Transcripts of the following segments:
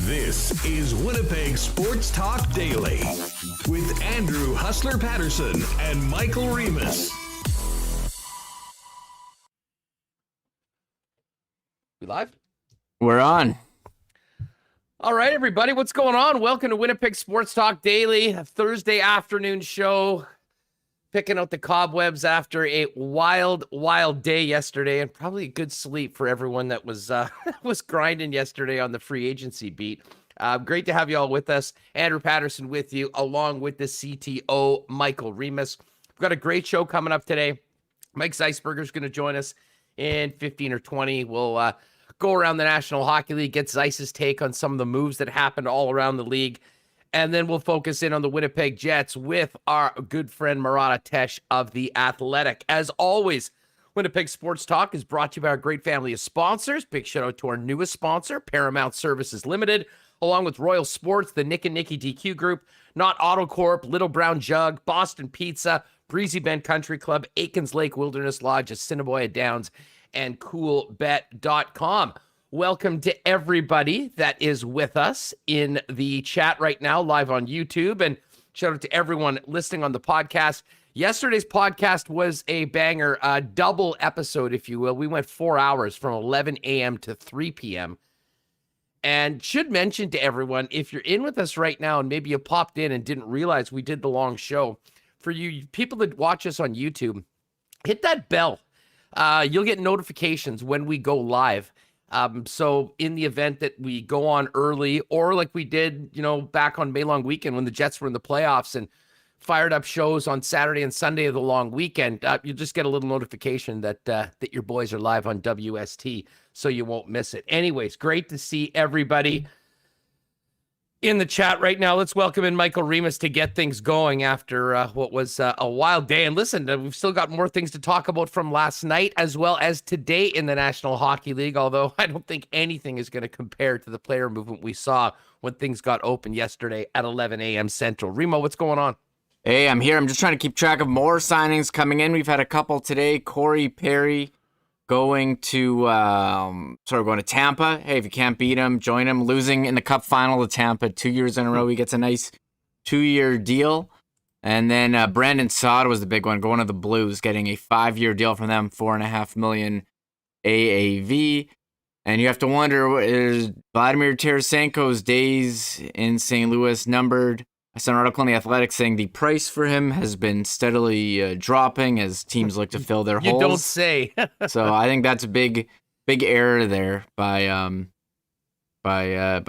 This is Winnipeg Sports Talk Daily with Andrew Hustler Paterson and Michael Remis. We live? We're on. All right, everybody, what's going on? Welcome to Winnipeg Sports Talk Daily, a Thursday afternoon show. Picking out the cobwebs after a wild day yesterday, and probably a good sleep for everyone that was was grinding yesterday on the free agency beat. Great to have you all with us. Andrew Paterson with you, along with the CTO, Michael Remis. We've got a great show coming up today. Mike Zeisberger is going to join us in 15 or 20. We'll go around the National Hockey League, get Zeiss's take on some of the moves that happened all around the league. And then we'll focus in on the Winnipeg Jets with our good friend Murat of The Athletic. As always, Winnipeg Sports Talk is brought to you by our great family of sponsors. Big shout out to our newest sponsor, Paramount Services Limited, along with Royal Sports, the Nick and Nicky DQ Group, Not Auto Corp, Little Brown Jug, Boston Pizza, Breezy Bend Country Club, Aikens Lake Wilderness Lodge, Assiniboia Downs, and CoolBet.com. Welcome to everybody that is with us in the chat right now, live on YouTube, and shout out to everyone listening on the podcast. Yesterday's podcast was a banger, a double episode, if you will. We went 4 hours from 11 a.m. to 3 p.m. And should mention to everyone, if you're in with us right now and maybe you popped in and didn't realize we did the long show, for you people that watch us on YouTube, hit that bell. You'll get notifications when we go live. So in the event that we go on early, or like we did, back on May long weekend when the Jets were in the playoffs and fired up shows on Saturday and Sunday of the long weekend, you'll just get a little notification that your boys are live on WST, so you won't miss it. Anyways, great to see everybody in the chat right now. Let's welcome in Michael Remis to get things going after what was a wild day. And listen, we've still got more things to talk about from last night as well as today in the National Hockey League, although I don't think anything is going to compare to the player movement we saw when things got open yesterday at 11 a.m. Central. Remo, what's going on? Hey, I'm here. I'm just trying to keep track of more signings coming in. We've had a couple today. Corey Perry going to Tampa. Hey, if you can't beat him, join him. Losing in the Cup final to Tampa 2 years in a row. He gets a nice 2-year deal. And then Brandon Saad was the big one, going to the Blues, getting a 5-year deal from them, $4.5 million AAV. And you have to wonder, is Vladimir Tarasenko's days in St. Louis numbered? I saw an article in The Athletic saying the price for him has been steadily dropping as teams look to fill their holes. You don't say. So I think that's a big error there by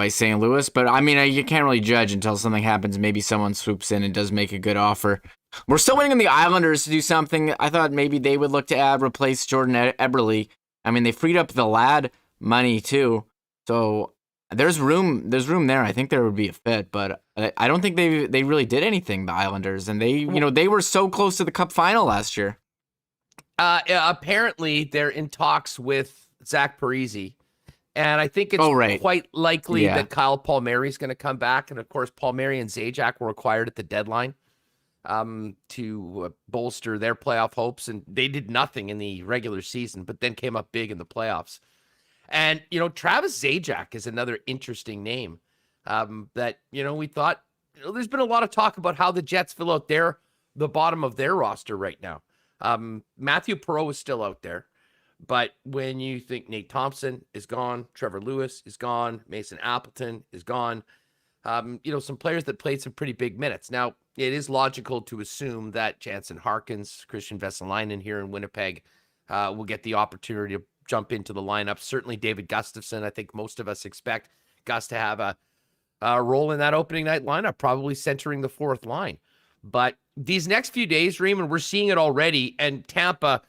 St. Louis. But I mean, you can't really judge until something happens. Maybe someone swoops in and does make a good offer. We're still waiting on the Islanders to do something. I thought maybe they would look to replace Jordan Eberle. I mean, they freed up the lad money too. So there's room there. I think there would be a fit, but I don't think they really did anything, the Islanders, and they were so close to the Cup final last year. Apparently they're in talks with Zach Parise, and I think it's quite likely that Kyle Palmieri is going to come back, and of course Palmieri and Zajac were acquired at the deadline to bolster their playoff hopes, and they did nothing in the regular season, but then came up big in the playoffs. And, Travis Zajac is another interesting name that, we thought, there's been a lot of talk about how the Jets fill out the bottom of their roster right now. Matthew Perreault is still out there, but when you think Nate Thompson is gone, Trevor Lewis is gone, Mason Appleton is gone, some players that played some pretty big minutes. Now, it is logical to assume that Jansen Harkins, Christian Vesalainen here in Winnipeg will get the opportunity to jump into the lineup. Certainly David Gustafsson, I think most of us expect Gus to have a role in that opening night lineup, probably centering the fourth line. But these next few days, Raymond, we're seeing it already, and Tampa,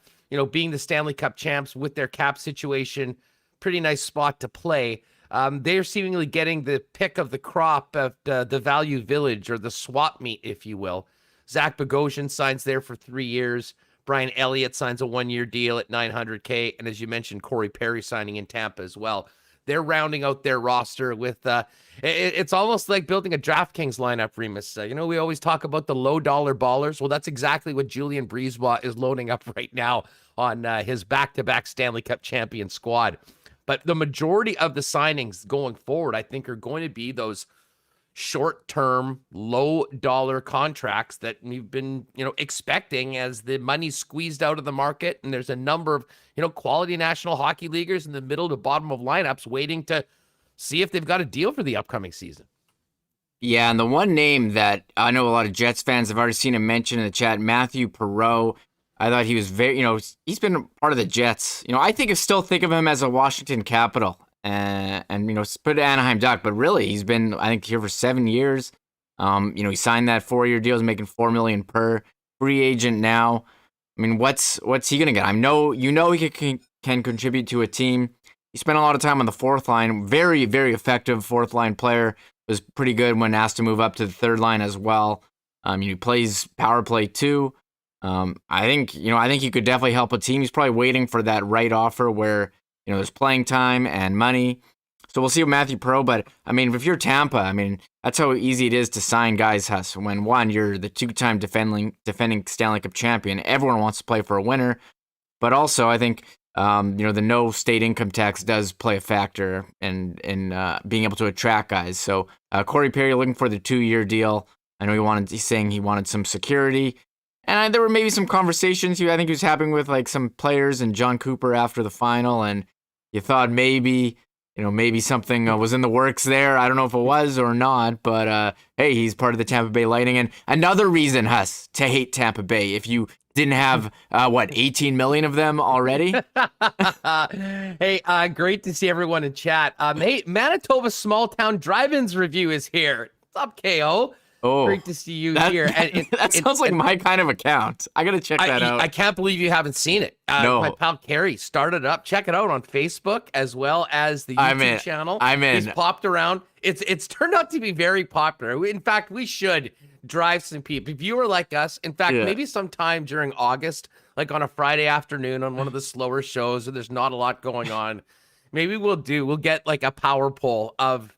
being the Stanley Cup champs with their cap situation, pretty nice spot to play. They're seemingly getting the pick of the crop of the value village, or the swap meet, if you will. Zach Bogosian signs there for 3 years. Brian Elliott signs a 1-year deal at $900K. And as you mentioned, Corey Perry signing in Tampa as well. They're rounding out their roster with, it's almost like building a DraftKings lineup, Remis. We always talk about the low dollar ballers. Well, that's exactly what Julien Brisebois is loading up right now on his back-to-back Stanley Cup champion squad. But the majority of the signings going forward, I think, are going to be those short-term, low-dollar contracts that we've been, expecting as the money's squeezed out of the market. And there's a number of, quality National Hockey Leaguers in the middle to bottom of lineups waiting to see if they've got a deal for the upcoming season. Yeah, and the one name that I know a lot of Jets fans have already seen him mention in the chat, Matthew Perreault. I thought he was very, he's been part of the Jets. I still think of him as a Washington Capital and put Anaheim Duck, but really he's been, I think, here for 7 years. He signed that 4-year deal, he's making $4 million per, free agent now. I mean, what's he gonna get? He can contribute to a team. He spent a lot of time on the fourth line, very, very effective fourth line player. Was pretty good when asked to move up to the third line as well. He plays power play too. I think he could definitely help a team. He's probably waiting for that right offer where, there's playing time and money. So we'll see with Matthew Perreault. But, if you're Tampa, that's how easy it is to sign guys, Huss. When, one, you're the two-time defending Stanley Cup champion. Everyone wants to play for a winner. But also, I think, the no state income tax does play a factor in being able to attract guys. So Corey Perry looking for the 2-year deal. I know he's saying he wanted some security. And there were maybe some conversations I think he was having with like some players and John Cooper after the final, and you thought maybe something was in the works there. I don't know if it was or not, but hey, he's part of the Tampa Bay Lightning, and another reason, Huss, to hate Tampa Bay if you didn't have 18 million of them already. Hey, great to see everyone in chat. Hey, Manitoba Small Town Drive-Ins review is here. What's up, KO? Oh, great to see you here. That sounds like my kind of account. I gotta check that out. I can't believe you haven't seen it. No. My pal Carey started it up. Check it out on Facebook as well as the YouTube channel. I'm in. He's popped around. It's turned out to be very popular. In fact, we should drive some people. If you were like us, in fact, maybe sometime during August, like on a Friday afternoon on one of the slower shows, where there's not a lot going on, maybe we'll get like a power poll of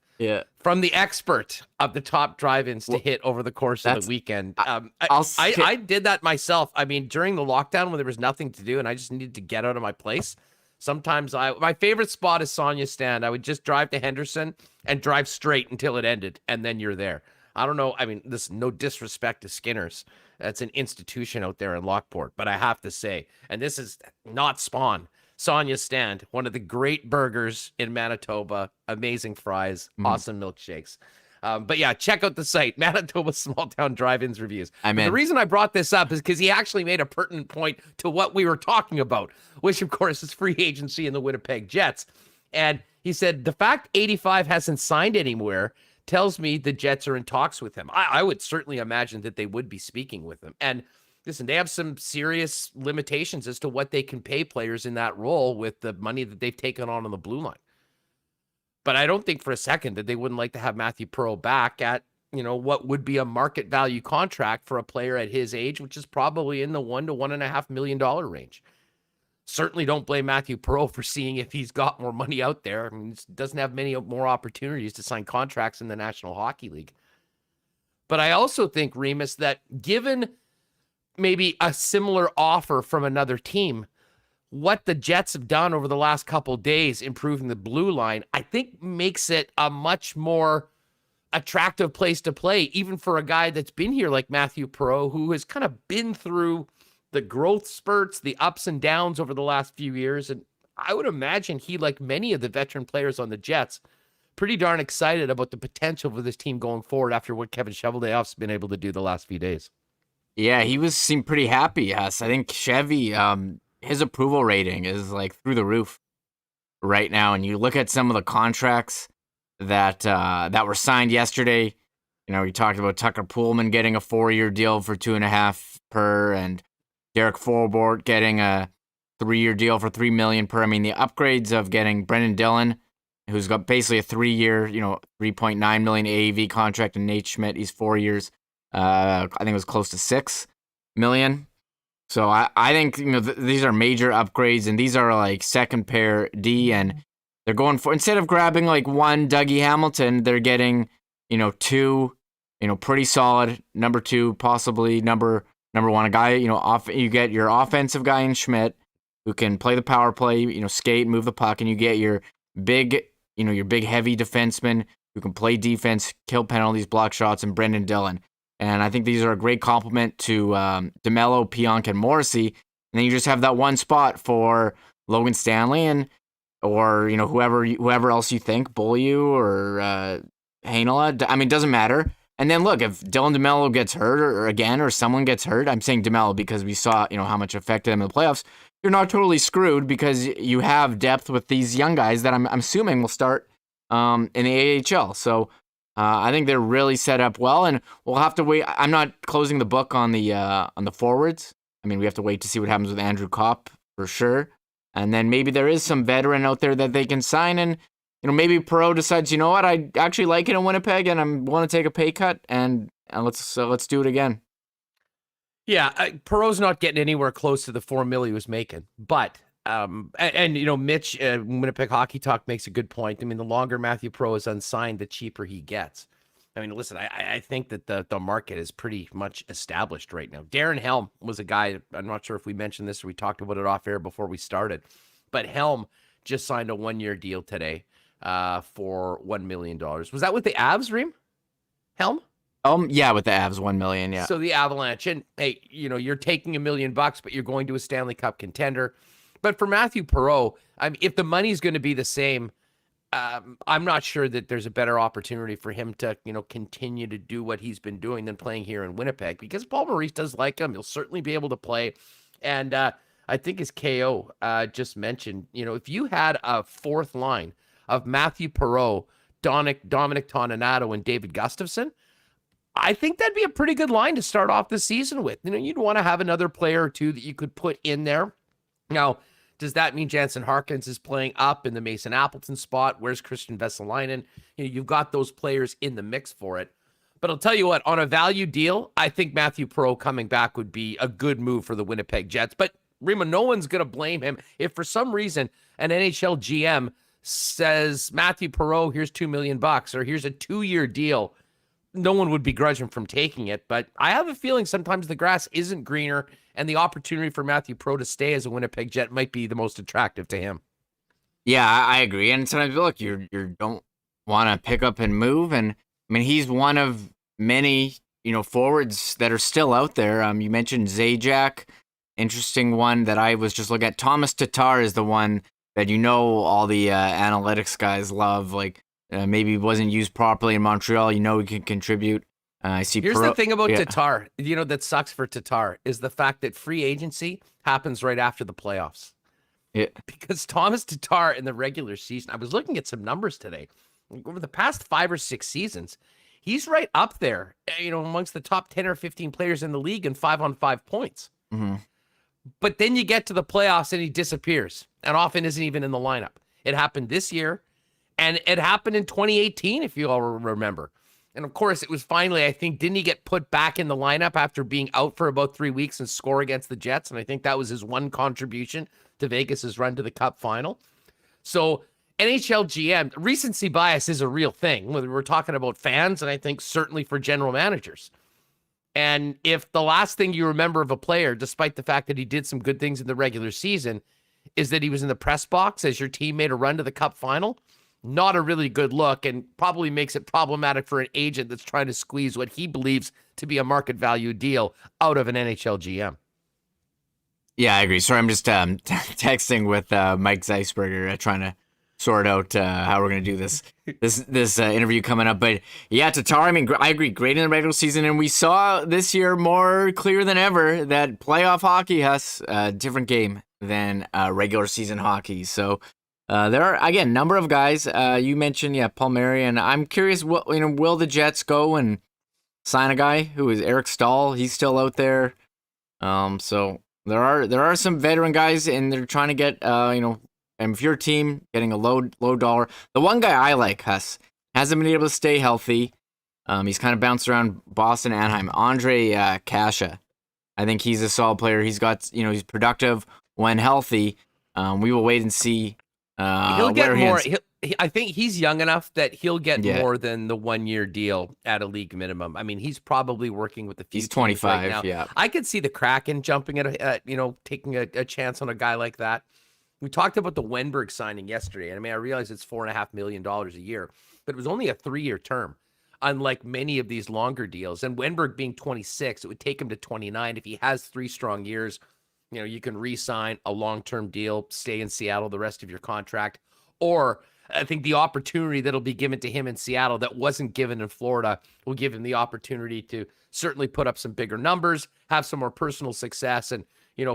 from the expert of the top drive-ins to hit over the course of the weekend. I did that myself. During the lockdown when there was nothing to do and I just needed to get out of my place, sometimes my favorite spot is Sonia Stand. I would just drive to Henderson and drive straight until it ended, and then you're there. I don't know. This no disrespect to Skinner's. That's an institution out there in Lockport, but I have to say, and this is not Spawn, Sonia Stand, one of the great burgers in Manitoba, amazing fries, awesome milkshakes. But yeah, check out the site, Manitoba Small Town Drive-Ins Reviews. The reason I brought this up is because he actually made a pertinent point to what we were talking about, which of course is free agency in the Winnipeg Jets. And he said, the fact 85 hasn't signed anywhere tells me the Jets are in talks with him. I would certainly imagine that they would be speaking with him. And listen, they have some serious limitations as to what they can pay players in that role with the money that they've taken on the blue line. But I don't think for a second that they wouldn't like to have Matthew Perreault back at, what would be a market value contract for a player at his age, which is probably in the $1 to $1.5 million range. Certainly don't blame Matthew Perreault for seeing if he's got more money out there. He doesn't have many more opportunities to sign contracts in the National Hockey League. But I also think, Remis, that given maybe a similar offer from another team, what the Jets have done over the last couple of days, improving the blue line, I think makes it a much more attractive place to play, even for a guy that's been here like Matthew Perreault, who has kind of been through the growth spurts, the ups and downs over the last few years. And I would imagine he, like many of the veteran players on the Jets, pretty darn excited about the potential for this team going forward after what Kevin Cheveldayoff's been able to do the last few days. Yeah, he seemed pretty happy, yes. I think Chevy, his approval rating is like through the roof right now. And you look at some of the contracts that were signed yesterday. You talked about Tucker Pullman getting a 4-year deal for $2.5 per, and Derek Forbort getting a 3-year deal for $3 million per. The upgrades of getting Brendan Dillon, who's got basically a 3-year, $3.9 million AAV contract, and Nate Schmidt, he's 4 years. I think it was close to $6 million. So I think these are major upgrades, and these are like second pair D, and they're going for, instead of grabbing like one Dougie Hamilton, they're getting 2, pretty solid number 2, possibly number 1, a guy, you get your offensive guy in Schmidt who can play the power play, skate, move the puck, and you get your big, your big heavy defenseman who can play defense, kill penalties, block shots, and Brendan Dillon. And I think these are a great complement to DeMello, Pionk, and Morrissey. And then you just have that one spot for Logan Stanley or whoever else you think, Beaulieu or Heinola. I mean, it doesn't matter. And then look, if Dylan DeMello gets hurt or someone gets hurt, I'm saying DeMello because we saw how much affected him in the playoffs. You're not totally screwed because you have depth with these young guys that I'm assuming will start in the AHL. So I think they're really set up well, and we'll have to wait. I'm not closing the book on the forwards. I mean, we have to wait to see what happens with Andrew Kopp for sure, and then maybe there is some veteran out there that they can sign, and maybe Perreault decides, what, I actually like it in Winnipeg, and I want to take a pay cut, and let's do it again. Yeah, Perreault's not getting anywhere close to the $4 million he was making, but Mitch, Winnipeg Hockey Talk makes a good point. I mean, the longer Matthew Perreault is unsigned, the cheaper he gets. I mean, listen, I think that the market is pretty much established right now. Darren Helm was a guy, I'm not sure if we mentioned this or we talked about it off air before we started, but Helm just signed a 1-year deal today for $1 million. Was that with the Avs, Reem? Helm? Yeah, with the Avs, $1 million, yeah. So the Avalanche, and hey, you're taking $1 million, but you're going to a Stanley Cup contender. But for Matthew Perreault, I mean, if the money's going to be the same, I'm not sure that there's a better opportunity for him to, continue to do what he's been doing than playing here in Winnipeg, because Paul Maurice does like him. He'll certainly be able to play. And I think as KO just mentioned, if you had a fourth line of Matthew Perreault, Dominic Toninato, and David Gustafsson, I think that'd be a pretty good line to start off the season with. You'd want to have another player or two that you could put in there. Now, does that mean Jansen Harkins is playing up in the Mason Appleton spot? Where's Christian Vesalainen? You've got those players in the mix for it. But I'll tell you what, on a value deal, I think Matthew Perreault coming back would be a good move for the Winnipeg Jets. But Rima, no one's going to blame him if for some reason an NHL GM says, Matthew Perreault, here's $2 million, or here's a 2-year deal. No one would begrudge him from taking it, but I have a feeling sometimes the grass isn't greener, and the opportunity for Matthew Perreault to stay as a Winnipeg Jet might be the most attractive to him. Yeah, I agree. And sometimes, look, you don't want to pick up and move, and I mean, he's one of many, forwards that are still out there. You mentioned Zajac, interesting one that I was just looking at. Thomas Tatar is the one that all the analytics guys love, like. Maybe wasn't used properly in Montreal. He can contribute. I see. Here's the thing about Tatar. That sucks for Tatar is the fact that free agency happens right after the playoffs. Yeah. Because Thomas Tatar in the regular season, I was looking at some numbers today. Over the past 5 or 6 seasons, he's right up there. Amongst the top 10 or 15 players in the league in 5-on-5 points. Mm-hmm. But then you get to the playoffs and he disappears, and often isn't even in the lineup. It happened this year. And it happened in 2018, if you all remember. And of course, it was finally, I think, didn't he get put back in the lineup after being out for about 3 weeks and score against the Jets? And I think that was his one contribution to Vegas's run to the Cup final. So NHL GM, recency bias is a real thing. We're talking about fans, and I think certainly for general managers. And if the last thing you remember of a player, despite the fact that he did some good things in the regular season, is that he was in the press box as your team made a run to the Cup final, not a really good look, and probably makes it problematic for an agent that's trying to squeeze what he believes to be a market value deal out of an NHL GM. Yeah, I agree. Sorry, I'm just texting with Mike Zeisberger, trying to sort out how we're going to do this interview coming up. But yeah, Tatar, I mean, I agree, great in the regular season, and we saw this year more clear than ever that playoff hockey has a different game than regular season hockey. So there are, again, number of guys. You mentioned, Palmieri, and I'm curious, will the Jets go and sign a guy who is Eric Stahl? He's still out there. So there are some veteran guys, and they're trying to get, and if your team getting a low dollar, the one guy I like, Huss, hasn't been able to stay healthy. He's kind of bounced around Boston, Anaheim. Andre Kasha, I think he's a solid player. He's got, he's productive when healthy. We will wait and see. He'll get more. I think he's young enough that he'll get more than the 1-year deal at a league minimum. I mean, he's probably working with the few. He's 25. Right now. Yeah, I could see the Kraken jumping at taking a chance on a guy like that. We talked about the Wenberg signing yesterday, and I realize it's $4.5 million a year, but it was only a 3-year term, unlike many of these longer deals. And Wenberg being 26, it would take him to 29. If he has 3 strong years, you can re-sign a long-term deal, stay in Seattle the rest of your contract. Or I think the opportunity that'll be given to him in Seattle that wasn't given in Florida will give him the opportunity to certainly put up some bigger numbers, have some more personal success, and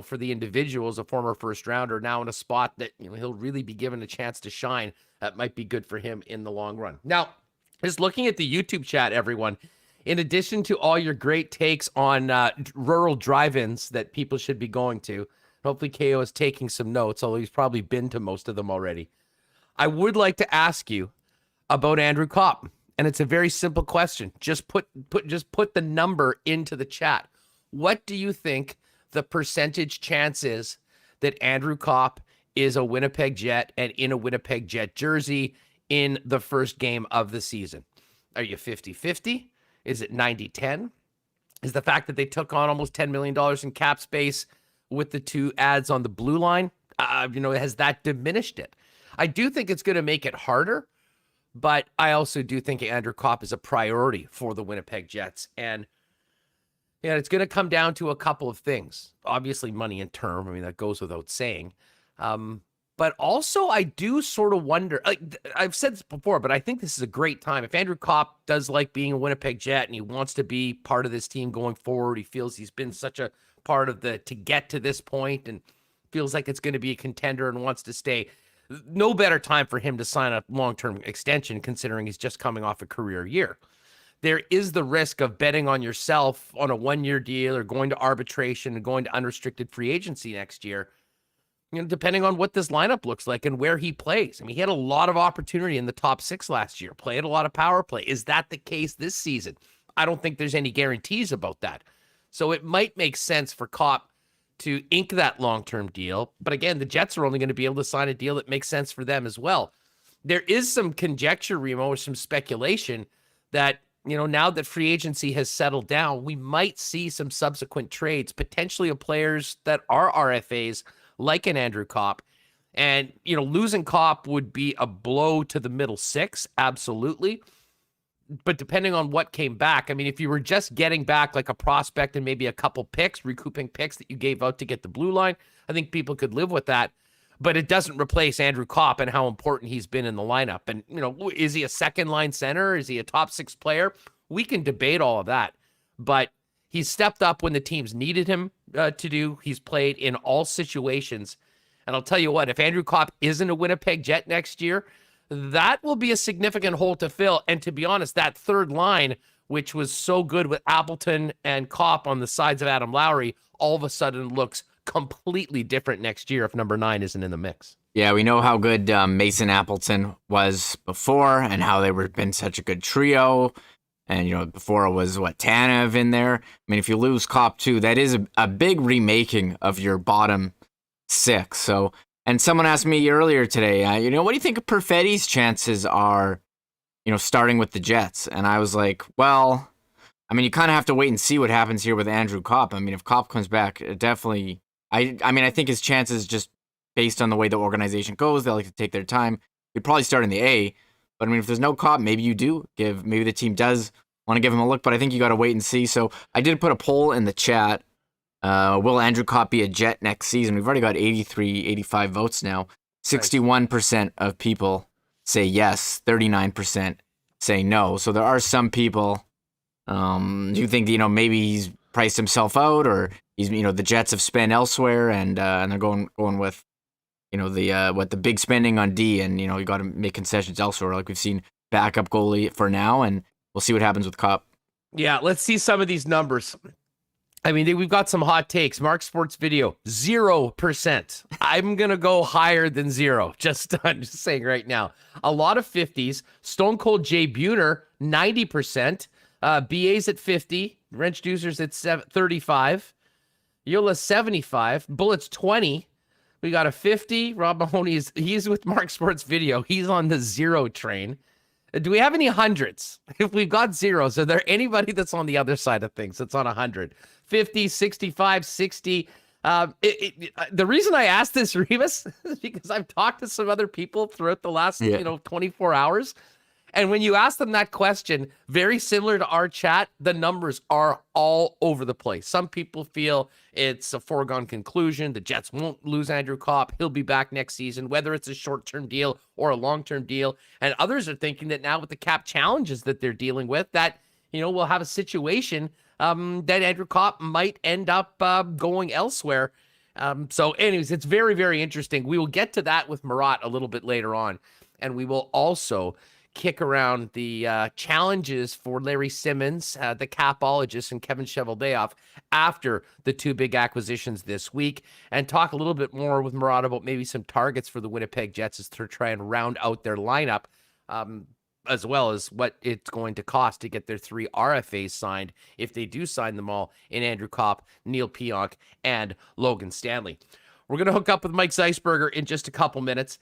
for the individual as a former first rounder now in a spot that, he'll really be given a chance to shine. That might be good for him in the long run. Now, just looking at the YouTube chat, everyone, in addition to all your great takes on rural drive-ins that people should be going to, hopefully KO is taking some notes, although he's probably been to most of them already. I would like to ask you about Andrew Kopp, and it's a very simple question. Just put the number into the chat. What do you think the percentage chance is that Andrew Kopp is a Winnipeg Jet and in a Winnipeg Jet jersey in the first game of the season? Are you 50-50? Is it 90-10? Is the fact that they took on almost $10 million in cap space with the 2 ads on the blue line, has that diminished it? I do think it's going to make it harder, but I also do think Andrew Kopp is a priority for the Winnipeg Jets. And it's going to come down to a couple of things. Obviously, money and term. That goes without saying. But also, I do sort of wonder, I've said this before, but I think this is a great time. If Andrew Kopp does like being a Winnipeg Jet and he wants to be part of this team going forward, he feels he's been such a part of to get to this point and feels like it's going to be a contender and wants to stay, no better time for him to sign a long-term extension considering he's just coming off a career year. There is the risk of betting on yourself on a 1-year deal or going to arbitration and going to unrestricted free agency next year, depending on what this lineup looks like and where he plays. He had a lot of opportunity in the top 6 last year, played a lot of power play. Is that the case this season? I don't think there's any guarantees about that. So it might make sense for Kopp to ink that long-term deal. But again, the Jets are only going to be able to sign a deal that makes sense for them as well. There is some conjecture, Remo, or some speculation that, now that free agency has settled down, we might see some subsequent trades, potentially of players that are RFAs, like an Andrew Kopp. And, losing Kopp would be a blow to the middle 6, absolutely. But depending on what came back, if you were just getting back like a prospect and maybe a couple picks, recouping picks that you gave out to get the blue line, I think people could live with that. But it doesn't replace Andrew Kopp and how important he's been in the lineup. And, is he a second-line center? Is he a top 6 player? We can debate all of that. But he's stepped up when the teams needed him to do. He's played in all situations. And I'll tell you what, if Andrew Kopp isn't a Winnipeg Jet next year, that will be a significant hole to fill. And to be honest, that third line, which was so good with Appleton and Kopp on the sides of Adam Lowry, all of a sudden looks completely different next year if number 9 isn't in the mix. Yeah, we know how good Mason Appleton was before and how they were been such a good trio. And, before it was, Tanev in there. If you lose Kopp too, that is a big remaking of your bottom 6. So, and someone asked me earlier today, what do you think of Perfetti's chances are, starting with the Jets? And I was like, well, you kind of have to wait and see what happens here with Andrew Kopp. If Kopp comes back, definitely, I think his chances, just based on the way the organization goes, they like to take their time. He'd probably start in the A. But if there's no Kopp, maybe you do maybe the team does want to give him a look, but I think you got to wait and see. So I did put a poll in the chat. Will Andrew Kopp be a Jet next season? We've already got 85 votes now. 61% of people say yes. 39% say no. So there are some people who think, maybe he's priced himself out, or he's, the Jets have spent elsewhere, and they're going with, the big spending on D, and, you got to make concessions elsewhere, like we've seen backup goalie for now, and we'll see what happens with Kopp. Yeah, let's see some of these numbers. We've got some hot takes. Mark Sports Video, 0%. I'm going to go higher than 0. I'm just saying right now. A lot of 50s. Stone Cold Jay Buhner, 90%. BA's at 50. Wrench Doozer's at 35. Yola, 75. Bullets, 20. We got a 50. Rob Mahoney he's with Mark Sports Video. He's on the 0 train. Do we have any hundreds? If we've got zeros, are there anybody that's on the other side of things that's on 100? 50, 65, 60. The reason I asked this, Remis, is because I've talked to some other people throughout the last 24 hours. And when you ask them that question, very similar to our chat, the numbers are all over the place. Some people feel it's a foregone conclusion. The Jets won't lose Andrew Kopp. He'll be back next season, whether it's a short-term deal or a long-term deal. And others are thinking that now with the cap challenges that they're dealing with, that, we'll have a situation that Andrew Kopp might end up going elsewhere. So anyways, it's very, very interesting. We will get to that with Murat a little bit later on. And we will also kick around the challenges for Larry Simmons, the capologist, and Kevin Cheveldayoff after the two big acquisitions this week, and talk a little bit more with Murat about maybe some targets for the Winnipeg Jets as to try and round out their lineup, as well as what it's going to cost to get their 3 RFAs signed, if they do sign them all, in Andrew Kopp, Neil Pionk, and Logan Stanley. We're going to hook up with Mike Zeisberger in just a couple minutes.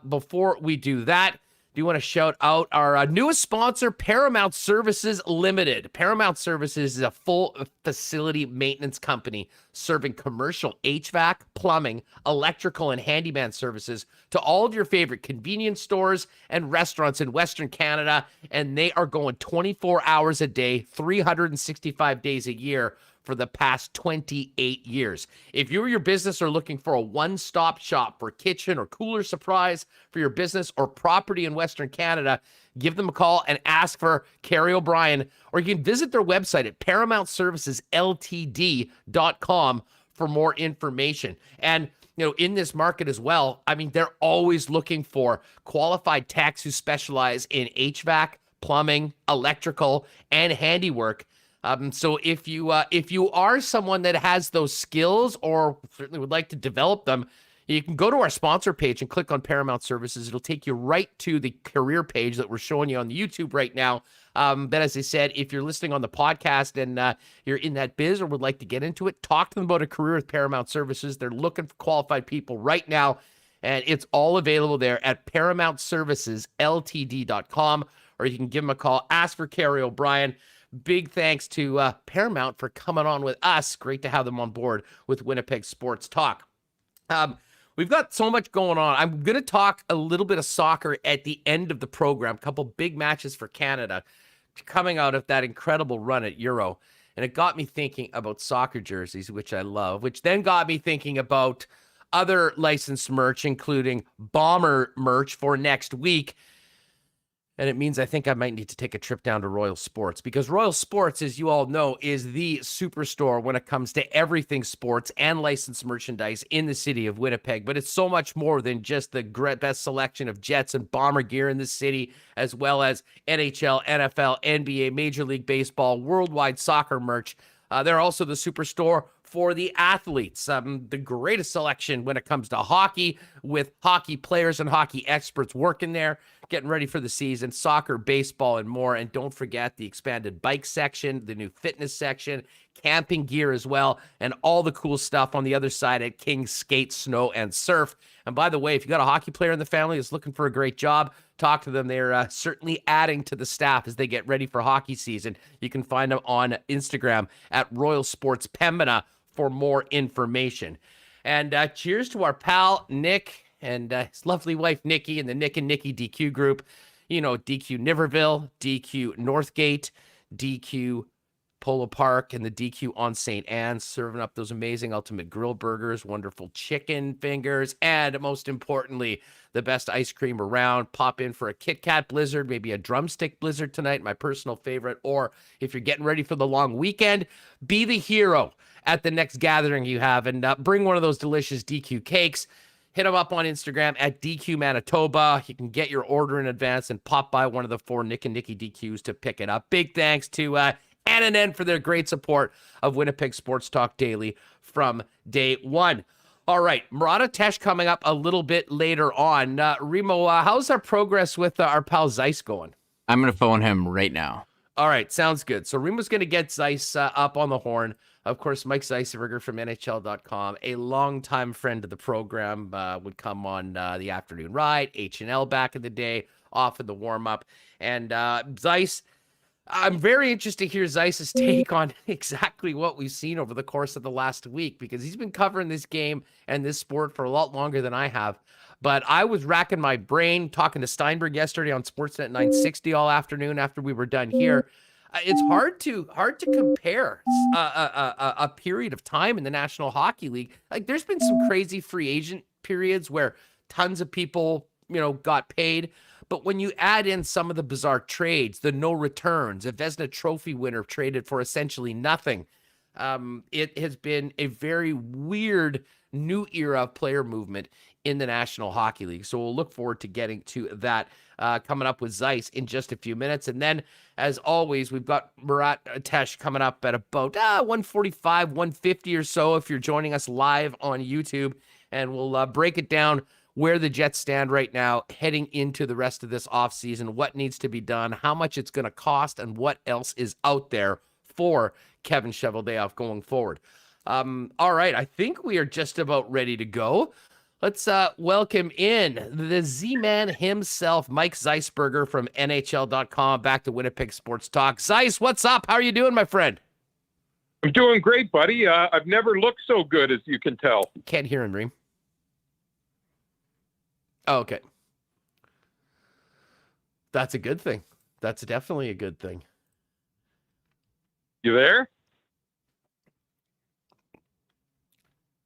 Before we do that, do you want to shout out our newest sponsor, Paramount Services Limited? Paramount Services is a full facility maintenance company serving commercial HVAC, plumbing, electrical, and handyman services to all of your favorite convenience stores and restaurants in Western Canada. And they are going 24 hours a day, 365 days a year for the past 28 years. If you or your business are looking for a one-stop shop for kitchen or cooler supplies for your business or property in Western Canada, give them a call and ask for Kerry O'Brien, or you can visit their website at ParamountServicesLTD.com for more information. And in this market as well, they're always looking for qualified techs who specialize in HVAC, plumbing, electrical, and handiwork. So if you are someone that has those skills or certainly would like to develop them, you can go to our sponsor page and click on Paramount Services. It'll take you right to the career page that we're showing you on the YouTube right now. But as I said, if you're listening on the podcast and you're in that biz or would like to get into it, talk to them about a career with Paramount Services. They're looking for qualified people right now, and it's all available there at ParamountServicesLTD.com, or you can give them a call, ask for Kerry O'Brien. Big thanks to Paramount for coming on with us. Great to have them on board with Winnipeg Sports Talk. We've got so much going on. I'm going to talk a little bit of soccer at the end of the program. A couple big matches for Canada coming out of that incredible run at Euro. And it got me thinking about soccer jerseys, which I love, which then got me thinking about other licensed merch, including Bomber merch for next week. And it means I think I might need to take a trip down to Royal Sports, because Royal Sports, as you all know, is the superstore when it comes to everything sports and licensed merchandise in the city of Winnipeg. But it's so much more than just the best selection of Jets and Bomber gear in the city, as well as NHL, NFL, NBA, Major League Baseball, worldwide soccer merch. They're also the superstore for the athletes. The greatest selection when it comes to hockey, with hockey players and hockey experts working there, getting ready for the season, soccer, baseball, and more. And don't forget the expanded bike section, the new fitness section, camping gear as well, and all the cool stuff on the other side at King's Skate, Snow, and Surf. And by the way, if you got a hockey player in the family that's looking for a great job, talk to them. They're certainly adding to the staff as they get ready for hockey season. You can find them on Instagram at Royal Sports Pembina for more information. And cheers to our pal Nick and his lovely wife Nikki and the Nick and Nikki DQ group. DQ Niverville, DQ Northgate, DQ Polo Park, and the DQ on St. Anne's, serving up those amazing Ultimate Grill burgers, wonderful chicken fingers, and most importantly, the best ice cream around. Pop in for a Kit Kat Blizzard, maybe a drumstick Blizzard tonight, my personal favorite. Or if you're getting ready for the long weekend, be the hero at the next gathering you have and bring one of those delicious DQ cakes. Hit them up on Instagram at DQ Manitoba. You can get your order in advance and pop by one of the 4 Nick and Nikki DQs to pick it up. Big thanks to N for their great support of Winnipeg Sports Talk Daily from day one. All right, Murat Tesh coming up a little bit later on. Remo, how's our progress with our pal Zeiss going? I'm going to phone him right now. All right, sounds good. So Remo's going to get Zeiss up on the horn. Of course, Mike Zeisberger from NHL.com, a longtime friend of the program, would come on the afternoon ride, H&L back in the day, off in the warm-up. And Zeiss, I'm very interested to hear Zeiss's take on exactly what we've seen over the course of the last week, because he's been covering this game and this sport for a lot longer than I have. But I was racking my brain talking to Steinberg yesterday on Sportsnet 960 all afternoon after we were done here. It's hard to compare a period of time in the National Hockey League. Like, there's been some crazy free agent periods where tons of people, got paid. But when you add in some of the bizarre trades, the no returns, a Vezina Trophy winner traded for essentially nothing, it has been a very weird new era of player movement in the National Hockey League. So we'll look forward to getting to that coming up with Zeiss in just a few minutes. And then, as always, we've got Murat coming up at about 1:45, 1:50 or so if you're joining us live on YouTube. And we'll break it down where the Jets stand right now, heading into the rest of this offseason, what needs to be done, how much it's going to cost, and what else is out there for Kevin Cheveldayoff going forward. All right, I think we are just about ready to go. Let's welcome in the Z-Man himself, Mike Zeisberger from NHL.com, back to Winnipeg Sports Talk. Zeiss, what's up? How are you doing, my friend? I'm doing great, buddy. I've never looked so good, as you can tell. Can't hear him, Reem. Oh, okay. That's a good thing. That's definitely a good thing. You there?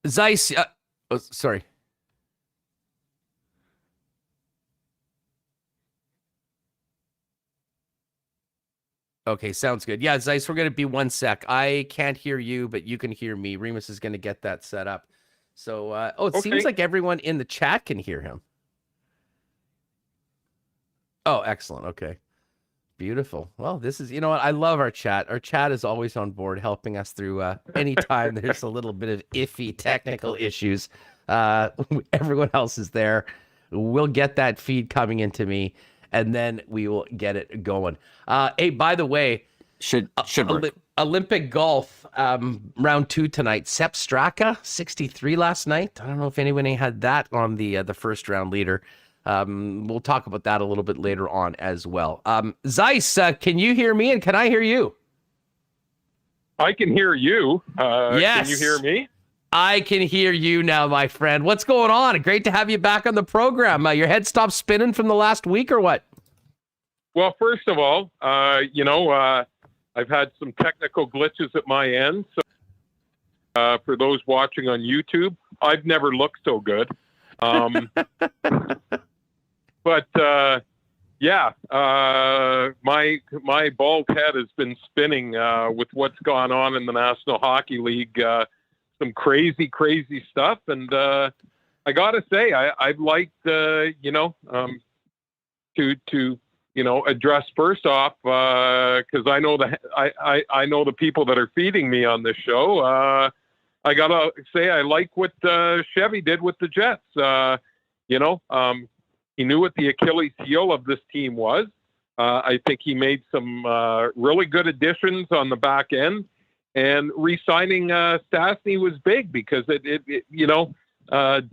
Zeiss, sorry. Okay, sounds good. Yeah, Zeiss, we're going to be 1 sec. I can't hear you, but you can hear me. Remis is going to get that set up. So, it seems like everyone in the chat can hear him. Oh, excellent. Okay. Beautiful. Well, this is, what? I love our chat. Our chat is always on board, helping us through anytime there's a little bit of iffy technical issues. Everyone else is there. We'll get that feed coming into me, and then we will get it going. Hey, by the way, should work. Olympic golf, round 2 tonight. Sepp Straka, 63 last night. I don't know if anyone had that on the first round leader. We'll talk about that a little bit later on as well. Zeiss, can you hear me and can I hear you? I can hear you. Yes. Can you hear me? I can hear you now, my friend. What's going on? Great to have you back on the program. Your head stopped spinning from the last week or what? Well, first of all, I've had some technical glitches at my end. So for those watching on YouTube, I've never looked so good. But my bald head has been spinning with what's gone on in the National Hockey League. Some crazy stuff, and I gotta say, I'd like to address first off because I know I know the people that are feeding me on this show. I gotta say I like what Chevy did with the Jets. He knew what the Achilles heel of this team was. I think he made some really good additions on the back end, and re-signing Stastny was big because it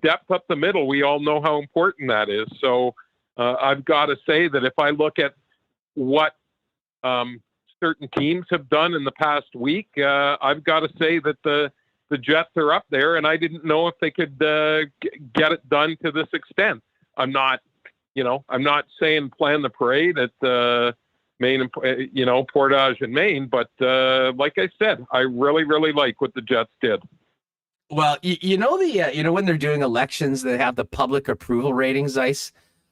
depth up the middle. We all know how important that is. So I've got to say that if I look at what certain teams have done in the past week, I've got to say that the Jets are up there, and I didn't know if they could get it done to this extent. I'm not saying plan the parade at Maine, Portage and Maine, but like I said, I really like what the Jets did. Well, when they're doing elections, they have the public approval ratings, Zeiss.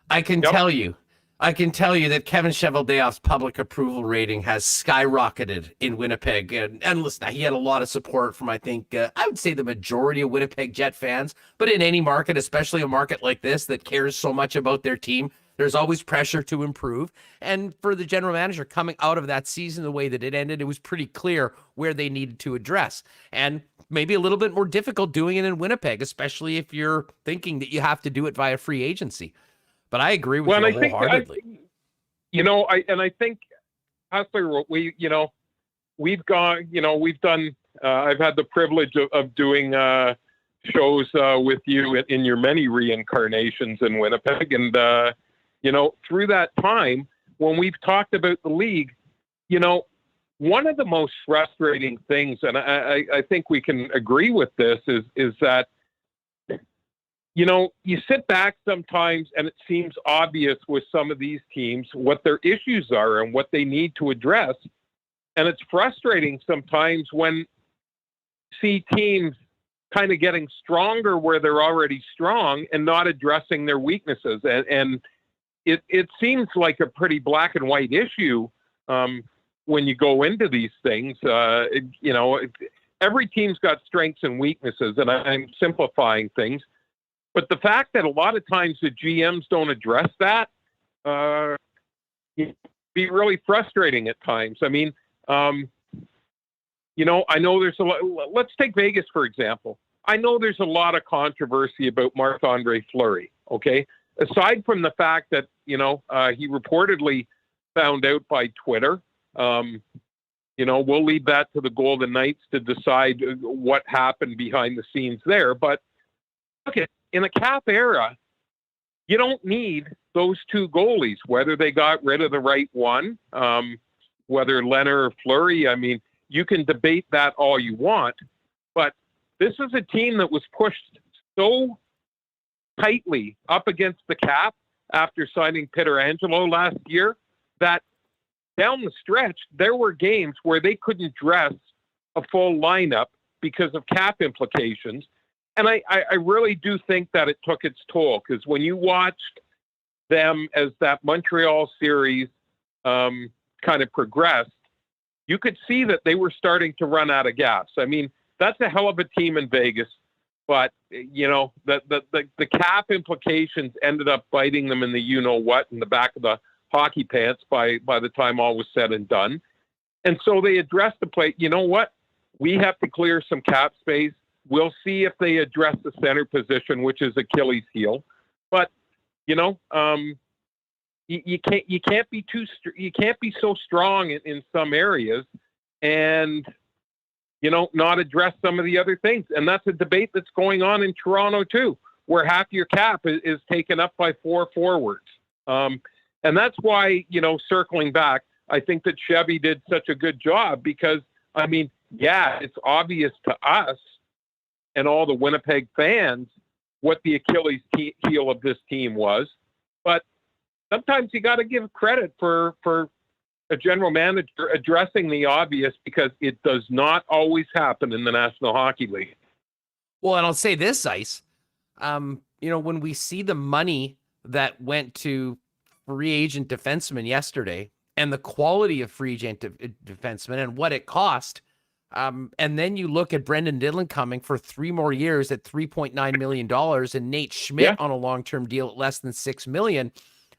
I can tell you that Kevin Cheveldayoff's public approval rating has skyrocketed in Winnipeg. And listen, he had a lot of support from, I think, I would say the majority of Winnipeg Jet fans. But in any market, especially a market like this that cares so much about their team, there's always pressure to improve. And for the general manager coming out of that season the way that it ended, it was pretty clear where they needed to address. And maybe a little bit more difficult doing it in Winnipeg, especially if you're thinking that you have to do it via free agency. But I agree with you wholeheartedly. I think, Hustler, we've done, I've had the privilege of doing shows with you in your many reincarnations in Winnipeg. And, through that time, when we've talked about the league, one of the most frustrating things, and I think we can agree with this, is that, you sit back sometimes and it seems obvious with some of these teams what their issues are and what they need to address. And it's frustrating sometimes when you see teams kind of getting stronger where they're already strong and not addressing their weaknesses. And it seems like a pretty black and white issue when you go into these things. Every team's got strengths and weaknesses, and I'm simplifying things. But the fact that a lot of times the GMs don't address that can be really frustrating at times. I mean, I know there's a lot. Let's take Vegas, for example. I know there's a lot of controversy about Marc-Andre Fleury, okay? Aside from the fact that, he reportedly found out by Twitter, we'll leave that to the Golden Knights to decide what happened behind the scenes there. But look, in a cap era, you don't need those two goalies, whether they got rid of the right one, whether Leonard or Fleury. I mean, you can debate that all you want, but this is a team that was pushed so tightly up against the cap after signing Pietrangelo last year that down the stretch, there were games where they couldn't dress a full lineup because of cap implications. And I really do think that it took its toll, because when you watched them as that Montreal series kind of progressed, you could see that they were starting to run out of gas. I mean, that's a hell of a team in Vegas, but the cap implications ended up biting them in the you-know-what in the back of the hockey pants by the time all was said and done. And so they addressed the play. You know what? We have to clear some cap space. We'll see if they address the center position, which is Achilles' heel. But you can't be so strong in some areas, and not address some of the other things. And that's a debate that's going on in Toronto too, where half your cap is taken up by 4 forwards. And that's why, circling back, I think that Chevy did such a good job, because I mean, yeah, it's obvious to us and all the Winnipeg fans what the Achilles heel of this team was. But sometimes you got to give credit for a general manager addressing the obvious, because it does not always happen in the National Hockey League. Well, and I'll say this, Ice, when we see the money that went to free agent defensemen yesterday and the quality of free agent defensemen and what it cost, and then you look at Brendan Dillon coming for 3 more years at $3.9 million and Nate Schmidt on a long-term deal at less than $6 million.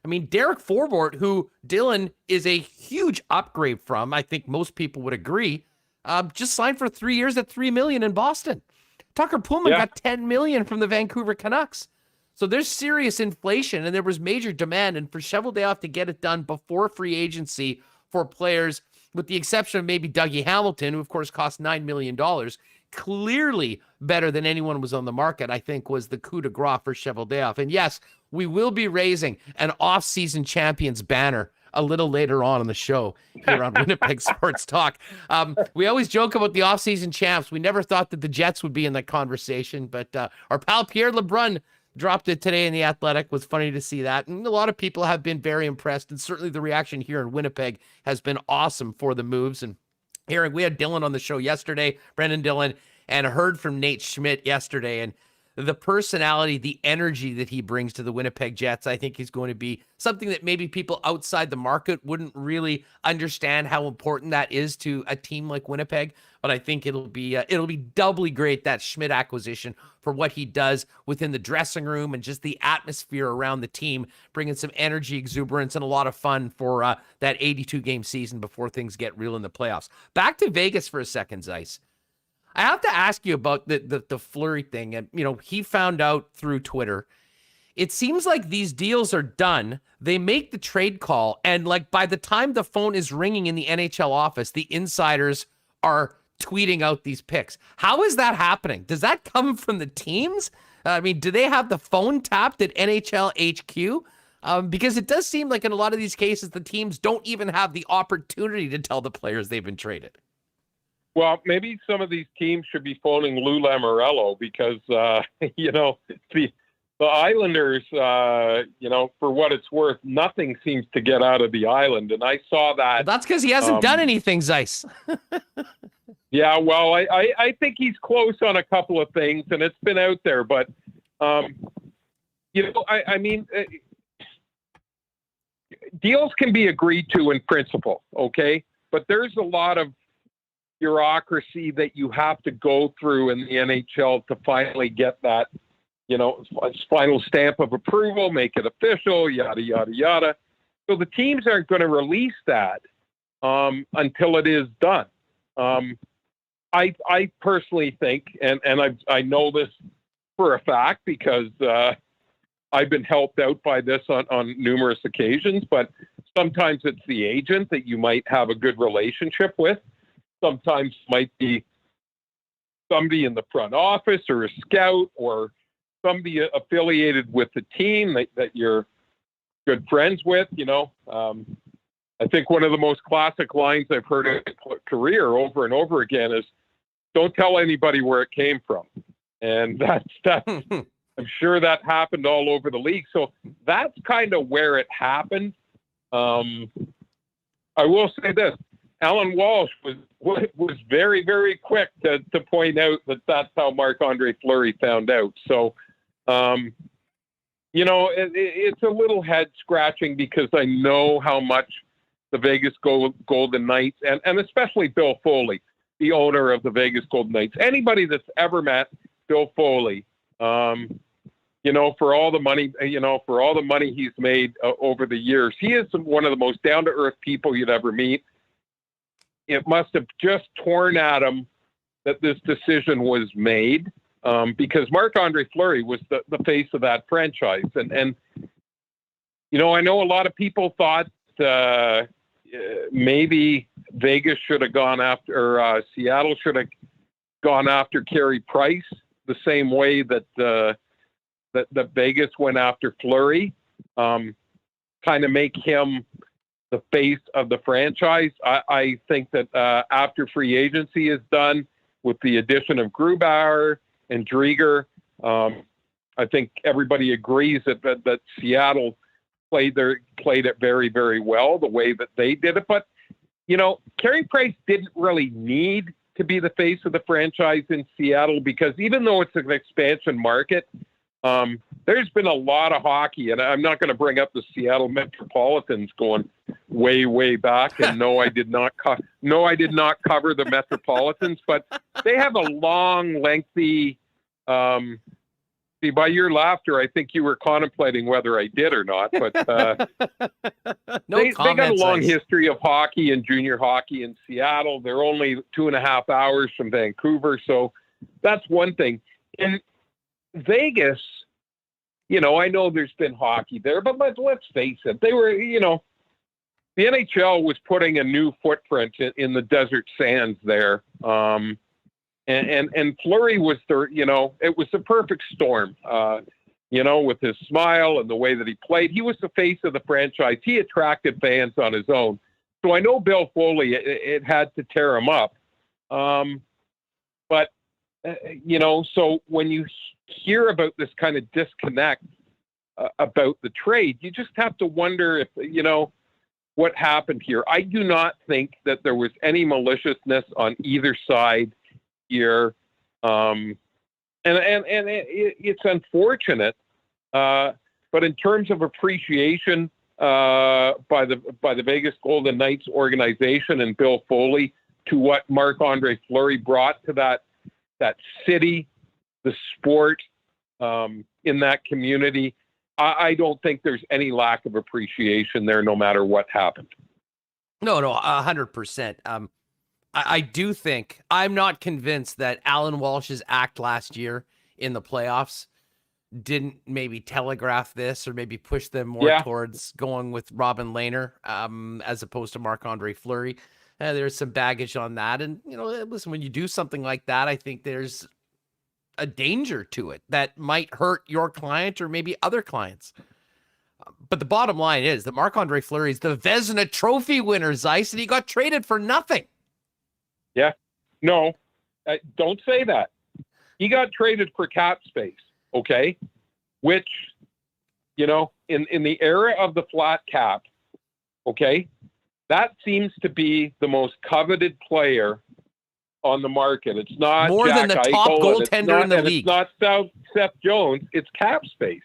I mean, Derek Forbort, who Dillon is a huge upgrade from, I think most people would agree, just signed for 3 years at $3 million in Boston. Tucker Pullman got $10 million from the Vancouver Canucks. So there's serious inflation, and there was major demand. And for Cheveldayoff to get it done before free agency for players, with the exception of maybe Dougie Hamilton, who of course cost $9 million, clearly better than anyone was on the market, I think was the coup de grace for Cheveldayoff. And yes, we will be raising an off-season champions banner a little later on in the show here on Winnipeg Sports Talk. We always joke about the off-season champs. We never thought that the Jets would be in that conversation, but our pal Pierre LeBrun dropped it today in The Athletic. Was funny to see that. And a lot of people have been very impressed, and certainly the reaction here in Winnipeg has been awesome for the moves. And hearing, we had Dillon on the show yesterday, Brendan Dillon, and heard from Nate Schmidt yesterday. And the personality, the energy that he brings to the Winnipeg Jets, I think is going to be something that maybe people outside the market wouldn't really understand how important that is to a team like Winnipeg. But I think it'll be doubly great, that Schmidt acquisition, for what he does within the dressing room and just the atmosphere around the team, bringing some energy, exuberance, and a lot of fun for that 82-game season before things get real in the playoffs. Back to Vegas for a second, Zeiss. I have to ask you about the Fleury thing. And, he found out through Twitter. It seems like these deals are done. They make the trade call. And by the time the phone is ringing in the NHL office, the insiders are tweeting out these picks. How is that happening? Does that come from the teams? I mean, do they have the phone tapped at NHL HQ? Because it does seem like in a lot of these cases, the teams don't even have the opportunity to tell the players they've been traded. Well, maybe some of these teams should be phoning Lou Lamoriello because, the Islanders, for what it's worth, nothing seems to get out of the island. And I saw that. Well, that's because he hasn't done anything, Zeiss. Yeah, well, I think he's close on a couple of things, and it's been out there. But, deals can be agreed to in principle, okay? But there's a lot of bureaucracy that you have to go through in the NHL to finally get that, final stamp of approval, make it official, yada, yada, yada. So the teams aren't going to release that until it is done. I personally think, and I know this for a fact because I've been helped out by this on numerous occasions, but sometimes it's the agent that you might have a good relationship with. Sometimes it might be somebody in the front office or a scout or somebody affiliated with the team that you're good friends with. I think one of the most classic lines I've heard in my career over and over again is, "Don't tell anybody where it came from." And that's I'm sure that happened all over the league. So that's kind of where it happened. I will say this. Alan Walsh was very, very quick to point out that that's how Marc-Andre Fleury found out. So, it's a little head scratching because I know how much the Vegas Golden Knights and especially Bill Foley, the owner of the Vegas Golden Knights, anybody that's ever met Bill Foley, for all the money, he's made over the years, he is one of the most down to earth people you'd ever meet. It must have just torn at him that this decision was made because Marc-Andre Fleury was the face of that franchise. And I know a lot of people thought maybe Vegas should have gone after, or Seattle should have gone after Carey Price the same way that Vegas went after Fleury, kind of make him the face of the franchise. I think that after free agency is done, with the addition of Grubauer and Drieger, I think everybody agrees that Seattle played it very, very well the way that they did it. But Carey Price didn't really need to be the face of the franchise in Seattle because even though it's an expansion market, there's been a lot of hockey, and I'm not going to bring up the Seattle Metropolitans going way, way back. And no, I did not cover the Metropolitans, but they have a long, lengthy. See, by your laughter, I think you were contemplating whether I did or not. But they got a long history of hockey and junior hockey in Seattle. They're only 2.5 hours from Vancouver, so that's one thing. In Vegas, I know there's been hockey there, but let's face it, they were, the NHL was putting a new footprint in the desert sands there. And Fleury was it was the perfect storm, with his smile and the way that he played. He was the face of the franchise. He attracted fans on his own. So I know Bill Foley, it had to tear him up. But, so when you hear about this kind of disconnect about the trade, you just have to wonder if, what happened here. I do not think that there was any maliciousness on either side here. It's unfortunate. But in terms of appreciation by the Vegas Golden Knights organization and Bill Foley to what Marc-Andre Fleury brought to that city, the sport, in that community, I don't think there's any lack of appreciation there, no matter what happened. No, 100%. I do think, I'm not convinced that Alan Walsh's act last year in the playoffs didn't maybe telegraph this or maybe push them more towards going with Robin Lehner as opposed to Marc-Andre Fleury. There's some baggage on that. And, listen, when you do something like that, I think there's a danger to it that might hurt your client or maybe other clients. But the bottom line is that Marc-Andre Fleury is the Vezina Trophy winner, Zeiss, and he got traded for nothing. Yeah. No, don't say that. He got traded for cap space, okay? Which, in the era of the flat cap, okay, that seems to be the most coveted player on the market. It's not more Jack than the top Eichel, goaltender in the league. It's not Seth Jones. It's cap space.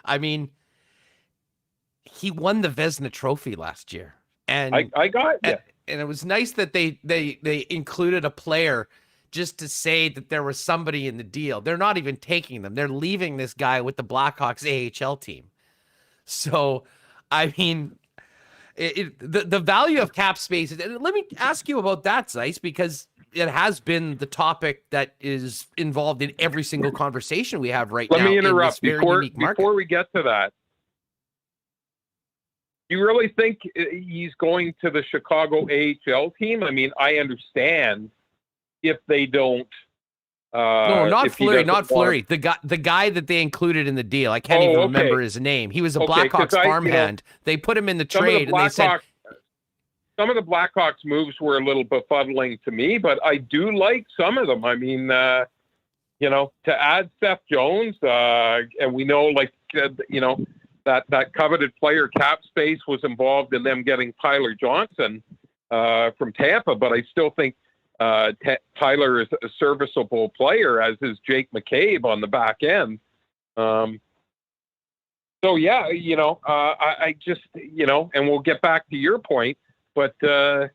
I mean, he won the Vezina Trophy last year, and I got you. And it was nice that they included a player just to say that there was somebody in the deal. They're not even taking them; they're leaving this guy with the Blackhawks AHL team. So, I mean, the value of cap space. And let me ask you about that, Zeiss, because it has been the topic that is involved in every single conversation we have right now. Let me interrupt before we get to that. You really think he's going to the Chicago AHL team? I mean, I understand if they don't. No, not Fleury, not Fleury. The guy that they included in the deal. I can't even remember his name. He was a Blackhawks farmhand. They put him in the trade, and they said some of the Blackhawks moves were a little befuddling to me, but I do like some of them. I mean, to add Seth Jones, and we know, that coveted player cap space was involved in them getting Tyler Johnson from Tampa, but I still think Tyler is a serviceable player, as is Jake McCabe on the back end. So yeah, I just, and we'll get back to your point, but Captain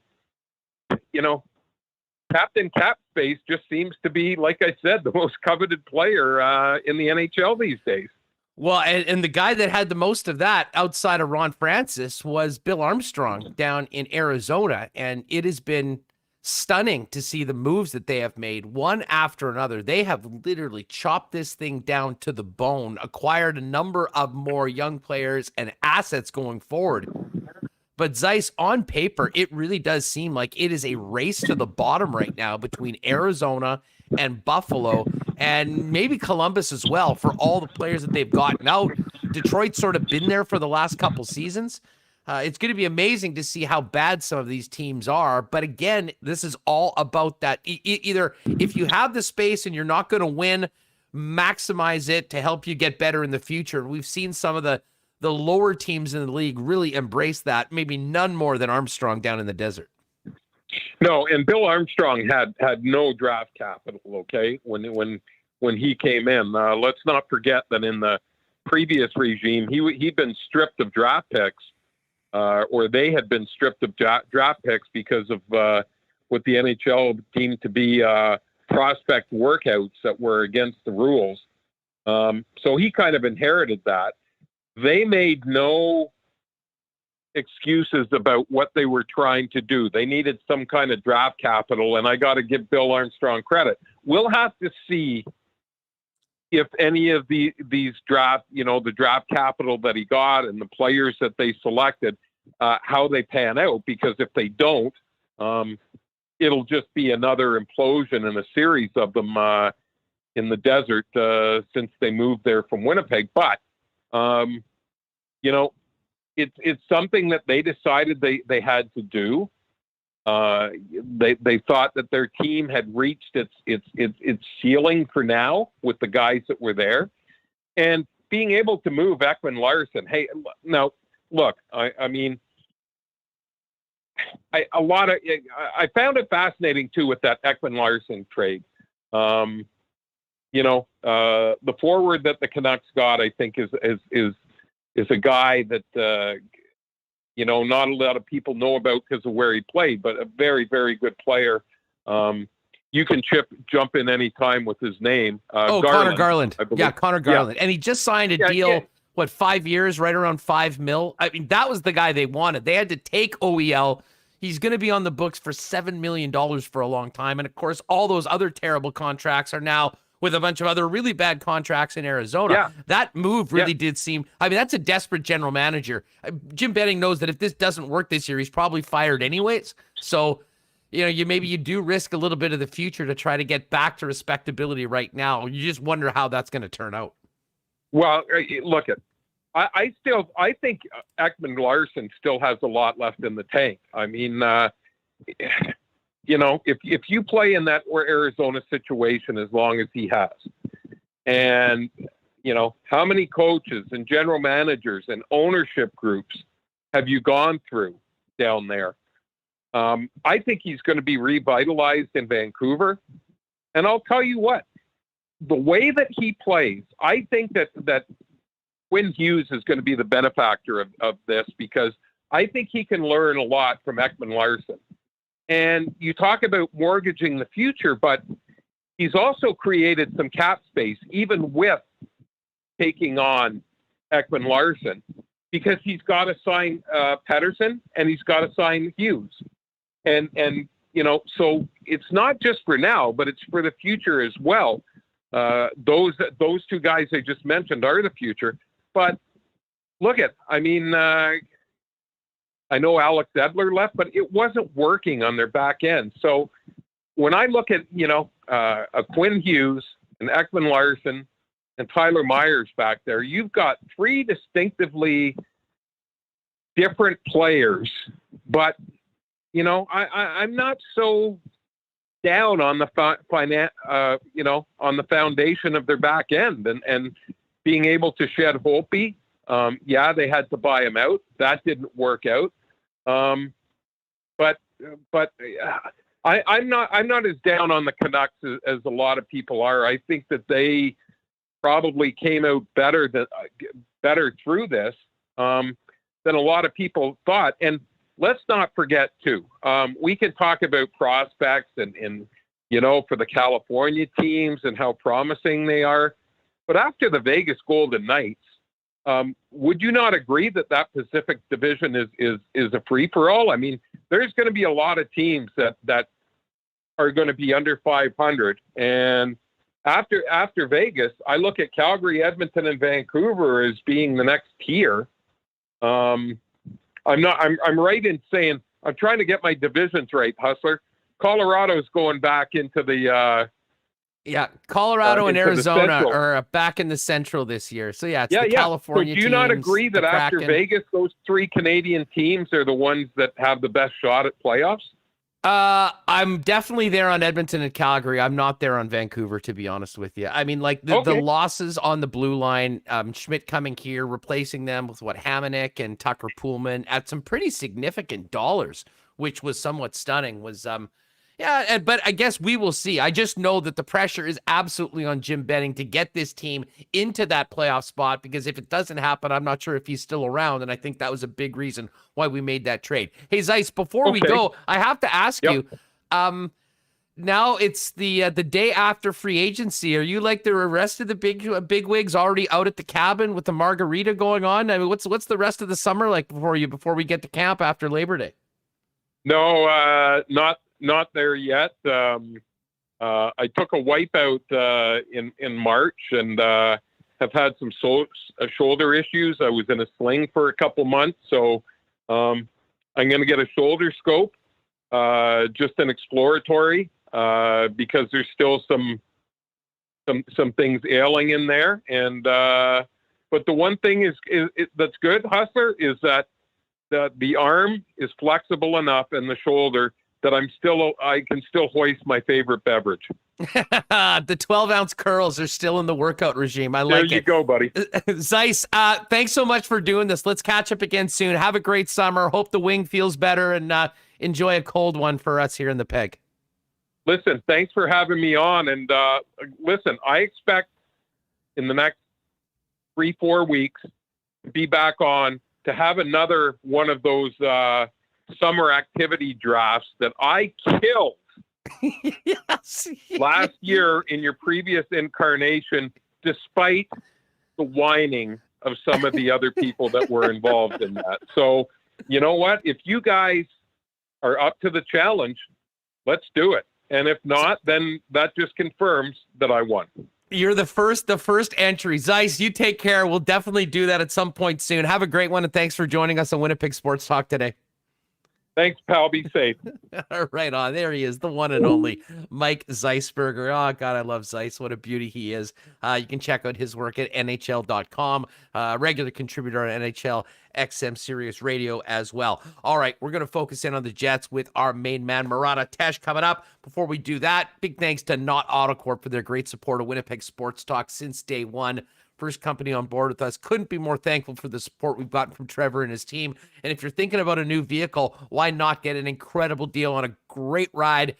Cap Space just seems to be, like I said, the most coveted player in the NHL these days. Well, and the guy that had the most of that outside of Ron Francis was Bill Armstrong down in Arizona, and it has been stunning to see the moves that they have made one after another. They have literally chopped this thing down to the bone, acquired a number of more young players and assets going forward. But Zeiss, on paper, it really does seem like it is a race to the bottom right now between Arizona and Buffalo, and maybe Columbus as well, for all the players that they've gotten out. Detroit's sort of been there for the last couple seasons. It's going to be amazing to see how bad some of these teams are. But again, this is all about that. Either if you have the space and you're not going to win, maximize it to help you get better in the future. And we've seen some of the lower teams in the league really embrace that, maybe none more than Armstrong down in the desert. No, and Bill Armstrong had no draft capital, okay, when he came in. Let's not forget that in the previous regime, he'd been stripped of draft picks, or they had been stripped of draft picks because of what the NHL deemed to be prospect workouts that were against the rules. So he kind of inherited that. They made no excuses about what they were trying to do. They needed some kind of draft capital, and I got to give Bill Armstrong credit. We'll have to see if any of these draft, the draft capital that he got and the players that they selected, how they pan out, because if they don't, it'll just be another implosion in a series of them in the desert since they moved there from Winnipeg. But it's something that they decided they had to do. They thought that their team had reached its ceiling for now with the guys that were there, and being able to move Ekman Larsson. Hey, now look, I found it fascinating too with that Ekman Larsson trade. The forward that the Canucks got, I think, is a guy that not a lot of people know about because of where he played, but a very, very good player. You can jump in any time with his name. Connor Garland. Yeah, Connor Garland. Yeah. And he just signed a deal, 5 years, right around $5 million. I mean, that was the guy they wanted. They had to take OEL. He's going to be on the books for $7 million for a long time. And of course, all those other terrible contracts are now with a bunch of other really bad contracts in Arizona. Yeah. That move really did seem, that's a desperate general manager. Jim Benning knows that if this doesn't work this year, he's probably fired anyways. So, you do risk a little bit of the future to try to get back to respectability right now. You just wonder how that's going to turn out. Well, look at. I think Ekman-Larsson still has a lot left in the tank. I mean, if you play in that Arizona situation as long as he has, and how many coaches and general managers and ownership groups have you gone through down there? I think he's going to be revitalized in Vancouver. And I'll tell you what, the way that he plays, I think that Quinn Hughes is going to be the benefactor of this, because I think he can learn a lot from Ekman-Larsson. And you talk about mortgaging the future, but he's also created some cap space, even with taking on Ekman-Larsson, because he's got to sign Paterson and he's got to sign Hughes. And so it's not just for now, but it's for the future as well. Those two guys I just mentioned are the future. But look at, I know Alex Edler left, but it wasn't working on their back end. So when I look at, a Quinn Hughes, and Ekman-Larsson, and Tyler Myers back there, you've got three distinctively different players. But, I'm not so down on the on the foundation of their back end and being able to shed Holtby. They had to buy him out. That didn't work out. But I'm not as down on the Canucks as a lot of people are. I think that they probably came out better through this than a lot of people thought. And let's not forget too, we can talk about prospects and for the California teams and how promising they are. But after the Vegas Golden Knights, would you not agree that Pacific Division is a free-for-all? I mean, there's going to be a lot of teams that are going to be under 500. And after Vegas, I look at Calgary, Edmonton, and Vancouver as being the next tier. I'm right in saying I'm trying to get my divisions right, Hustler. Colorado's going back into the Colorado and Arizona are back in the Central this year. So it's the California. So do you not agree that after Vegas, those three Canadian teams are the ones that have the best shot at playoffs? I'm definitely there on Edmonton and Calgary. I'm not there on Vancouver, to be honest with you. I mean, the losses on the blue line, Schmidt coming here, replacing them with Hamonic and Tucker Pullman at some pretty significant dollars, which was somewhat stunning, was, but I guess we will see. I just know that the pressure is absolutely on Jim Benning to get this team into that playoff spot, because if it doesn't happen, I'm not sure if he's still around, and I think that was a big reason why we made that trade. Hey, Zeiss, before we go, I have to ask you, now it's the day after free agency. Are you like the rest of the big wigs already out at the cabin with the margarita going on? I mean, what's the rest of the summer like before we get to camp after Labor Day? No, not there yet. I took a wipeout in March and have had some shoulder issues. I was in a sling for a couple months, so I'm going to get a shoulder scope, just an exploratory, because there's still some things ailing in there. And but the one thing that's good, Hustler, is that the arm is flexible enough and the shoulder that I can still hoist my favorite beverage. The 12-ounce curls are still in the workout regime. I like it. There you go, buddy. Zeiss, thanks so much for doing this. Let's catch up again soon. Have a great summer. Hope the wing feels better, and enjoy a cold one for us here in the Peg. Listen, thanks for having me on. And listen, I expect in the next 3-4 weeks to be back on to have another one of those summer activity drafts that I killed last year in your previous incarnation, despite the whining of some of the other people that were involved in that. So, you know what? If you guys are up to the challenge, let's do it. And if not, then that just confirms that I won. You're the first entry. Zeiss, you take care. We'll definitely do that at some point soon. Have a great one, and thanks for joining us on Winnipeg Sports Talk today. Thanks, pal. Be safe. Right on. There he is, the one and only Mike Zeisberger. Oh, God, I love Zeiss. What a beauty he is. You can check out his work at NHL.com. Regular contributor on NHL XM Sirius Radio as well. All right, we're going to focus in on the Jets with our main man, Murat coming up. Before we do that, big thanks to Not AutoCorp for their great support of Winnipeg Sports Talk since day one. First company on board with us. Couldn't be more thankful for the support we've gotten from Trevor and his team. And if you're thinking about a new vehicle, why not get an incredible deal on a great ride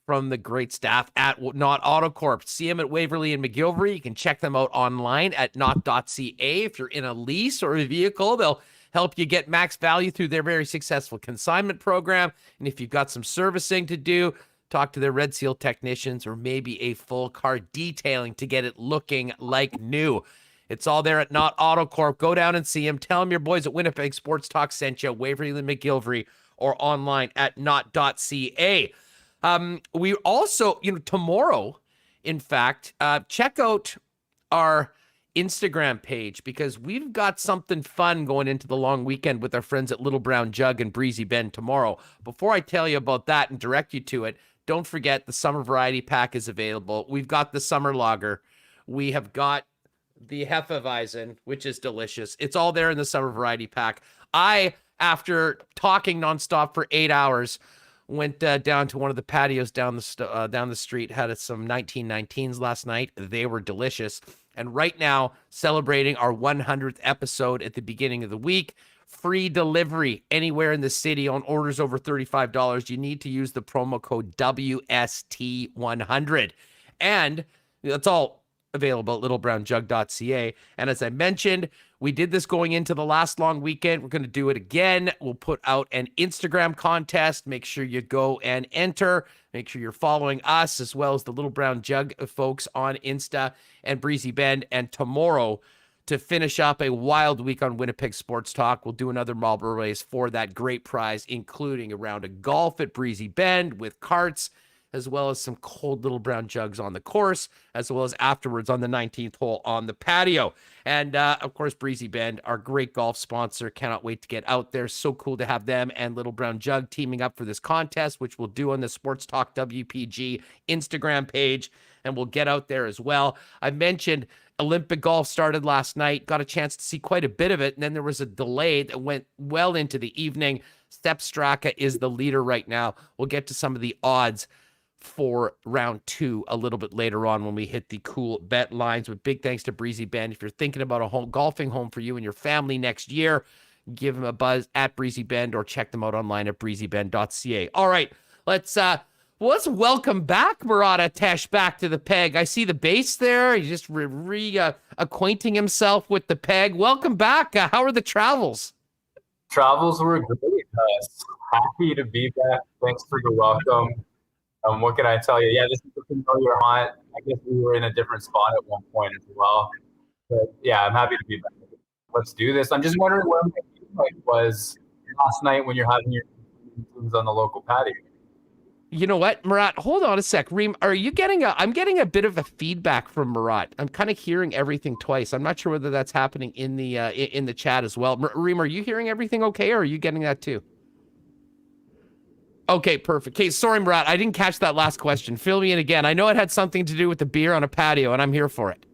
from the great staff at Not AutoCorp? See them at Waverly and McGilvery. You can check them out online at not.ca. If you're in a lease or a vehicle, they'll help you get max value through their very successful consignment program. And if you've got some servicing to do, talk to their Red Seal technicians, or maybe a full car detailing to get it looking like new. It's all there at Not AutoCorp. Go down and see them. Tell them your boys at Winnipeg Sports Talk sent you, Waverly and McGilvery, or online at not.ca. We also, tomorrow, in fact, check out our Instagram page, because we've got something fun going into the long weekend with our friends at Little Brown Jug and Breezy Bend tomorrow. Before I tell you about that and direct you to it, don't forget the summer variety pack is available. We've got the summer lager. We have got the Hefeweizen, which is delicious. It's all there in the summer variety pack. I, after talking nonstop for 8 hours, went down to one of the patios down the street, had some 1919s last night. They were delicious. And right now, celebrating our 100th episode at the beginning of the week, free delivery anywhere in the city on orders over $35. You need to use the promo code WST100. And that's all available at littlebrownjug.ca. And as I mentioned, we did this going into the last long weekend. We're going to do it again. We'll put out an Instagram contest. Make sure you go and enter. Make sure you're following us as well as the Little Brown Jug folks on Insta and Breezy Bend. And tomorrow, to finish up a wild week on Winnipeg Sports Talk, we'll do another Marlboro race for that great prize, including a round of golf at Breezy Bend with carts, as well as some cold Little Brown Jugs on the course, as well as afterwards on the 19th hole on the patio. And, of course, Breezy Bend, our great golf sponsor. Cannot wait to get out there. So cool to have them and Little Brown Jug teaming up for this contest, which we'll do on the Sports Talk WPG Instagram page, and we'll get out there as well. I mentioned Olympic golf started last night, got a chance to see quite a bit of it, and then there was a delay that went well into the evening. Sepp Straka is the leader right now. We'll get to some of the odds for round 2 a little bit later on when we hit the cool bet lines. With big thanks to Breezy Bend. If you're thinking about a golfing home for you and your family next year, give them a buzz at Breezy Bend or check them out online at breezybend.ca. All right, let's welcome back Murat back to the peg. I see the base there. He's just acquainting himself with the peg. Welcome back. How are the travels? Travels were great. Happy to be back. Thanks for the welcome. What can I tell you? Yeah, this is a familiar haunt. I guess we were in a different spot at one point as well. But yeah, I'm happy to be back. Let's do this. I'm just wondering what my was last night when you're having your meetings on the local patio. You know what, Murat? Hold on a sec. Reem, are you getting I'm getting a bit of a feedback from Murat. I'm kind of hearing everything twice. I'm not sure whether that's happening in the chat as well. Reem, are you hearing everything okay, or are you getting that too? Okay, perfect. Okay, sorry, Murat. I didn't catch that last question. Fill me in again. I know it had something to do with the beer on a patio, and I'm here for it.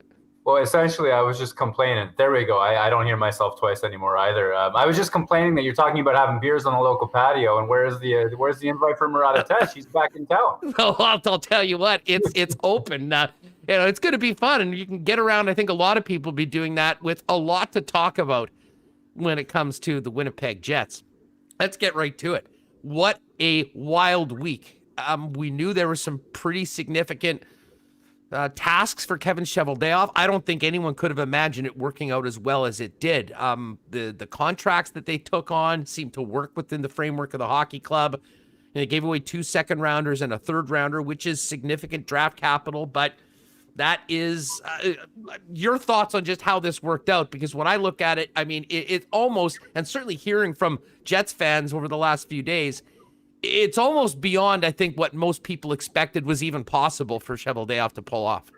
Well, essentially, I was just complaining. There we go. I don't hear myself twice anymore either. I was just complaining that you're talking about having beers on the local patio, and where's the invite for Murat? He's back in town. Well, I'll tell you what. It's open. It's going to be fun, and you can get around. I think a lot of people will be doing that with a lot to talk about when it comes to the Winnipeg Jets. Let's get right to it. What a wild week. We knew there were some pretty significant tasks for Kevin Cheveldayoff. I don't think anyone could have imagined it working out as well as it did. The contracts that they took on seemed to work within the framework of the hockey club. And they gave away 2 second-rounders and a third-rounder, which is significant draft capital. But that is your thoughts on just how this worked out, because when I look at it, I mean, it almost, and certainly hearing from Jets fans over the last few days, it's almost beyond, I think, what most people expected was even possible for Cheveldayoff to pull off.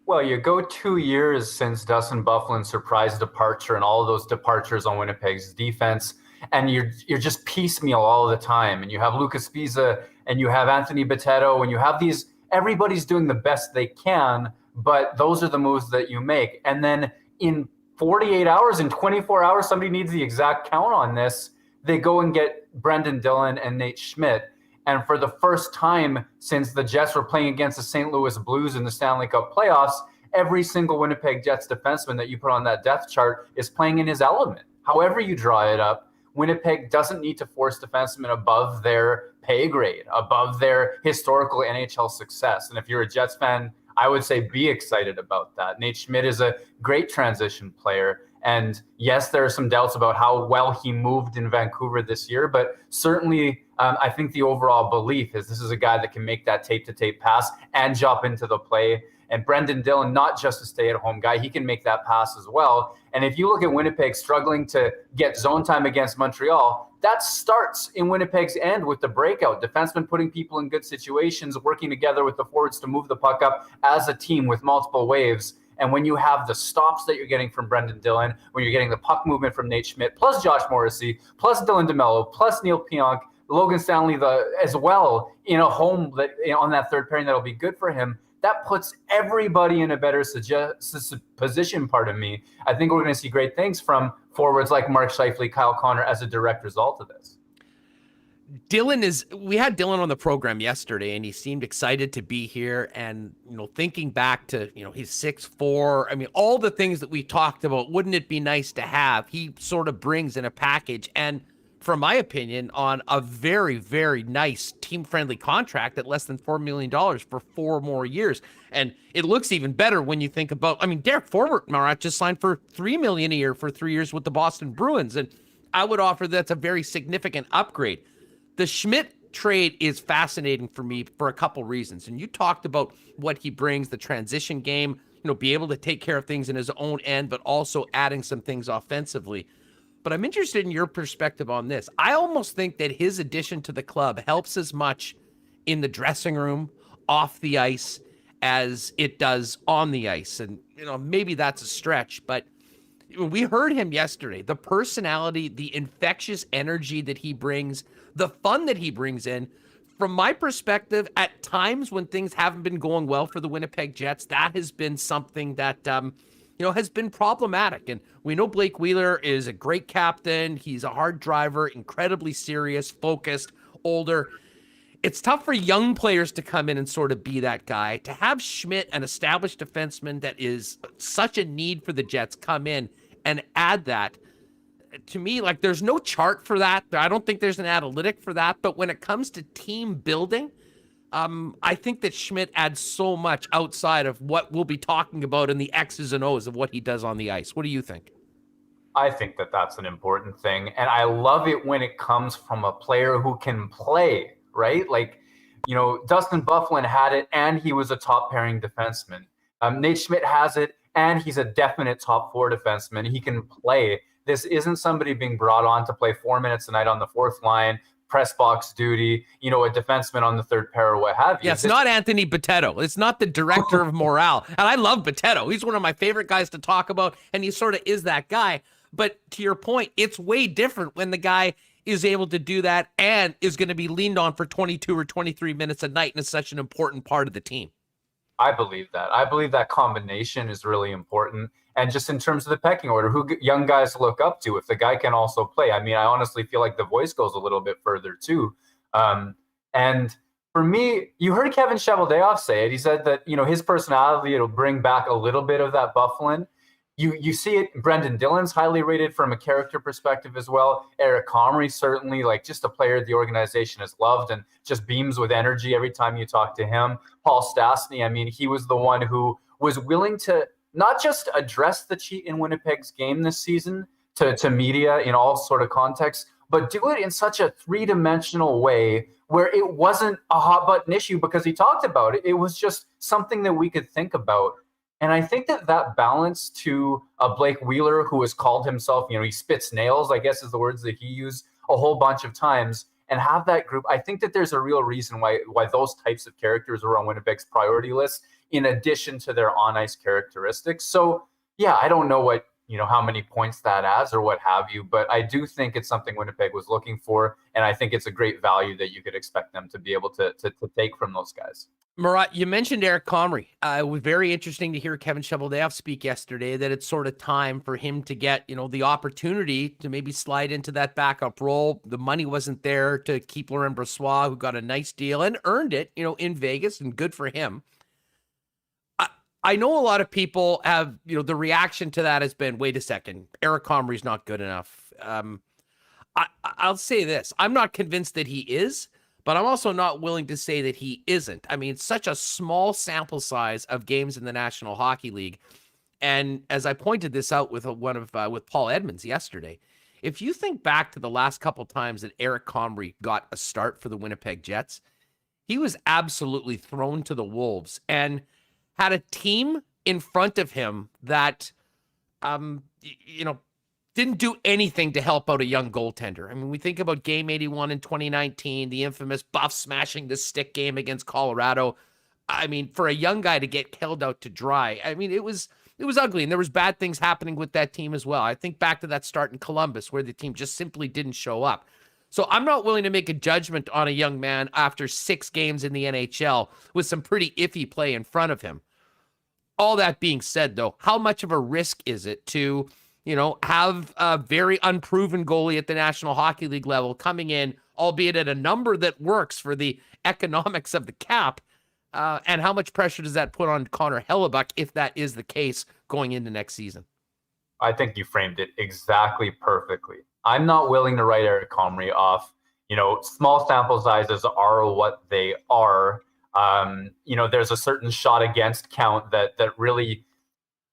Well, you go 2 years since Dustin Byfuglien's surprise departure and all of those departures on Winnipeg's defense. and you're just piecemeal all the time. And you have Lucas Pisa and you have Anthony Bitetto and you have these, everybody's doing the best they can, but those are the moves that you make. And then in 48 hours, in 24 hours, somebody needs the exact count on this. They go and get Brendan Dillon and Nate Schmidt. And for the first time since the Jets were playing against the St. Louis Blues in the Stanley Cup playoffs, every single Winnipeg Jets defenseman that you put on that depth chart is playing in his element. However you draw it up, Winnipeg doesn't need to force defensemen above their pay grade, above their historical NHL success. And if you're a Jets fan, I would say be excited about that. Nate Schmidt is a great transition player. And yes, there are some doubts about how well he moved in Vancouver this year, but certainly I think the overall belief is this is a guy that can make that tape-to-tape pass and jump into the play. And Brendan Dillon, not just a stay-at-home guy, he can make that pass as well. And if you look at Winnipeg struggling to get zone time against Montreal, that starts in Winnipeg's end with the breakout. Defensemen putting people in good situations, working together with the forwards to move the puck up as a team with multiple waves. And when you have the stops that you're getting from Brendan Dillon, when you're getting the puck movement from Nate Schmidt, plus Josh Morrissey, plus Dylan DeMello, plus Neil Pionk, Logan Stanley as well in a home that on that third pairing that'll be good for him, that puts everybody in a better position, I think we're going to see great things from forwards like Mark Scheifele, Kyle Connor as a direct result of this. We had Dylan on the program yesterday and he seemed excited to be here. And, thinking back to, he's 6'4", I mean, all the things that we talked about, wouldn't it be nice to have? He sort of brings in a package. And from my opinion, on a very, very nice team-friendly contract at less than $4 million for 4 more years. And it looks even better when you think about, Derek Forbort, Murat, just signed for $3 million a year for 3 years with the Boston Bruins. And I would offer that's a very significant upgrade. The Schmidt trade is fascinating for me for a couple reasons. And you talked about what he brings, the transition game, be able to take care of things in his own end, but also adding some things offensively. But I'm interested in your perspective on this. I almost think that his addition to the club helps as much in the dressing room, off the ice, as it does on the ice. And, maybe that's a stretch, but we heard him yesterday. The personality, the infectious energy that he brings, the fun that he brings in. From my perspective, at times when things haven't been going well for the Winnipeg Jets, that has been something that, has been problematic. And we know Blake Wheeler is a great captain. He's a hard driver, incredibly serious, focused, older. It's tough for young players to come in and sort of be that guy. To have Schmidt, an established defenseman that is such a need for the Jets, come in and add that, to me, there's no chart for that. I don't think there's an analytic for that. But when it comes to team building, I think that Schmidt adds so much outside of what we'll be talking about in the X's and O's of what he does on the ice. What do you think? I think that that's an important thing. And I love it when it comes from a player who can play, right? Dustin Byfuglien had it and he was a top pairing defenseman. Nate Schmidt has it and he's a definite top 4 defenseman. He can play. This isn't somebody being brought on to play 4 minutes a night on the fourth line, press box duty, a defenseman on the third pair or what have you. Yeah, it's not Anthony Bitetto. It's not the director of morale. And I love Bitetto. He's one of my favorite guys to talk about, and he sort of is that guy. But to your point, it's way different when the guy is able to do that and is going to be leaned on for 22 or 23 minutes a night and is such an important part of the team. I believe that. I believe that combination is really important. And just in terms of the pecking order, who young guys look up to, if the guy can also play. I honestly feel like the voice goes a little bit further too. And for me, you heard Kevin Cheveldayoff say it. He said that, his personality, it'll bring back a little bit of that Byfuglien. You see it. Brendan Dillon's highly rated from a character perspective as well. Eric Comrie, certainly, just a player the organization has loved and just beams with energy every time you talk to him. Paul Stastny, he was the one who was willing to not just address the cheat in Winnipeg's game this season to media in all sort of contexts, but do it in such a 3-dimensional way where it wasn't a hot button issue because he talked about it. It was just something that we could think about. And I think that balance to a Blake Wheeler, who has called himself, he spits nails, I guess is the words that he used a whole bunch of times, and have that group. I think that there's a real reason why those types of characters are on Winnipeg's priority list, in addition to their on-ice characteristics. So, yeah, I don't know what how many points that adds or what have you. But I do think it's something Winnipeg was looking for, and I think it's a great value that you could expect them to be able to take from those guys. Murat, you mentioned Eric Comrie. It was very interesting to hear Kevin Cheveldayoff speak yesterday that it's sort of time for him to get, the opportunity to maybe slide into that backup role. The money wasn't there to keep Laurent Brossoit, who got a nice deal and earned it, in Vegas, and good for him. I know a lot of people have, the reaction to that has been, wait a second, Eric Comrie's not good enough. I'll say this. I'm not convinced that he is, but I'm also not willing to say that he isn't. I mean, such a small sample size of games in the National Hockey League. And as I pointed this out with with Paul Edmonds yesterday, if you think back to the last couple times that Eric Comrie got a start for the Winnipeg Jets, he was absolutely thrown to the wolves and had a team in front of him that, didn't do anything to help out a young goaltender. I mean, we think about Game 81 in 2019, the infamous Buff smashing the stick game against Colorado. I mean, for a young guy to get held out to dry, I mean, it was ugly, and there was bad things happening with that team as well. I think back to that start in Columbus where the team just simply didn't show up. So I'm not willing to make a judgment on a young man after 6 games in the NHL with some pretty iffy play in front of him. All that being said, though, how much of a risk is it to, have a very unproven goalie at the National Hockey League level coming in, albeit at a number that works for the economics of the cap? And how much pressure does that put on Connor Hellebuck if that is the case going into next season? I think you framed it exactly perfectly. I'm not willing to write Eric Comrie off. Small sample sizes are what they are. There's a certain shot against count that really,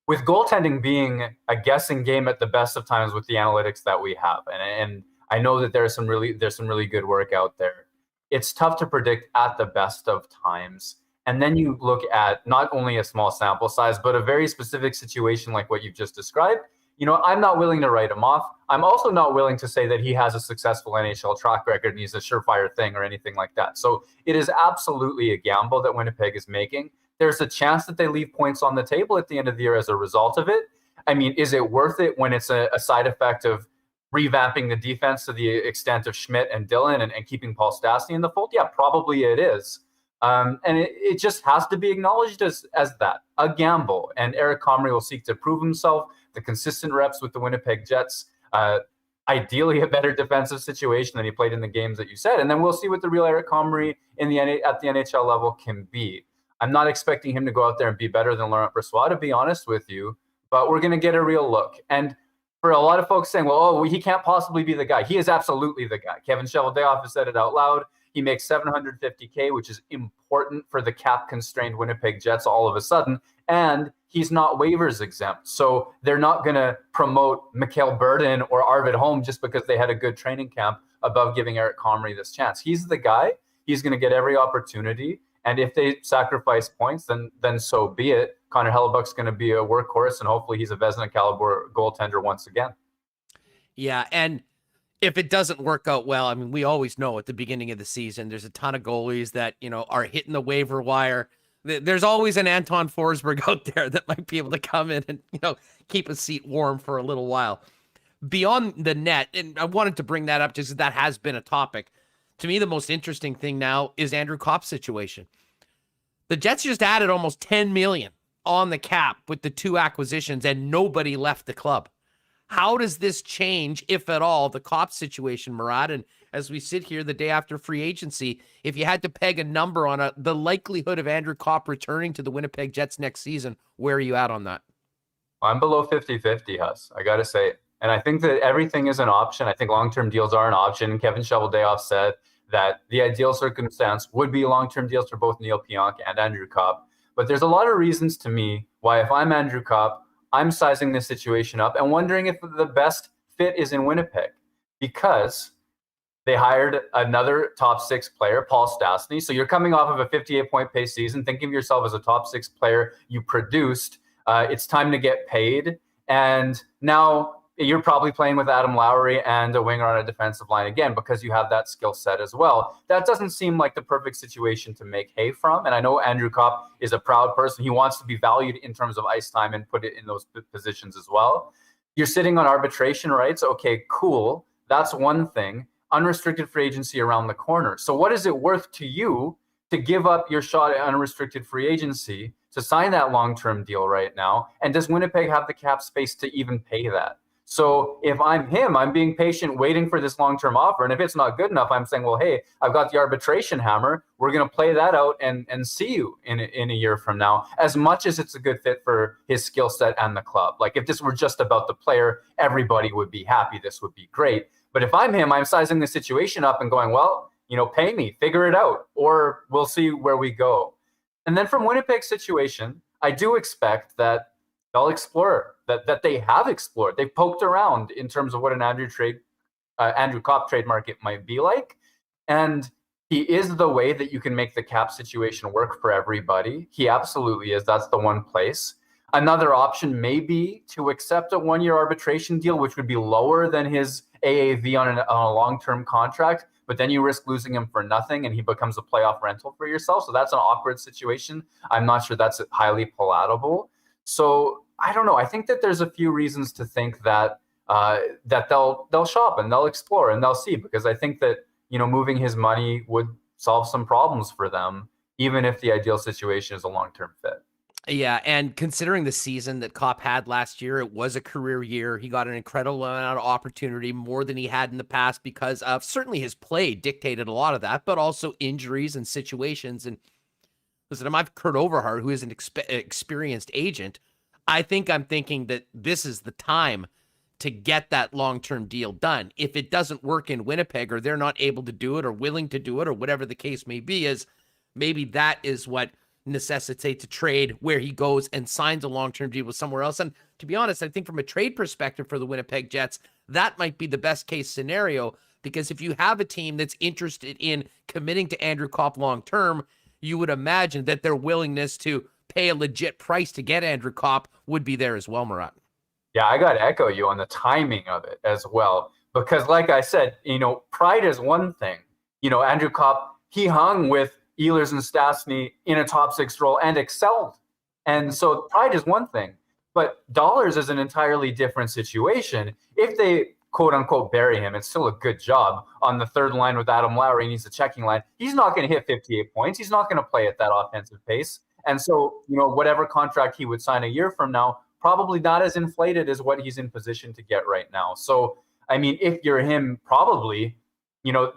with goaltending being a guessing game at the best of times with the analytics that we have, and I know that there's some really good work out there. It's tough to predict at the best of times. And then you look at not only a small sample size, but a very specific situation like what you've just described. I'm not willing to write him off. I'm also not willing to say that he has a successful NHL track record and he's a surefire thing or anything like that. So it is absolutely a gamble that Winnipeg is making. There's a chance that they leave points on the table at the end of the year as a result of it. I mean, is it worth it when it's a side effect of revamping the defense to the extent of Schmidt and Dillon and keeping Paul Stastny in the fold? Yeah, probably it is. And it just has to be acknowledged as that, a gamble. And Eric Comrie will seek to prove himself, the consistent reps with the Winnipeg Jets, ideally a better defensive situation than he played in the games that you said. And then we'll see what the real Eric Comrie at the NHL level can be. I'm not expecting him to go out there and be better than Laurent Brossoit, to be honest with you, but we're going to get a real look. And for a lot of folks saying, well, he can't possibly be the guy. He is absolutely the guy. Kevin Cheveldayoff has said it out loud. He makes $750K, which is important for the cap-constrained Winnipeg Jets all of a sudden, and he's not waivers exempt. So they're not going to promote Mikhail Burden or Arvid Holm just because they had a good training camp above giving Eric Comrie this chance. He's the guy. He's going to get every opportunity, and if they sacrifice points, then so be it. Connor Hellebuck's going to be a workhorse, and hopefully he's a Vezina caliber goaltender once again. Yeah, and if it doesn't work out well, I mean, we always know at the beginning of the season, there's a ton of goalies that, are hitting the waiver wire. There's always an Anton Forsberg out there that might be able to come in and, keep a seat warm for a little while. Beyond the net, and I wanted to bring that up just because that has been a topic. To me, the most interesting thing now is Andrew Kopp's situation. The Jets just added almost $10 million on the cap with the 2 acquisitions, and nobody left the club. How does this change, if at all, the Kopp situation, Murat? And as we sit here the day after free agency, if you had to peg a number on the likelihood of Andrew Kopp returning to the Winnipeg Jets next season, where are you at on that? I'm below 50-50, Huss. I got to say. And I think that everything is an option. I think long-term deals are an option. Kevin Cheveldayoff said that the ideal circumstance would be long-term deals for both Neil Pionk and Andrew Kopp. But there's a lot of reasons to me why, if I'm Andrew Kopp, I'm sizing this situation up and wondering if the best fit is in Winnipeg, because they hired another top 6 player, Paul Stastny. So you're coming off of a 58-point pace season, thinking of yourself as a top 6 player you produced. It's time to get paid. And now you're probably playing with Adam Lowry and a winger on a defensive line again because you have that skill set as well. That doesn't seem like the perfect situation to make hay from. And I know Andrew Kopp is a proud person. He wants to be valued in terms of ice time and put it in those positions as well. you're sitting on arbitration rights. Okay, cool. That's one thing. Unrestricted free agency around the corner. So what is it worth to you to give up your shot at unrestricted free agency to sign that long-term deal right now? And does Winnipeg have the cap space to even pay that? So if I'm him, I'm being patient, waiting for this long-term offer. And if it's not good enough, I'm saying, well, hey, I've got the arbitration hammer. We're going to play that out and see you in a year from now, as much as it's a good fit for his skill set and the club. Like, if this were just about the player, everybody would be happy. This would be great. But if I'm him, I'm sizing the situation up and going, well, pay me, figure it out, or we'll see where we go. And then from Winnipeg's situation, I do expect that they'll explore, that they have explored. They've poked around in terms of what an Andrew Copp trade market might be like. And he is the way that you can make the cap situation work for everybody. He absolutely is. That's the one place. Another option may be to accept a one-year arbitration deal, which would be lower than his AAV on a long-term contract, but then you risk losing him for nothing and he becomes a playoff rental for yourself. So that's an awkward situation. I'm not sure that's highly palatable. So I don't know. I think that there's a few reasons to think that that they'll shop and they'll explore and they'll see, because I think that, moving his money would solve some problems for them, even if the ideal situation is a long-term fit. Yeah, and considering the season that Copp had last year, it was a career year. He got an incredible amount of opportunity, more than he had in the past, because of certainly his play dictated a lot of that, but also injuries and situations. And listen, I'm Kurt Overhart, who is an experienced agent. I'm thinking that this is the time to get that long-term deal done. If it doesn't work in Winnipeg, or they're not able to do it or willing to do it, or whatever the case may be, is maybe that is what necessitates a trade where he goes and signs a long-term deal with somewhere else. And to be honest, I think from a trade perspective for the Winnipeg Jets, that might be the best case scenario, because if you have a team that's interested in committing to Andrew Copp long-term, you would imagine that their willingness to pay a legit price to get Andrew Copp would be there as well, Murat. Yeah, I got to echo you on the timing of it as well, because like I said, pride is one thing. Andrew Copp, he hung with Ehlers and Stastny in a top six role and excelled. And so pride is one thing, but dollars is an entirely different situation. If they quote unquote bury him, it's still a good job on the third line with Adam Lowry, and he's the checking line. He's not going to hit 58 points. He's not going to play at that offensive pace. And so, whatever contract he would sign a year from now, probably not as inflated as what he's in position to get right now. So, I mean, if you're him, probably,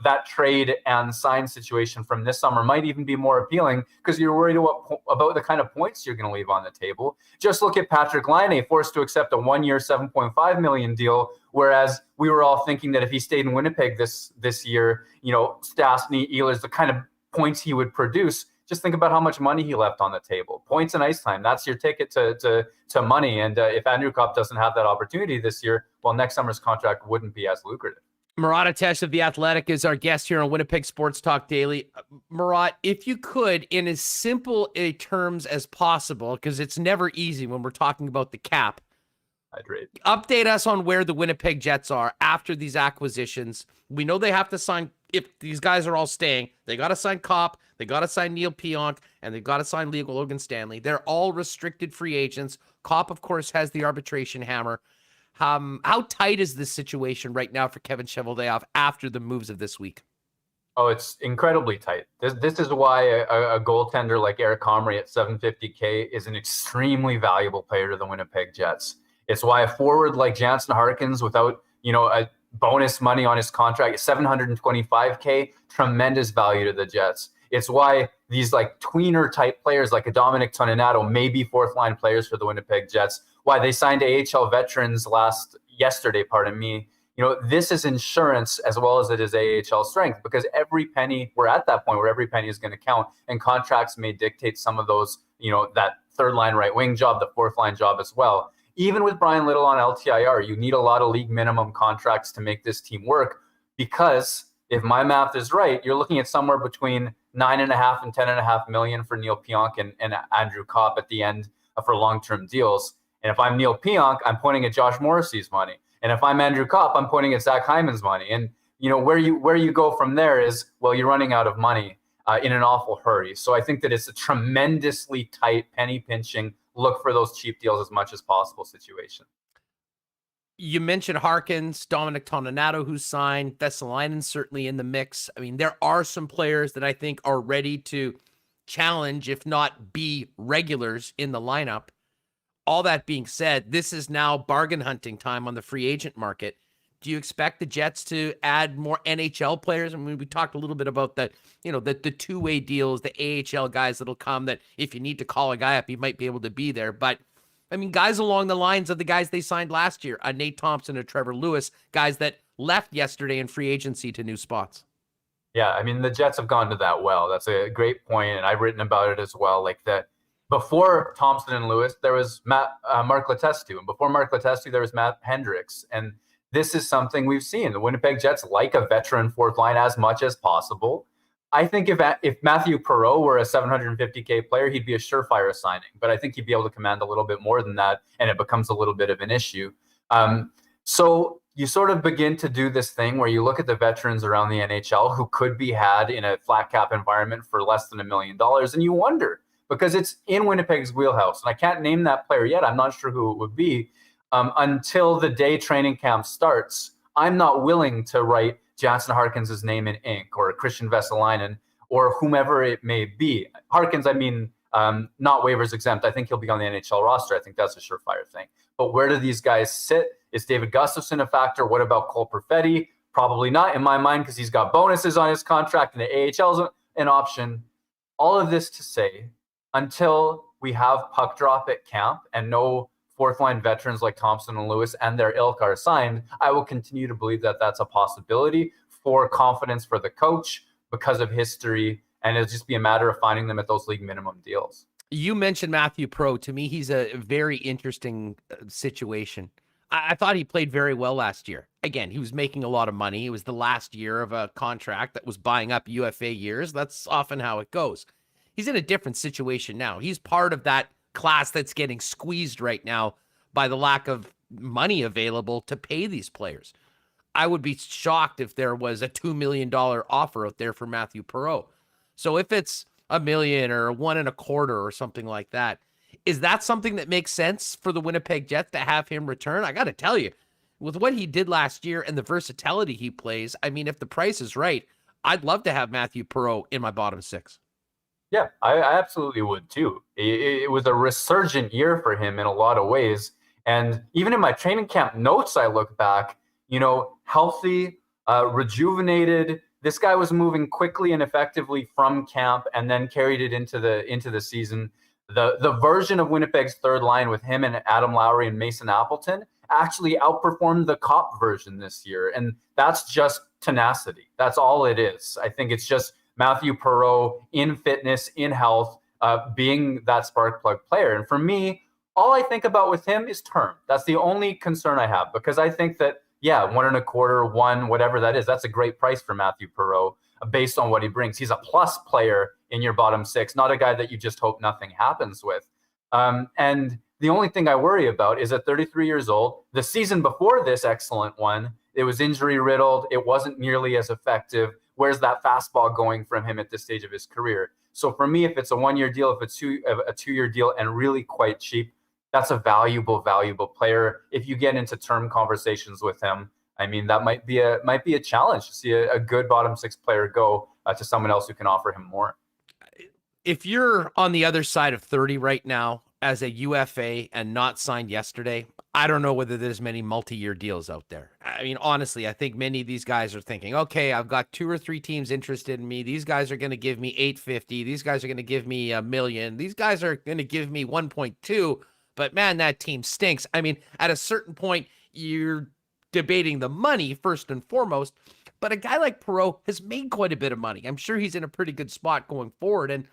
that trade and sign situation from this summer might even be more appealing, because you're worried about the kind of points you're going to leave on the table. Just look at Patrick Laine, forced to accept a one-year $7.5 million deal, whereas we were all thinking that if he stayed in Winnipeg this year, Stastny, Ehlers, the kind of points he would produce. Just think about how much money he left on the table. Points and ice time, that's your ticket to money. And if Andrew Copp doesn't have that opportunity this year, well, next summer's contract wouldn't be as lucrative. Murat of The Athletic is our guest here on Winnipeg Sports Talk Daily. Murat, if you could, in as simple a terms as possible, because it's never easy when we're talking about the cap, update us on where the Winnipeg Jets are after these acquisitions. We know they have to sign, if these guys are all staying, they got to sign Copp, they got to sign Neil Pionk, and they've got to sign Logan Stanley. They're all restricted free agents. Copp, of course, has the arbitration hammer. How tight is this situation right now for Kevin Cheveldayoff after the moves of this week? Oh, it's incredibly tight. This is why a goaltender like Eric Comrie at $750K is an extremely valuable player to the Winnipeg Jets. It's why a forward like Jansen Harkins, without a bonus money on his contract, $725K, tremendous value to the Jets. It's why these like tweener type players like a Dominic Toninato may be fourth line players for the Winnipeg Jets. Why they signed AHL veterans yesterday. This is insurance as well as it is AHL strength, because we're at that point where every penny is going to count, and contracts may dictate some of those, that third line right wing job, the fourth line job as well. Even with Brian Little on LTIR, you need a lot of league minimum contracts to make this team work, because if my math is right, you're looking at somewhere between $9.5 and $10.5 million for Neil Pionk and Andrew Copp at the end for long-term deals. And if I'm Neil Pionk, I'm pointing at Josh Morrissey's money. And if I'm Andrew Copp, I'm pointing at Zach Hyman's money. And where you go from there is, well, you're running out of money in an awful hurry. So I think that it's a tremendously tight, penny pinching, look for those cheap deals as much as possible situation. You mentioned Harkins, Dominic Toninato, who signed, Vesalainen certainly in the mix. I mean, there are some players that I think are ready to challenge, if not be regulars in the lineup. All that being said, this is now bargain hunting time on the free agent market. Do you expect the Jets to add more NHL players? I mean, we talked a little bit about the two-way deals, the AHL guys that'll come, that if you need to call a guy up, he might be able to be there. But I mean, guys along the lines of the guys they signed last year, Nate Thompson and Trevor Lewis, guys that left yesterday in free agency to new spots. Yeah, I mean, the Jets have gone to that well. That's a great point, and I've written about it as well. Like that, before Thompson and Lewis, there was Mark Letestu, and before Mark Letestu, there was Matt Hendricks. And this is something we've seen. The Winnipeg Jets like a veteran fourth line as much as possible. I think if Matthew Perreault were a $750K player, he'd be a surefire signing. But I think he'd be able to command a little bit more than that, and it becomes a little bit of an issue. So you sort of begin to do this thing where you look at the veterans around the NHL who could be had in a flat cap environment for less than $1 million, and you wonder, because it's in Winnipeg's wheelhouse. And I can't name that player yet. I'm not sure who it would be until the day training camp starts. I'm not willing to write Jansen Harkins' name in ink, or Christian Vesalainen, or whomever it may be. Harkins, I mean, not waivers exempt. I think he'll be on the NHL roster. I think that's a surefire thing. But where do these guys sit? Is David Gustafsson a factor? What about Cole Perfetti? Probably not in my mind, because he's got bonuses on his contract and the AHL is an option. All of this to say, until we have puck drop at camp and no fourth line veterans like Thompson and Lewis and their ilk are signed, I will continue to believe that that's a possibility for confidence for the coach because of history. And it'll just be a matter of finding them at those league minimum deals. You mentioned Matthew Perreault. To me, he's a very interesting situation. I thought he played very well last year. Again, he was making a lot of money. It was the last year of a contract that was buying up UFA years. That's often how it goes. He's in a different situation now. He's part of that class that's getting squeezed right now by the lack of money available to pay these players. I would be shocked if there was a $2 million offer out there for Matthew Perreault. So if it's $1 million or $1.25 or something like that, is that something that makes sense for the Winnipeg Jets to have him return? I got to tell you, with what he did last year and the versatility he plays, I mean, if the price is right, I'd love to have Matthew Perreault in my bottom six. Yeah, I absolutely would too. It was a resurgent year for him in a lot of ways. And even in my training camp notes, I look back, healthy, rejuvenated. This guy was moving quickly and effectively from camp and then carried it into the season. The version of Winnipeg's third line with him and Adam Lowry and Mason Appleton actually outperformed the Cop version this year. And that's just tenacity. That's all it is. I think it's just Matthew Perreault in fitness, in health, being that spark plug player. And for me, all I think about with him is term. That's the only concern I have, because I think that, $1.25, $1, whatever that is, that's a great price for Matthew Perreault based on what he brings. He's a plus player in your bottom six, not a guy that you just hope nothing happens with. And the only thing I worry about is at 33 years old, the season before this excellent one, it was injury riddled. It wasn't nearly as effective. Where's that fastball going from him at this stage of his career? So for me, if it's a 1-year deal, if it's a 2-year deal and really quite cheap, that's a valuable player. If you get into term conversations with him, I mean, that might be a challenge to see a good bottom six player go to someone else who can offer him more. If you're on the other side of 30 right now as a UFA and not signed yesterday, I don't know whether there's many multi-year deals out there. I mean, honestly, I think many of these guys are thinking, okay, I've got 2 or 3 teams interested in me. These guys are going to give me $850. These guys are going to give me $1 million. These guys are going to give me 1.2. But man, that team stinks. I mean, at a certain point, you're debating the money first and foremost. But a guy like Perreault has made quite a bit of money. I'm sure he's in a pretty good spot going forward. And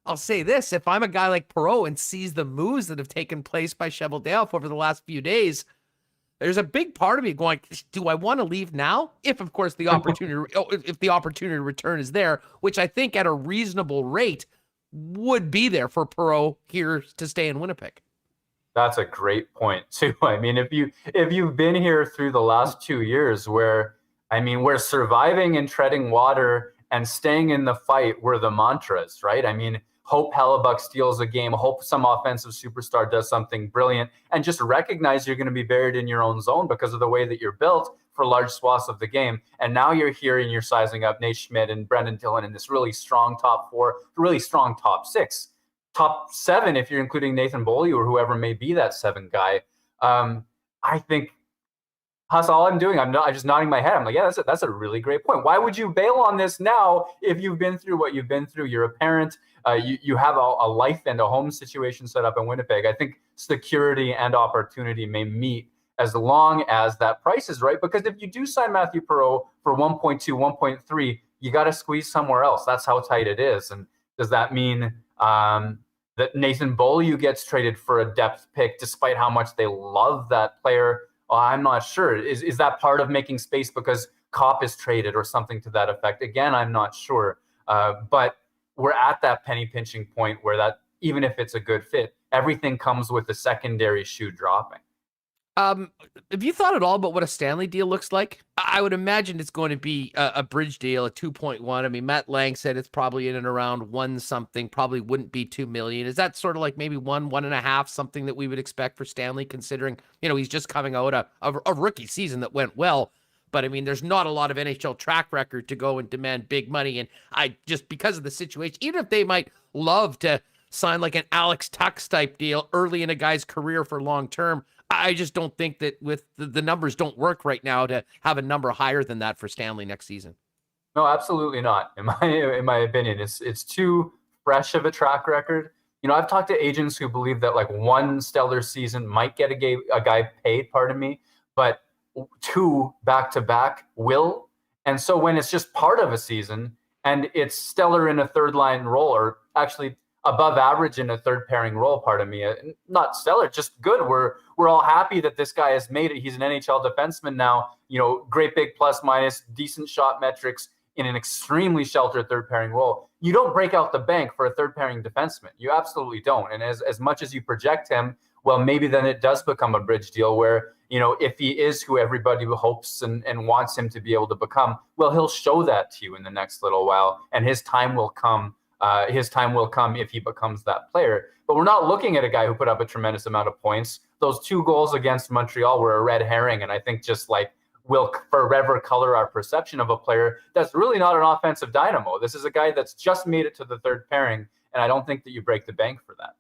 I'll say this, if I'm a guy like Perreault and sees the moves that have taken place by Cheveldayoff over the last few days, there's a big part of me going, do I want to leave now? If, of course, the opportunity to return is there, which I think at a reasonable rate would be there for Perreault here to stay in Winnipeg. That's a great point too. I mean, if you've been here through the last 2 years where surviving and treading water and staying in the fight were the mantras, right? I mean, hope Hellebuck steals a game, hope some offensive superstar does something brilliant, and just recognize you're going to be buried in your own zone because of the way that you're built for large swaths of the game. And now you're here and you're sizing up Nate Schmidt and Brendan Dillon in this really strong top 4, really strong top 6, top 7 if you're including Nathan Beaulieu or whoever may be that 7 guy. I think that's all I'm doing. I'm just nodding my head. I'm like, yeah, that's a really great point. Why would you bail on this now if you've been through what you've been through? You're a parent. You have a life and a home situation set up in Winnipeg. I think security and opportunity may meet as long as that price is right. Because if you do sign Matthew Perreault for 1.2, 1.3, you got to squeeze somewhere else. That's how tight it is. And does that mean that Nathan Beaulieu gets traded for a depth pick despite how much they love that player? I'm not sure. Is that part of making space because Kopp is traded or something to that effect? Again, I'm not sure. But we're at that penny pinching point where that, even if it's a good fit, everything comes with the secondary shoe dropping. Have you thought at all about what a Stanley deal looks like? I would imagine it's going to be a bridge deal, a 2.1. I mean, Matt Lang said it's probably in and around 1 something, probably wouldn't be 2 million. Is that sort of like maybe 1.5, something that we would expect for Stanley, considering, he's just coming out a rookie season that went well. But I mean, there's not a lot of NHL track record to go and demand big money. And I just, because of the situation, even if they might love to sign like an Alex Tux type deal early in a guy's career for long term, I just don't think that with the numbers don't work right now to have a number higher than that for Stanley next season. No, absolutely not. In my opinion, it's too fresh of a track record. I've talked to agents who believe that like 1 stellar season might get a guy paid, but 2 back-to-back will. And so when it's just part of a season and it's stellar in a third line role, or actually above average in a third pairing role, not stellar, just good. We're all happy that this guy has made it. He's an NHL defenseman now, great big plus minus, decent shot metrics in an extremely sheltered third pairing role. You don't break out the bank for a third pairing defenseman. You absolutely don't. And as much as you project him, well, maybe then it does become a bridge deal where, if he is who everybody hopes and wants him to be able to become, well, he'll show that to you in the next little while, and his time will come. His time will come if he becomes that player. But we're not looking at a guy who put up a tremendous amount of points. Those 2 goals against Montreal were a red herring, and I think just like will forever color our perception of a player that's really not an offensive dynamo. This is a guy that's just made it to the third pairing, and I don't think that you break the bank for that.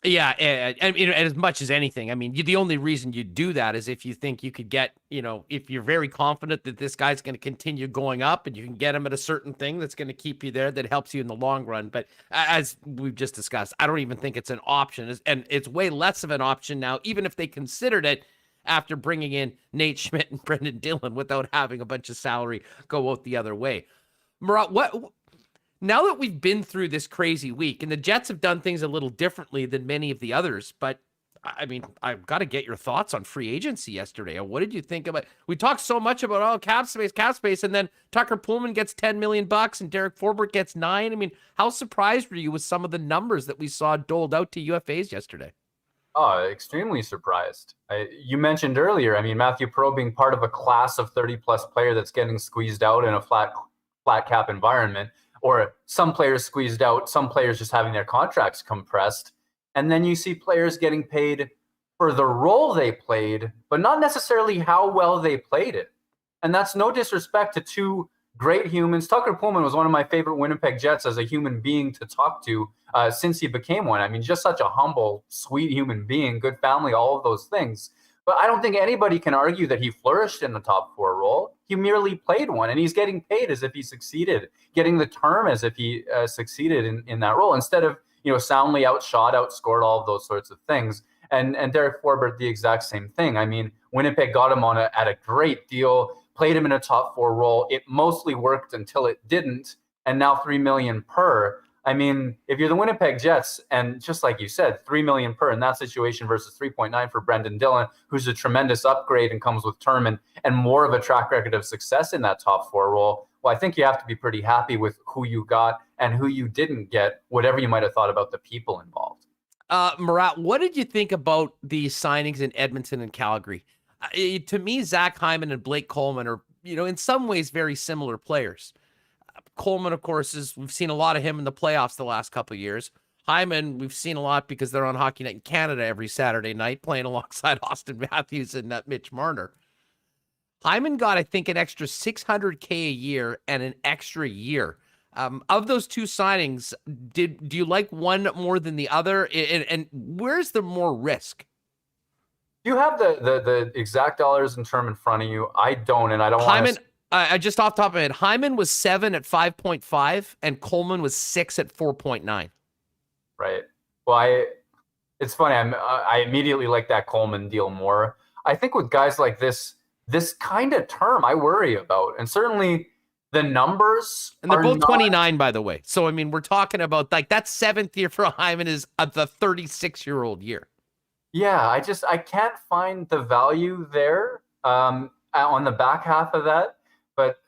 Yeah, and as much as anything, I mean, the only reason you do that is if you think you could get, if you're very confident that this guy's going to continue going up and you can get him at a certain thing that's going to keep you there, that helps you in the long run. But as we've just discussed, I don't even think it's an option, and it's way less of an option now, even if they considered it after bringing in Nate Schmidt and Brendan Dillon without having a bunch of salary go out the other way. Murat, now that we've been through this crazy week, and the Jets have done things a little differently than many of the others, but I mean, I've got to get your thoughts on free agency yesterday. What did you think about? We talked so much about cap space, and then Tucker Pullman gets $10 million and Derek Forbort gets $9 million. I mean, how surprised were you with some of the numbers that we saw doled out to UFAs yesterday? Oh, extremely surprised. You mentioned earlier, I mean, Matthew Perreault being part of a class of 30-plus player that's getting squeezed out in a flat cap environment. Or some players squeezed out, some players just having their contracts compressed. And then you see players getting paid for the role they played, but not necessarily how well they played it. And that's no disrespect to 2 great humans. Tucker Pullman was one of my favorite Winnipeg Jets as a human being to talk to since he became one. I mean, just such a humble, sweet human being, good family, all of those things. But I don't think anybody can argue that he flourished in the top 4 role. He merely played one, and he's getting paid as if he succeeded, getting the term as if he succeeded in that role, instead of soundly outshot, outscored, all of those sorts of things. And Derek Forbort, the exact same thing. I mean, Winnipeg got him at a great deal, played him in a top 4 role. It mostly worked until it didn't, and now $3 million per. I mean, if you're the Winnipeg Jets, and just like you said, $3 million per in that situation versus 3.9 for Brendan Dillon, who's a tremendous upgrade and comes with term and more of a track record of success in that top 4 role. Well, I think you have to be pretty happy with who you got and who you didn't get, whatever you might have thought about the people involved. Murat, what did you think about the signings in Edmonton and Calgary? To me, Zach Hyman and Blake Coleman are, in some ways very similar players. Coleman, of course, we've seen a lot of him in the playoffs the last couple of years. Hyman, we've seen a lot because they're on Hockey Night in Canada every Saturday night playing alongside Austin Matthews and Mitch Marner. Hyman got, I think, an extra $600K a year and an extra year. Of those two signings, do you like one more than the other? And where's the more risk? You have the exact dollars and term in front of you. I don't, and I don't Hyman, want to... I just off the top of my head, Hyman was 7 at 5.5 and Coleman was 6 at 4.9. Right. Well, it's funny. I immediately like that Coleman deal more. I think with guys like this kind of term, I worry about, and certainly the numbers. And they're both 29, by the way. So I mean, we're talking about like that 7th year for Hyman is the 36-year-old year. Yeah, I can't find the value there on the back half of that. But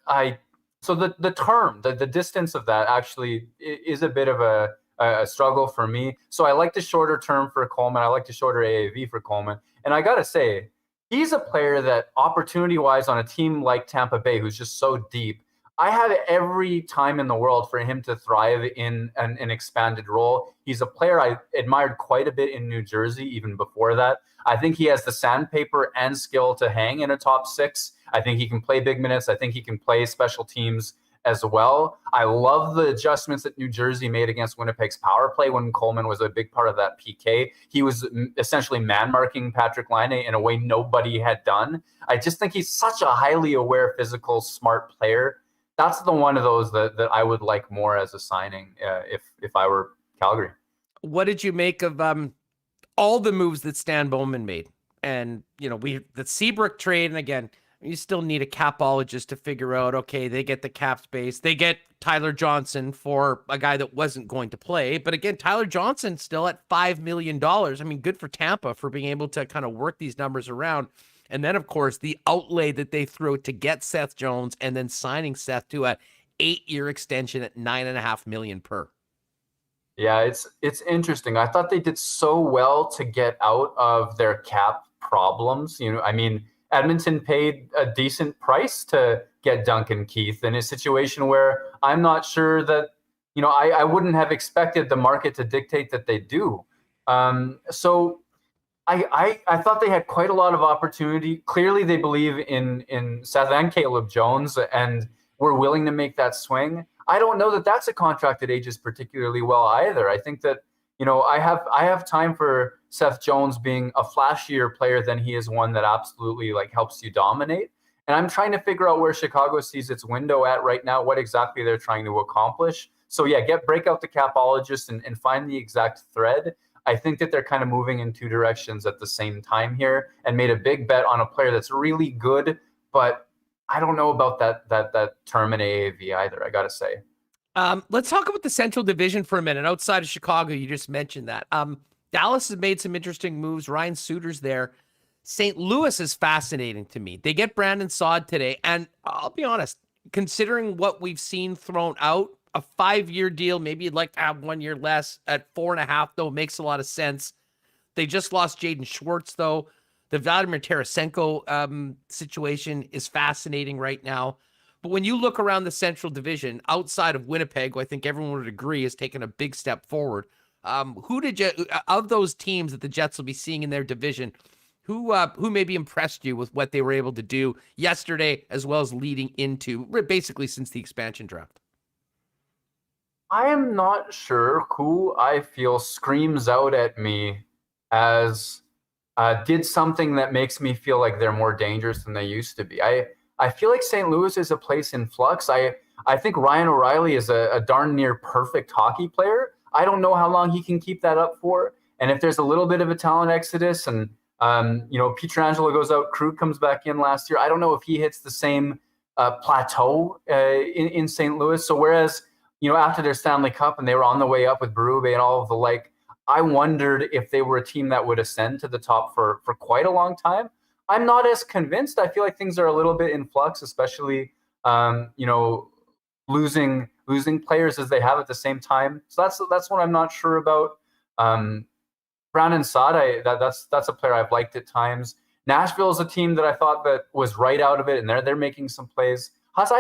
so the term, the distance of that actually is a bit of a struggle for me. So I like the shorter term for Coleman. I like the shorter AAV for Coleman. And I got to say, he's a player that opportunity-wise on a team like Tampa Bay, who's just so deep, I have every time in the world for him to thrive in an expanded role. He's a player I admired quite a bit in New Jersey, even before that. I think he has the sandpaper and skill to hang in a top 6. I think he can play big minutes. I think he can play special teams as well. I love the adjustments that New Jersey made against Winnipeg's power play when Coleman was a big part of that PK. He was essentially man-marking Patrick Laine in a way nobody had done. I just think he's such a highly aware, physical, smart player. That's the one of those that I would like more as a signing if I were Calgary. What did you make of all the moves that Stan Bowman made? And, the Seabrook trade, and again, you still need a capologist to figure out, okay, they get the cap space. They get Tyler Johnson for a guy that wasn't going to play. But again, Tyler Johnson still at $5 million. I mean, good for Tampa for being able to kind of work these numbers around. And then, of course, the outlay that they threw to get Seth Jones and then signing Seth to an 8-year extension at $9.5 million per. Yeah, it's interesting. I thought they did so well to get out of their cap problems. I mean, Edmonton paid a decent price to get Duncan Keith in a situation where I'm not sure that, I wouldn't have expected the market to dictate that they do. So I thought they had quite a lot of opportunity. Clearly they believe in Seth and Caleb Jones and were willing to make that swing. I don't know that that's a contract that ages particularly well either. I think that, I have time for Seth Jones being a flashier player than he is one that absolutely helps you dominate. And I'm trying to figure out where Chicago sees its window at right now, what exactly they're trying to accomplish. So yeah, break out the capologist and find the exact thread. I think that they're kind of moving in two directions at the same time here and made a big bet on a player that's really good, but I don't know about that term in AAV either, I got to say. Let's talk about the Central Division for a minute. Outside of Chicago, you just mentioned that. Dallas has made some interesting moves. Ryan Suter's there. St. Louis is fascinating to me. They get Brandon Saad today, and I'll be honest, considering what we've seen thrown out, a 5-year deal, maybe you'd like to have 1 year less at 4.5, though, makes a lot of sense. They just lost Jaden Schwartz, though. The Vladimir Tarasenko situation is fascinating right now. But when you look around the Central Division, outside of Winnipeg, who I think everyone would agree has taken a big step forward, who did you, of those teams that the Jets will be seeing in their division, who maybe impressed you with what they were able to do yesterday, as well as leading into basically since the expansion draft? I am not sure who I feel screams out at me as did something that makes me feel like they're more dangerous than they used to be. I feel like St. Louis is a place in flux. I think Ryan O'Reilly is a darn near perfect hockey player. I don't know how long he can keep that up for. And if there's a little bit of a talent exodus and, Pietrangelo goes out, Krug comes back in last year, I don't know if he hits the same plateau in St. Louis. So whereas, after their Stanley Cup and they were on the way up with Berube and all of the like, I wondered if they were a team that would ascend to the top for quite a long time. I'm not as convinced. I feel like things are a little bit in flux, especially, losing players as they have at the same time. So that's what I'm not sure about. Brandon Saad, that's a player I've liked at times. Nashville is a team that I thought that was right out of it, and they're making some plays. Huss,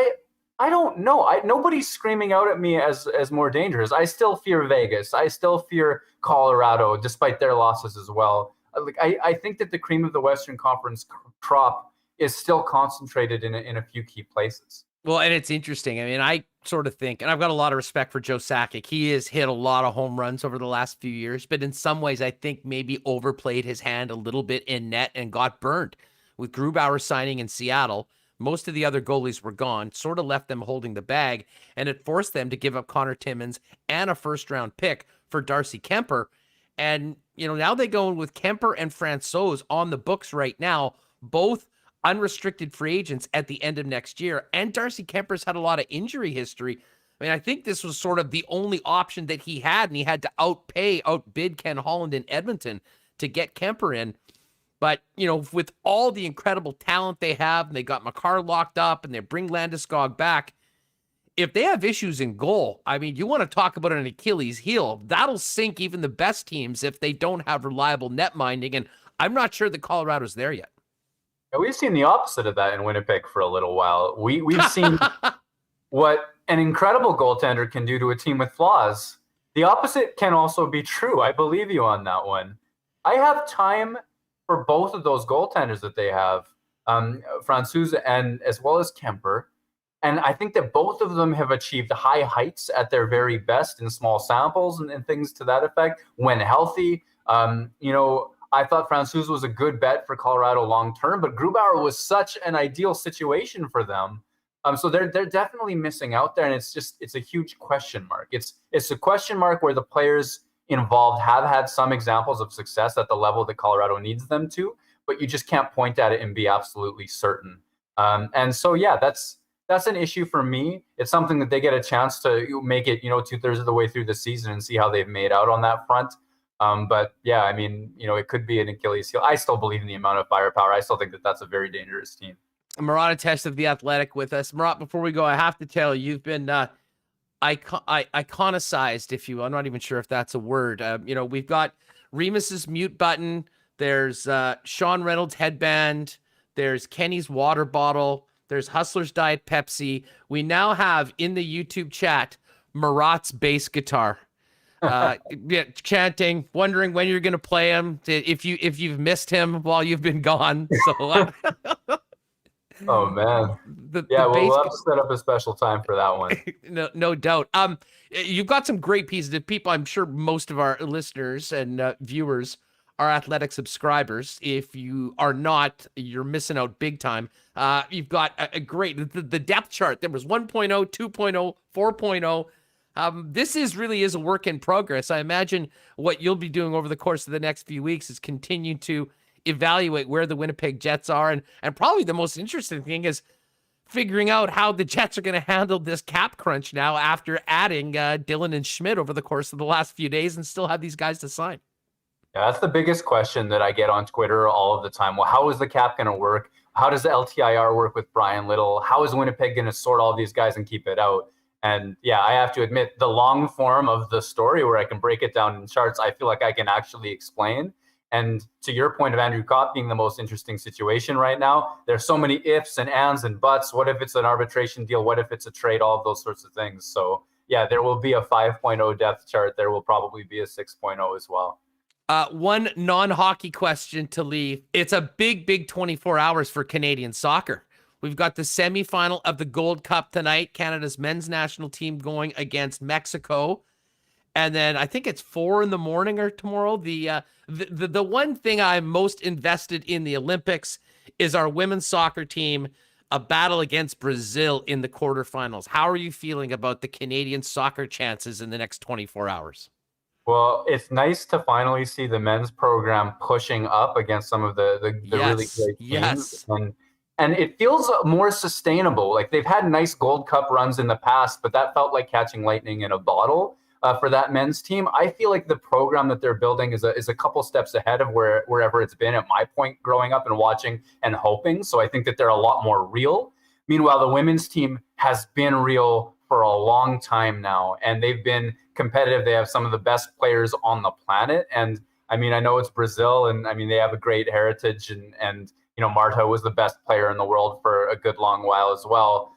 I don't know. Nobody's screaming out at me as more dangerous. I still fear Vegas. I still fear Colorado, despite their losses as well. I think that the cream of the Western Conference crop is still concentrated in a few key places. Well, and it's interesting. I mean, I sort of think, and I've got a lot of respect for Joe Sakic. He has hit a lot of home runs over the last few years, but in some ways, I think maybe overplayed his hand a little bit in net and got burned. With Grubauer signing in Seattle, most of the other goalies were gone, sort of left them holding the bag, and it forced them to give up Connor Timmins and a first-round pick for Darcy Kemper. And, now they go in with Kemper and Francouz on the books right now, both unrestricted free agents at the end of next year. And Darcy Kemper's had a lot of injury history. I mean, I think this was sort of the only option that he had, and he had to outbid Ken Holland in Edmonton to get Kemper in. But, with all the incredible talent they have, and they got Makar locked up, and they bring Landeskog back, if they have issues in goal, I mean, you want to talk about an Achilles heel. That'll sink even the best teams if they don't have reliable net minding, and I'm not sure that Colorado's there yet. We've seen the opposite of that in Winnipeg for a little while. We've seen what an incredible goaltender can do to a team with flaws. The opposite can also be true. I believe you on that one. I have time for both of those goaltenders that they have, Francouz and as well as Kemper. And I think that both of them have achieved high heights at their very best in small samples and things to that effect when healthy. I thought Francouz was a good bet for Colorado long term, but Grubauer was such an ideal situation for them. So they're definitely missing out there, and it's a huge question mark. It's a question mark where the players involved have had some examples of success at the level that Colorado needs them to, but you just can't point at it and be absolutely certain. And so that's an issue for me. It's something that they get a chance to make it 2/3 of the way through the season and see how they've made out on that front. But yeah, I mean, it could be an Achilles heel. I still believe in the amount of firepower. I still think that that's a very dangerous team. Murat Atesh of The Athletic with us. Murat, before we go, I have to tell you, you've been iconicized, if you, I'm not even sure if that's a word. We've got Remis's mute button. There's Sean Reynolds' headband. There's Kenny's water bottle. There's Hustler's Diet Pepsi. We now have in the YouTube chat Murat's bass guitar. Chanting, wondering when you're going to play him, if you've missed him while you've been gone. So, oh man, we'll have to set up a special time for that one. No doubt. You've got some great pieces of people. I'm sure most of our listeners and viewers are Athletic subscribers. If you are not, you're missing out big time. You've got a great the depth chart. There was 1.0, 2.0, 4.0. This really is a work in progress. I imagine what you'll be doing over the course of the next few weeks is continue to evaluate where the Winnipeg Jets are. And probably the most interesting thing is figuring out how the Jets are going to handle this cap crunch now after adding Dylan and Schmidt over the course of the last few days and still have these guys to sign. Yeah, that's the biggest question that I get on Twitter all of the time. Well, how is the cap going to work? How does the LTIR work with Brian Little? How is Winnipeg going to sort all these guys and keep it out? And yeah, I have to admit, the long form of the story where I can break it down in charts, I feel like I can actually explain. And to your point of Andrew Kopp being the most interesting situation right now, there's so many ifs and ands and buts. What if it's an arbitration deal? What if it's a trade? All of those sorts of things. So yeah, there will be a 5.0 depth chart. There will probably be a 6.0 as well. One non-hockey question to leave. It's a big 24 hours for Canadian soccer. We've got the semifinal of the Gold Cup tonight. Canada's men's national team going against Mexico. And then I think it's 4 a.m. or tomorrow. The one thing I'm most invested in the Olympics is our women's soccer team, a battle against Brazil in the quarterfinals. How are you feeling about the Canadian soccer chances in the next 24 hours? Well, it's nice to finally see the men's program pushing up against some of the really great teams. Yes. And it feels more sustainable. Like they've had nice Gold Cup runs in the past, but that felt like catching lightning in a bottle for that men's team. I feel like the program that they're building is a couple steps ahead of wherever it's been at my point growing up and watching and hoping. So I think that they're a lot more real. Meanwhile, the women's team has been real for a long time now, and they've been competitive. They have some of the best players on the planet. And I mean, I know it's Brazil, and I mean, they have a great heritage, and Marta was the best player in the world for a good long while as well.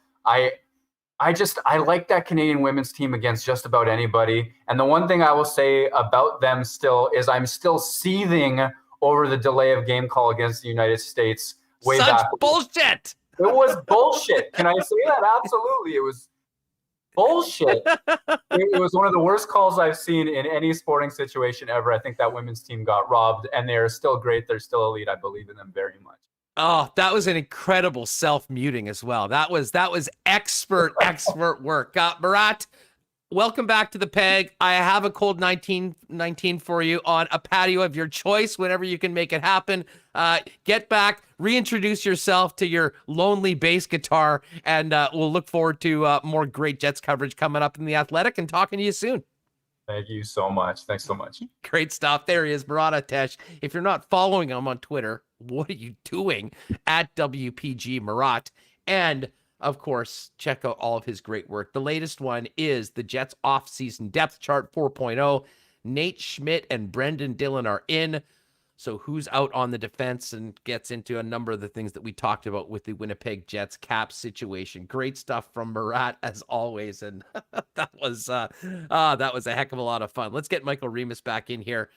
I like that Canadian women's team against just about anybody. And the one thing I will say about them still is I'm still seething over the delay of game call against the United States way Such back. bullshit. It was bullshit. Can I say that? Absolutely. It was bullshit. It was one of the worst calls I've seen in any sporting situation ever. I think that women's team got robbed, and they're still great. They're still elite. I believe in them very much. Oh, that was an incredible self-muting as well. That was expert work. Murat, welcome back to the Peg. I have a cold 1919 for you on a patio of your choice whenever you can make it happen. Get back, reintroduce yourself to your lonely bass guitar, and we'll look forward to more great Jets coverage coming up in The Athletic and talking to you soon. Thank you so much. Thanks so much. Great stuff. There he is, Murat Atesh. If you're not following him on Twitter, what are you doing? At WPG Murat. And of course, check out all of his great work. The latest one is the Jets off-season depth chart 4.0. Nate Schmidt and Brendan Dillon are in. So who's out on the defense, and gets into a number of the things that we talked about with the Winnipeg Jets cap situation. Great stuff from Murat as always. And that was a heck of a lot of fun. Let's get Michael Remis back in here.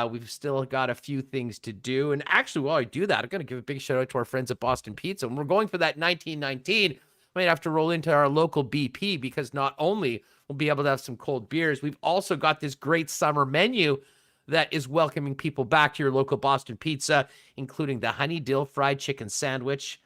We've still got a few things to do. And actually, while I do that, I'm going to give a big shout out to our friends at Boston Pizza. And we're going for that 1919. Might have to roll into our local BP, because not only we'll be able to have some cold beers, we've also got this great summer menu that is welcoming people back to your local Boston Pizza, including the honey dill fried chicken sandwich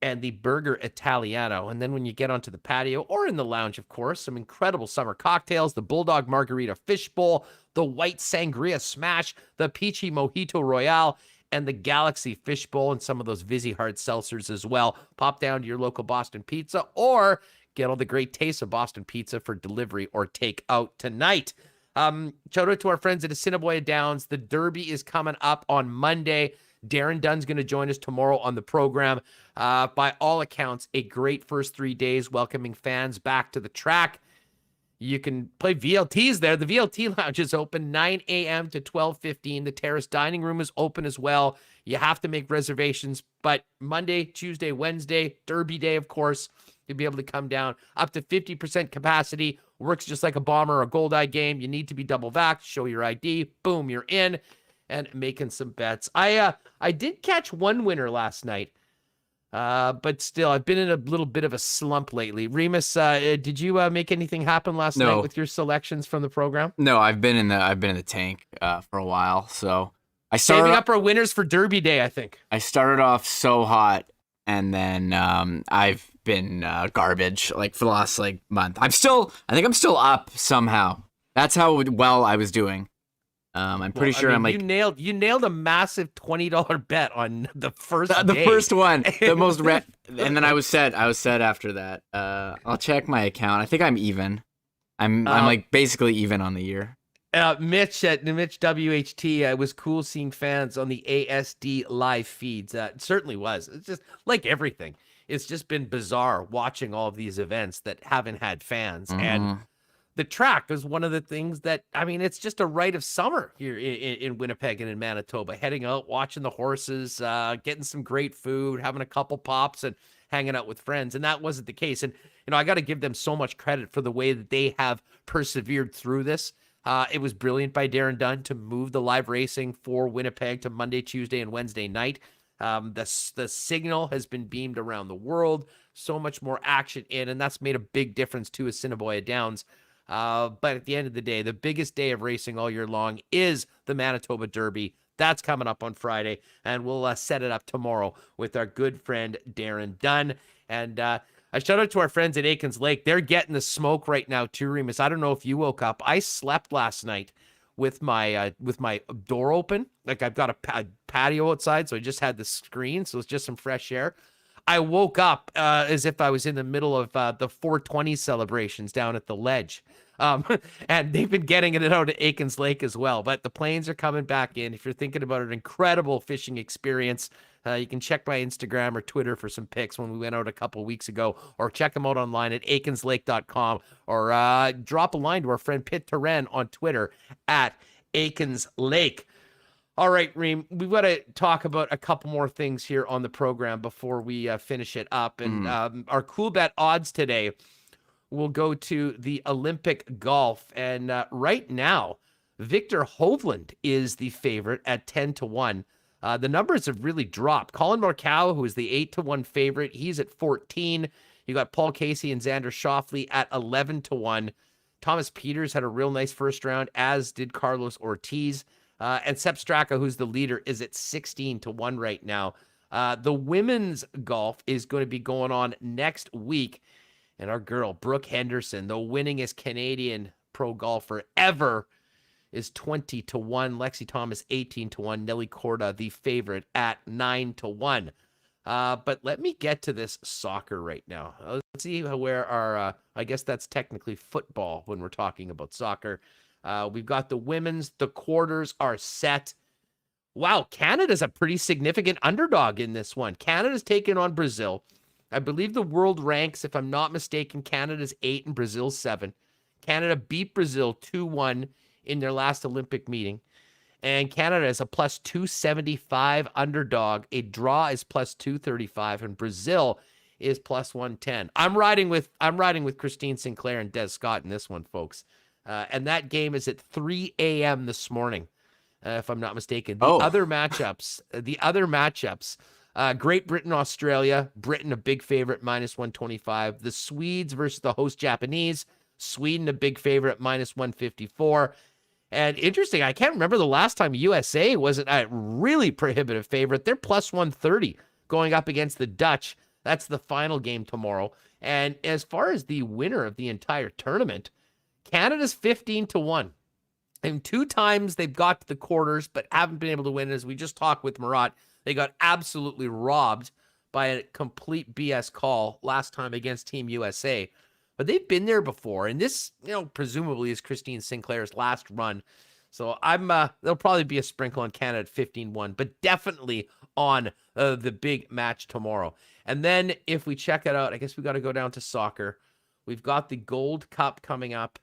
and the burger Italiano. And then when you get onto the patio or in the lounge, of course, some incredible summer cocktails, the Bulldog Margarita Fish Bowl, the White Sangria Smash, the Peachy Mojito Royale, and the Galaxy Fish Bowl, and some of those Vizzy Hard seltzers as well. Pop down to your local Boston Pizza, or get all the great tastes of Boston Pizza for delivery or take out tonight. Shout out to our friends at Assiniboia Downs. The Derby is coming up on Monday. Darren Dunn's going to join us tomorrow on the program. By all accounts, a great first 3 days welcoming fans back to the track. You can play VLTs there. The VLT lounge is open 9 a.m. to 12:15. The terrace dining room is open as well. You have to make reservations, but Monday, Tuesday, Wednesday, Derby day, of course, you'll be able to come down up to 50% capacity. Works just like a Bomber or a Gold-Eye game. You need to be double vaxxed, show your ID, boom, you're in, and making some bets. I did catch one winner last night, but still, I've been in a little bit of a slump lately. Remis, did you make anything happen last night with your selections from the program? No, I've been in the tank for a while. So I saving up our winners for Derby Day, I think. I started off so hot, and then I've been garbage like for the last month. I think I'm still up somehow. That's how well I was doing. I'm pretty sure I'm like you nailed a massive $20 bet on the first the day. first one, the most and then I was set after that. I'll check my account. I think I'm even. I'm like basically even on the year. Mitch WHT, it was cool seeing fans on the ASD live feeds. It certainly was. It's just like everything. It's just been bizarre watching all of these events that haven't had fans. Mm-hmm. And the track is one of the things that, it's just a rite of summer here in Winnipeg and in Manitoba. Heading out, watching the horses, getting some great food, having a couple pops, and hanging out with friends. And that wasn't the case. And, I got to give them so much credit for the way that they have persevered through this. It was brilliant by Darren Dunn to move the live racing for Winnipeg to Monday, Tuesday, and Wednesday night. The signal has been beamed around the world. So much more action in, and that's made a big difference to Assiniboia Downs. But at the end of the day, the biggest day of racing all year long is the Manitoba Derby. That's coming up on Friday, and we'll set it up tomorrow with our good friend Darren Dunn. And a shout out to our friends at Aikens Lake. They're getting the smoke right now too, Remis. I don't know if you woke up. I slept last night with my door open. Like, I've got a patio outside, so I just had the screen, so it's just some fresh air. I woke up as if I was in the middle of the 420 celebrations down at the Ledge. And they've been getting it out at Aikens Lake as well. But the planes are coming back in. If you're thinking about an incredible fishing experience, you can check my Instagram or Twitter for some pics when we went out a couple weeks ago, or check them out online at aikenslake.com, or drop a line to our friend Pitt Turan on Twitter at Aikens Lake. All right, Reem, we've got to talk about a couple more things here on the program before we finish it up. And our cool bet odds today will go to the Olympic golf. And right now, Victor Hovland is the favorite at 10-1. The numbers have really dropped. Colin Morikawa, who is the 8-1 favorite, he's at 14. You got Paul Casey and Xander Schauffele at 11-1. Thomas Peters had a real nice first round, as did Carlos Ortiz. And Sepp Straka, who's the leader, is at 16-1 right now. The women's golf is going to be going on next week. And our girl, Brooke Henderson, the winningest Canadian pro golfer ever, is 20-1. Lexi Thomas, 18-1. Nelly Corda, the favorite, at 9-1. But let me get to this soccer right now. Let's see where our, I guess that's technically football when we're talking about soccer. We've got the women's, the quarters are set. Wow, Canada's a pretty significant underdog in this one. Canada's taking on Brazil. I believe the world ranks, if I'm not mistaken, Canada's 8 and Brazil's 7. Canada beat Brazil 2-1 in their last Olympic meeting. And Canada is a plus 275 underdog. A draw is plus 235, and Brazil is plus 110. I'm riding with Christine Sinclair and Des Scott in this one, folks. And that game is at 3 a.m. this morning, if I'm not mistaken. The other matchups, Great Britain, Australia. Britain, a big favorite, minus 125. The Swedes versus the host Japanese. Sweden, a big favorite, minus 154. And interesting, I can't remember the last time USA wasn't a really prohibitive favorite. They're plus 130 going up against the Dutch. That's the final game tomorrow. And as far as the winner of the entire tournament, Canada's 15-1. And 2 times they've got to the quarters, but haven't been able to win. As we just talked with Murat, they got absolutely robbed by a complete BS call last time against Team USA. But they've been there before. And this, presumably is Christine Sinclair's last run. So there'll probably be a sprinkle on Canada at 15-1, but definitely on the big match tomorrow. And then if we check it out, I guess we got to go down to soccer. We've got the Gold Cup coming up.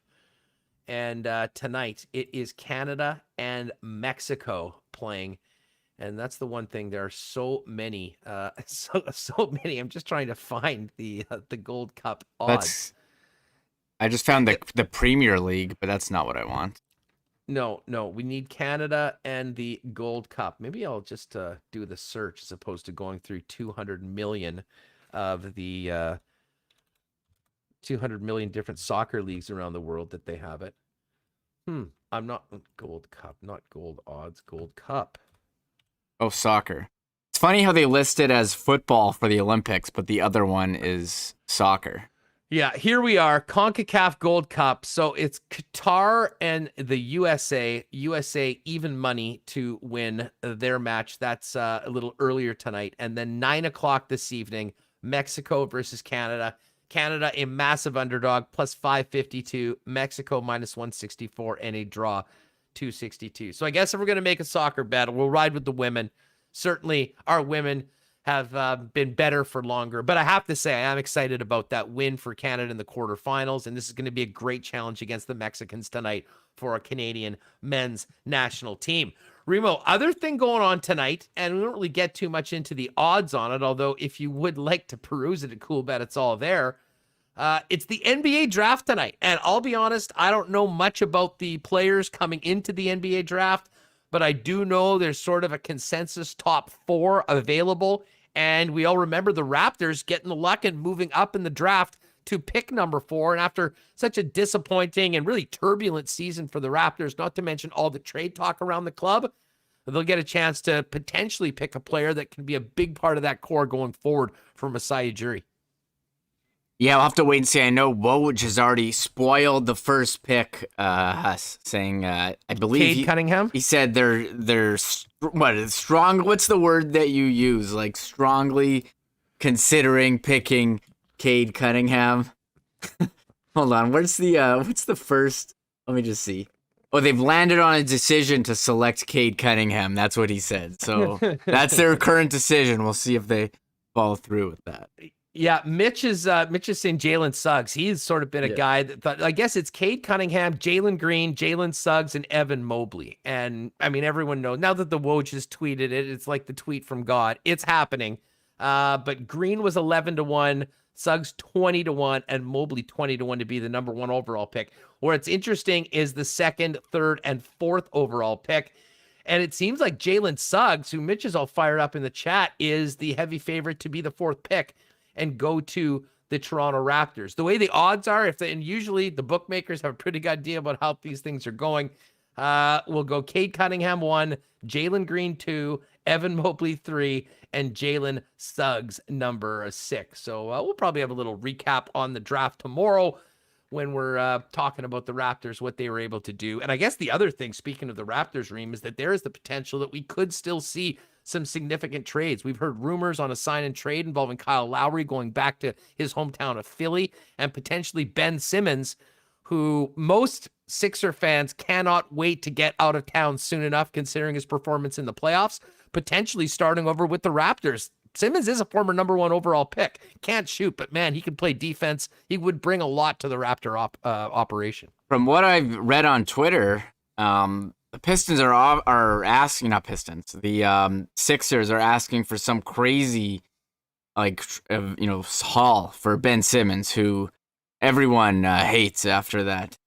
And tonight it is Canada and Mexico playing. And that's the one thing. There are so many, so many. I'm just trying to find the Gold Cup odds. I just found the Premier League, but that's not what I want. No, we need Canada and the Gold Cup. Maybe I'll just do the search as opposed to going through 200 million of the 200 million different soccer leagues around the world that they have it. I'm not Gold Cup, not Gold Odds, Gold Cup. Oh, soccer. It's funny how they list it as football for the Olympics, but the other one is soccer. Yeah, here we are, CONCACAF Gold Cup. So it's Qatar and the USA. USA even money to win their match. That's a little earlier tonight. And then 9 o'clock this evening, Mexico versus Canada. Canada, a massive underdog, plus 552. Mexico, minus 164, and a draw, 262. So I guess if we're going to make a soccer bet, we'll ride with the women. Certainly, our women have been better for longer. But I have to say, I am excited about that win for Canada in the quarterfinals, and this is going to be a great challenge against the Mexicans tonight for a Canadian men's national team. Remo, other thing going on tonight, and we don't really get too much into the odds on it, although if you would like to peruse it at Cool Bet, it's all there. It's the NBA draft tonight, and I'll be honest, I don't know much about the players coming into the NBA draft, but I do know there's sort of a consensus top 4 available, and we all remember the Raptors getting the luck and moving up in the draft to pick number 4, and after such a disappointing and really turbulent season for the Raptors, not to mention all the trade talk around the club, they'll get a chance to potentially pick a player that can be a big part of that core going forward for Masai Ujiri. Yeah, I'll have to wait and see. I know Woj has already spoiled the first pick, saying, I believe Cade Cunningham? He said they're strong. What's the word that you use? Like strongly considering picking Cade Cunningham. Hold on. What's the first? Let me just see. Oh, they've landed on a decision to select Cade Cunningham. That's what he said. So that's their current decision. We'll see if they follow through with that. Yeah, Mitch is saying Jalen Suggs. He's sort of been a guy that thought, I guess it's Cade Cunningham, Jalen Green, Jalen Suggs, and Evan Mobley. And I mean, everyone knows now that the Woj has tweeted it. It's like the tweet from God. It's happening. But Green was 11-1, Suggs 20-1, and Mobley 20-1 to be the number 1 overall pick. Where it's interesting is the 2nd, 3rd, and 4th overall pick. And it seems like Jalen Suggs, who Mitch is all fired up in the chat, is the heavy favorite to be the 4th pick and go to the Toronto Raptors. The way the odds are, and usually the bookmakers have a pretty good idea about how these things are going. We'll go Cade Cunningham 1, Jalen Green 2, Evan Mobley 3, and Jalen Suggs number 6. So we'll probably have a little recap on the draft tomorrow when we're talking about the Raptors, what they were able to do. And I guess the other thing, speaking of the Raptors, Reem, is that there is the potential that we could still see some significant trades. We've heard rumors on a sign and trade involving Kyle Lowry going back to his hometown of Philly, and potentially Ben Simmons, who most Sixer fans cannot wait to get out of town soon enough, considering his performance in the playoffs, potentially starting over with the Raptors. Simmons is a former number 1 overall pick. Can't shoot, but man, he can play defense. He would bring a lot to the Raptor operation. From what I've read on Twitter, the Pistons are asking, not Pistons, the Sixers are asking for some crazy, haul for Ben Simmons, who everyone hates after that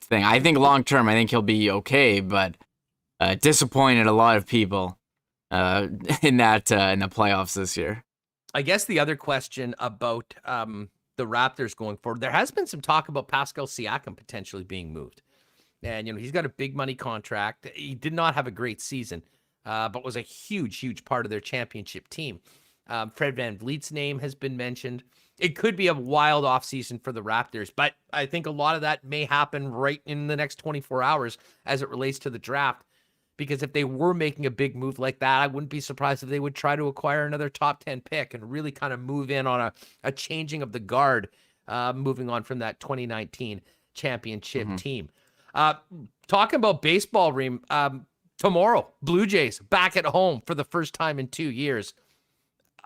thing. I think long term, I think he'll be okay, but disappointed a lot of people in the playoffs this year. I guess the other question about the Raptors going forward, there has been some talk about Pascal Siakam potentially being moved. And, he's got a big money contract. He did not have a great season, but was a huge, huge part of their championship team. Fred VanVleet's name has been mentioned. It could be a wild offseason for the Raptors, but I think a lot of that may happen right in the next 24 hours as it relates to the draft. Because if they were making a big move like that, I wouldn't be surprised if they would try to acquire another top 10 pick and really kind of move in on a changing of the guard, moving on from that 2019 championship team. Talking about baseball, Reem, tomorrow, Blue Jays back at home for the first time in 2 years.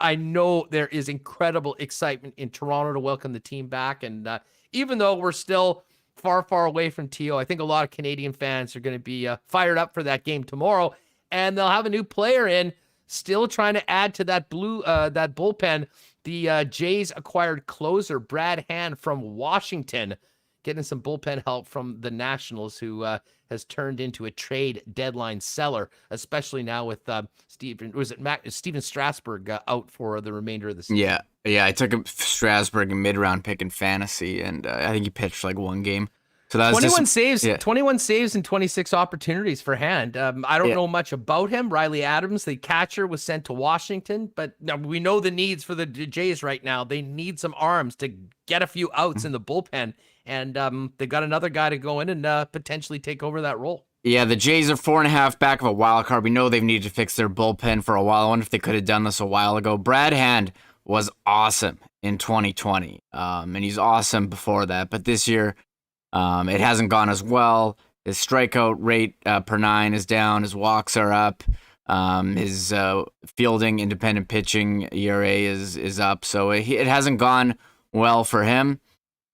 I know there is incredible excitement in Toronto to welcome the team back. And even though we're still far, far away from TO, I think a lot of Canadian fans are going to be fired up for that game tomorrow. And they'll have a new player in, still trying to add to that that bullpen. The Jays acquired closer Brad Hand from Washington, getting some bullpen help from the Nationals, who has turned into a trade deadline seller, especially now with Steven Strasburg out for the remainder of the season. Yeah, I took Strasburg a mid-round pick in fantasy, and I think he pitched like 1 game. So that was 21 saves and 26 opportunities for Hand. I don't know much about him. Riley Adams, the catcher, was sent to Washington, but we know the needs for the Jays right now. They need some arms to get a few outs in the bullpen, and they got another guy to go in and potentially take over that role. Yeah, the Jays are 4.5 back of a wild card. We know they've needed to fix their bullpen for a while. I wonder if they could have done this a while ago. Brad Hand was awesome in 2020, and he's awesome before that. But this year, it hasn't gone as well. His strikeout rate per 9 is down. His walks are up. His fielding, independent pitching ERA is up. So it hasn't gone well for him.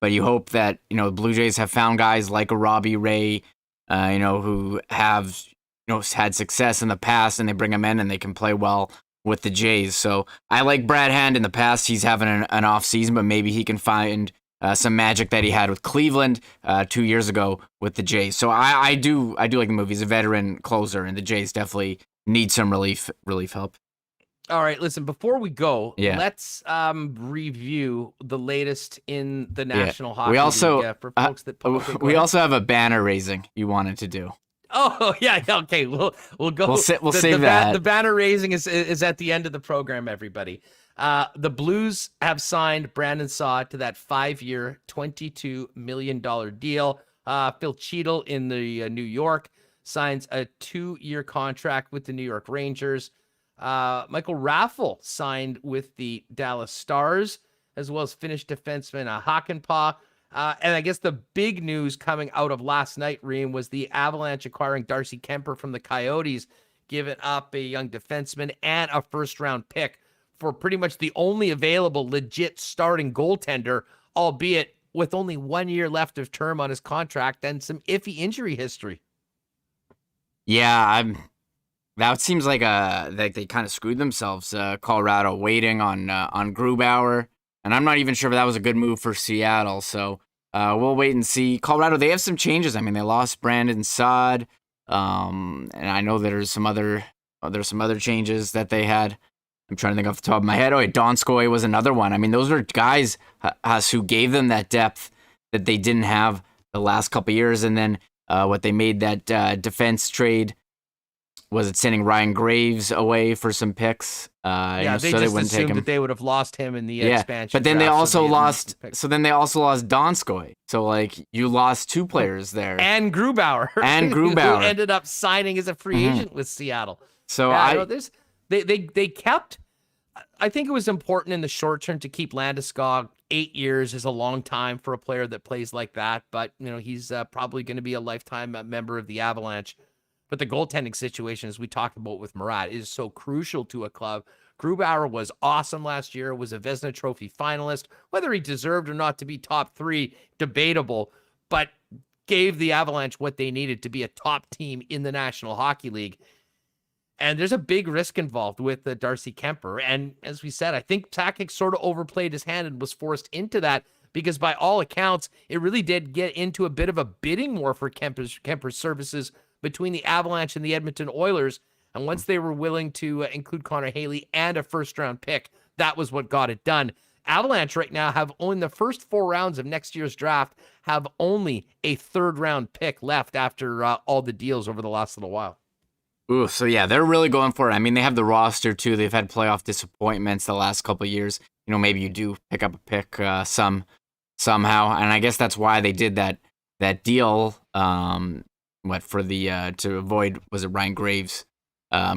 But you hope that the Blue Jays have found guys like a Robbie Ray, who have had success in the past, and they bring them in and they can play well with the Jays. So I like Brad Hand in the past. He's having an off season, but maybe he can find some magic that he had with Cleveland 2 years ago with the Jays. So I do like the move. He's a veteran closer, and the Jays definitely need some relief help. All right, listen, before we go, let's review the latest in the National Hockey League for folks that we also have a banner raising you wanted to do. Oh, yeah, okay. We'll go. We'll save that. The banner raising is at the end of the program, everybody. The Blues have signed Brandon Saw to that 5-year, $22 million deal. Phil Cheadle in the New York signs a 2-year contract with the New York Rangers. Michael Raffle signed with the Dallas Stars, as well as Finnish defenseman Hakanpää. And I guess the big news coming out of last night, Reem, was the Avalanche acquiring Darcy Kemper from the Coyotes, giving up a young defenseman and a first-round pick for pretty much the only available legit starting goaltender, albeit with only 1 year left of term on his contract and some iffy injury history. Yeah, that seems like they kind of screwed themselves. Colorado waiting on Grubauer, and I'm not even sure if that was a good move for Seattle. So we'll wait and see. Colorado, they have some changes. I mean, they lost Brandon Saad, and I know there's some other changes that they had. I'm trying to think off the top of my head. Oh, Donskoy was another one. I mean, those are guys who gave them that depth that they didn't have the last couple of years. And then what they made that defense trade, was it sending Ryan Graves away for some picks? Yeah, they just assumed that they would have lost him in the expansion. But then they also lost. picks. So then they also lost Donskoy. So like you lost two players there, And Grubauer. Grubauer. Who ended up signing as a free agent with Seattle. So They kept. I think it was important in the short term to keep Landeskog. 8 years is a long time for a player that plays like that, but he's probably going to be a lifetime member of the Avalanche. But the goaltending situation, as we talked about with Murat, is so crucial to a club. Grubauer was awesome last year, was a Vezina Trophy finalist. Whether he deserved or not to be top three, debatable, but gave the Avalanche what they needed to be a top team in the National Hockey League. And there's a big risk involved with Darcy Kemper. And as we said, I think Sakic sort of overplayed his hand and was forced into that because by all accounts, it really did get into a bit of a bidding war for Kemper's services between the Avalanche and the Edmonton Oilers. And once they were willing to include Connor Haley and a first-round pick, that was what got it done. Avalanche right now have only the first 4 rounds of next year's draft have only a third-round pick left after all the deals over the last little while. Ooh, so yeah, they're really going for it. I mean, they have the roster too. They've had playoff disappointments the last couple of years. Maybe you do pick up a pick somehow, and I guess that's why they did that deal. For the to avoid, was it Ryan Graves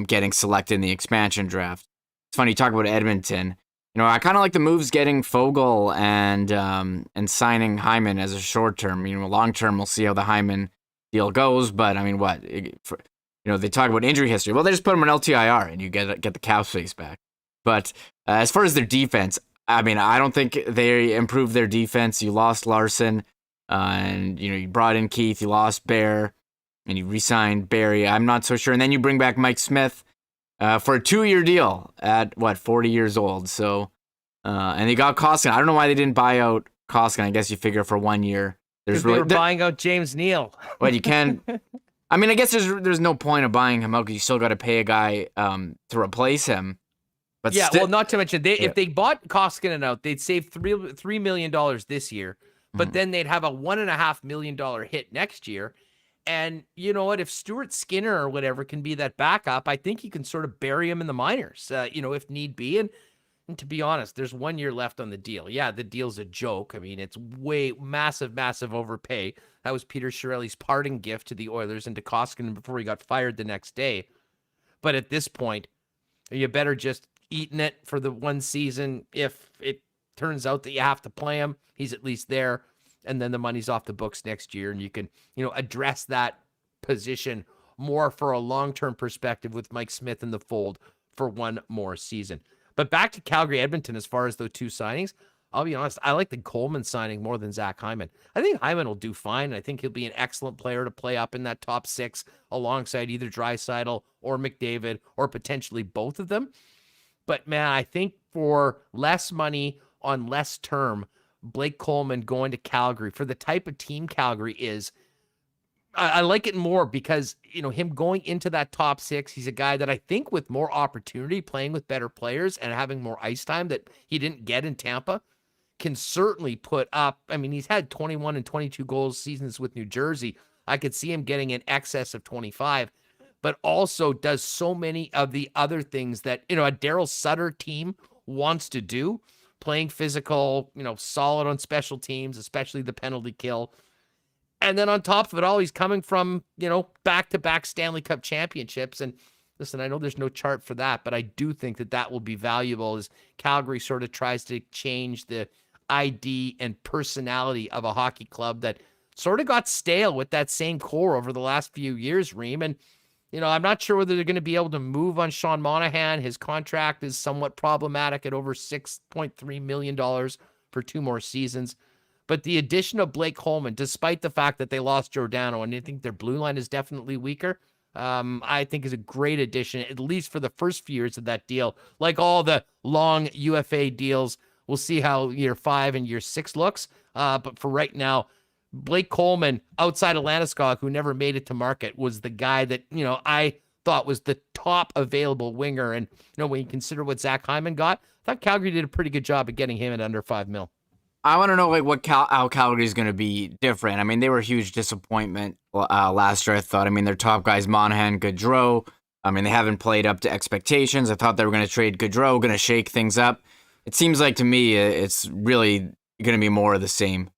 getting selected in the expansion draft? It's funny you talk about Edmonton. I kind of like the moves getting Fogle and signing Hyman as a short term. Long term we'll see how the Hyman deal goes. But I mean, they talk about injury history. Well, they just put him on LTIR and you get the cap space back. But as far as their defense, I mean, I don't think they improved their defense. You lost Larson, and you brought in Keith. You lost Bear, and you re-signed Barry. I'm not so sure. And then you bring back Mike Smith for a 2-year deal at 40 years old. So, and they got Koskinen. I don't know why they didn't buy out Koskinen. I guess you figure for 1 year. They were buying out James Neal. Well, you can. I mean, I guess there's no point of buying him out because you still got to pay a guy to replace him. But well, not to mention if they bought Koskinen out, they'd save $3 million this year, but then they'd have a $1.5 million hit next year. And you know what? If Stuart Skinner or whatever can be that backup, I think you can sort of bury him in the minors, if need be. And to be honest, there's 1 year left on the deal. Yeah, the deal's a joke. I mean, it's way massive overpay. That was Peter Chiarelli's parting gift to the Oilers and to Koskinen before he got fired the next day. But at this point, you better just eating it for the one season. If it turns out that you have to play him, he's at least there. And then the money's off the books next year. And you can, address that position more for a long-term perspective with Mike Smith in the fold for one more season. But back to Calgary Edmonton, as far as those two signings, I'll be honest, I like the Coleman signing more than Zach Hyman. I think Hyman will do fine. I think he'll be an excellent player to play up in that top 6 alongside either Draisaitl or McDavid or potentially both of them. But man, I think for less money on less term, Blake Coleman going to Calgary for the type of team Calgary is, I like it more because, him going into that top 6, he's a guy that I think with more opportunity, playing with better players and having more ice time that he didn't get in Tampa, can certainly put up. I mean, he's had 21 and 22 goals seasons with New Jersey. I could see him getting in excess of 25, but also does so many of the other things that, a Daryl Sutter team wants to do, playing physical, solid on special teams, especially the penalty kill. And then on top of it all, he's coming from, back-to-back Stanley Cup championships. And listen, I know there's no chart for that, but I do think that will be valuable as Calgary sort of tries to change the ID and personality of a hockey club that sort of got stale with that same core over the last few years, Reem. And I'm not sure whether they're going to be able to move on Sean Monahan. His contract is somewhat problematic at over $6.3 million for 2 more seasons. But the addition of Blake Coleman, despite the fact that they lost Giordano, and I think their blue line is definitely weaker, I think is a great addition, at least for the first few years of that deal. Like all the long UFA deals, we'll see how year 5 and year 6 looks. But for right now, Blake Coleman, outside of Landeskog, who never made it to market, was the guy that, I thought was the top available winger. And, when you consider what Zach Hyman got, I thought Calgary did a pretty good job of getting him at under $5 million. I want to know how Calgary is going to be different. I mean, they were a huge disappointment last year, I thought. I mean, their top guys, Monahan, Gaudreau. I mean, they haven't played up to expectations. I thought they were going to trade Gaudreau, going to shake things up. It seems like to me it's really going to be more of the same